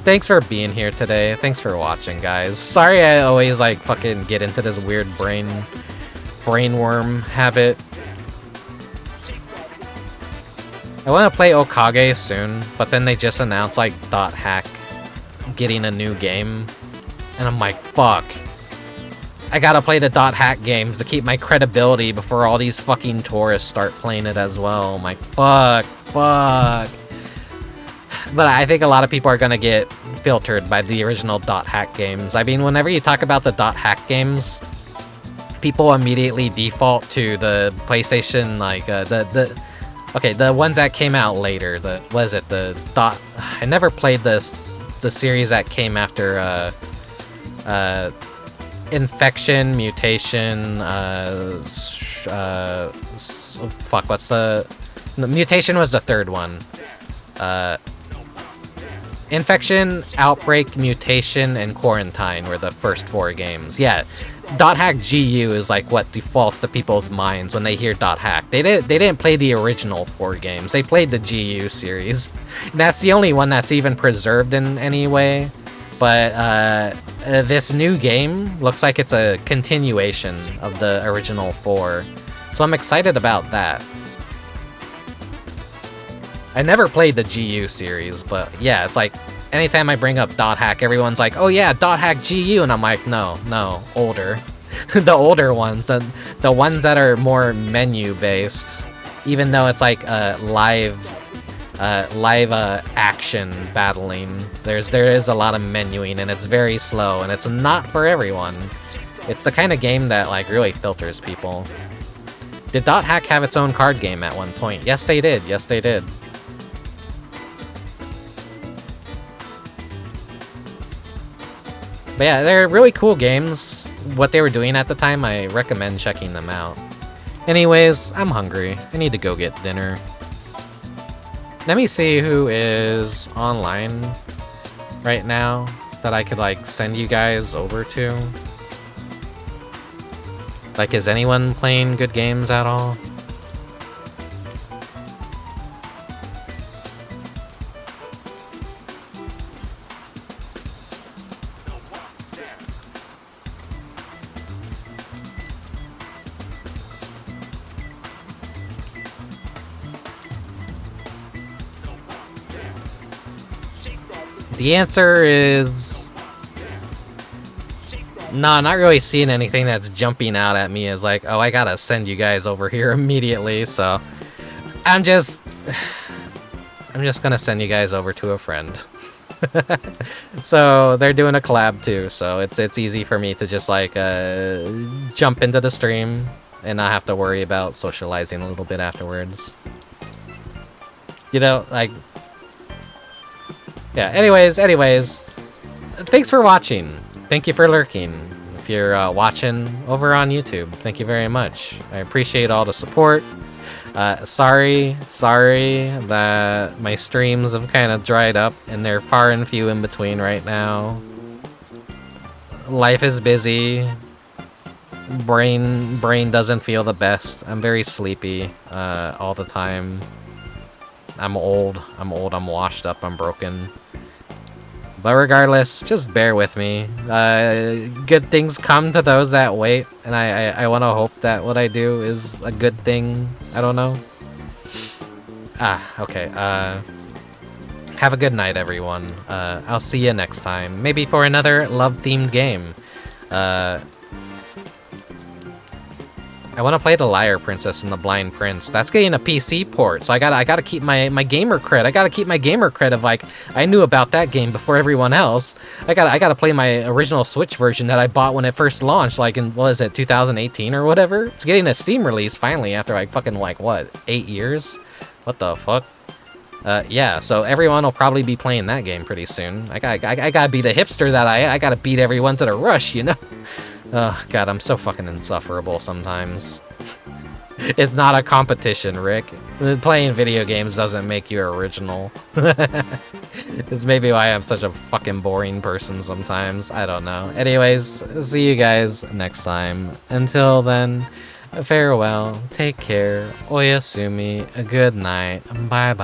Speaker 1: Thanks for being here today. Thanks for watching, guys. Sorry I always like fucking get into this weird brainworm habit. I want to play Okage soon, but then they just announced like .hack getting a new game, and I'm like, fuck. I gotta play the .hack games to keep my credibility before all these fucking tourists start playing it as well. I'm like, fuck. But I think a lot of people are gonna get filtered by the original .hack games. I mean, whenever you talk about the .hack games, people immediately default to the PlayStation, like the ones that came out later. I never played the series that came after Infection, Mutation, Mutation was the third one. Infection, Outbreak, Mutation, and Quarantine were the first 4 games. Yeah, .hack GU is like what defaults to people's minds when they hear .hack. They didn't play the original 4 games. They played the GU series. And that's the only one that's even preserved in any way. But this new game looks like it's a continuation of the original 4. So I'm excited about that. I never played the GU series, but yeah, it's like, anytime I bring up .hack, everyone's like, oh yeah, .hack GU, and I'm like, no, older. The older ones, the ones that are more menu-based, even though it's like live action battling, there is a lot of menuing, and it's very slow, and it's not for everyone. It's the kind of game that like really filters people. Did .hack have its own card game at one point? Yes, they did. But yeah, they're really cool games. What they were doing at the time, I recommend checking them out. Anyways, I'm hungry. I need to go get dinner. Let me see who is online right now that I could like send you guys over to. Like, is anyone playing good games at all? The answer is... No, not really seeing anything that's jumping out at me as like, oh, I gotta send you guys over here immediately, so... I'm just gonna send you guys over to a friend. So, they're doing a collab too, so it's easy for me to just like, jump into the stream and not have to worry about socializing a little bit afterwards. You know, like... Yeah, anyways, thanks for watching. Thank you for lurking. If you're watching over on YouTube, thank you very much. I appreciate all the support. Sorry that my streams have kind of dried up and they're far and few in between right now. Life is busy. Brain doesn't feel the best. I'm very sleepy all the time. I'm old, I'm washed up, I'm broken. But regardless, just bear with me. Good things come to those that wait, and I want to hope that what I do is a good thing. I don't know. Okay. Have a good night, everyone. I'll see you next time. Maybe for another love-themed game. I want to play the Liar Princess and the Blind Prince. That's getting a PC port, so I gotta keep my gamer cred. I gotta keep my gamer cred of like I knew about that game before everyone else. I gotta play my original Switch version that I bought when it first launched, like in what is it, 2018 or whatever. It's getting a Steam release finally after like fucking like what, 8 years? What the fuck? Yeah, so everyone will probably be playing that game pretty soon. I gotta be the hipster that I gotta beat everyone to the rush, you know? Oh, God, I'm so fucking insufferable sometimes. It's not a competition, Rick. Playing video games doesn't make you original. It's maybe why I'm such a fucking boring person sometimes. I don't know. Anyways, see you guys next time. Until then, farewell, take care, oyasumi, good night, bye-bye.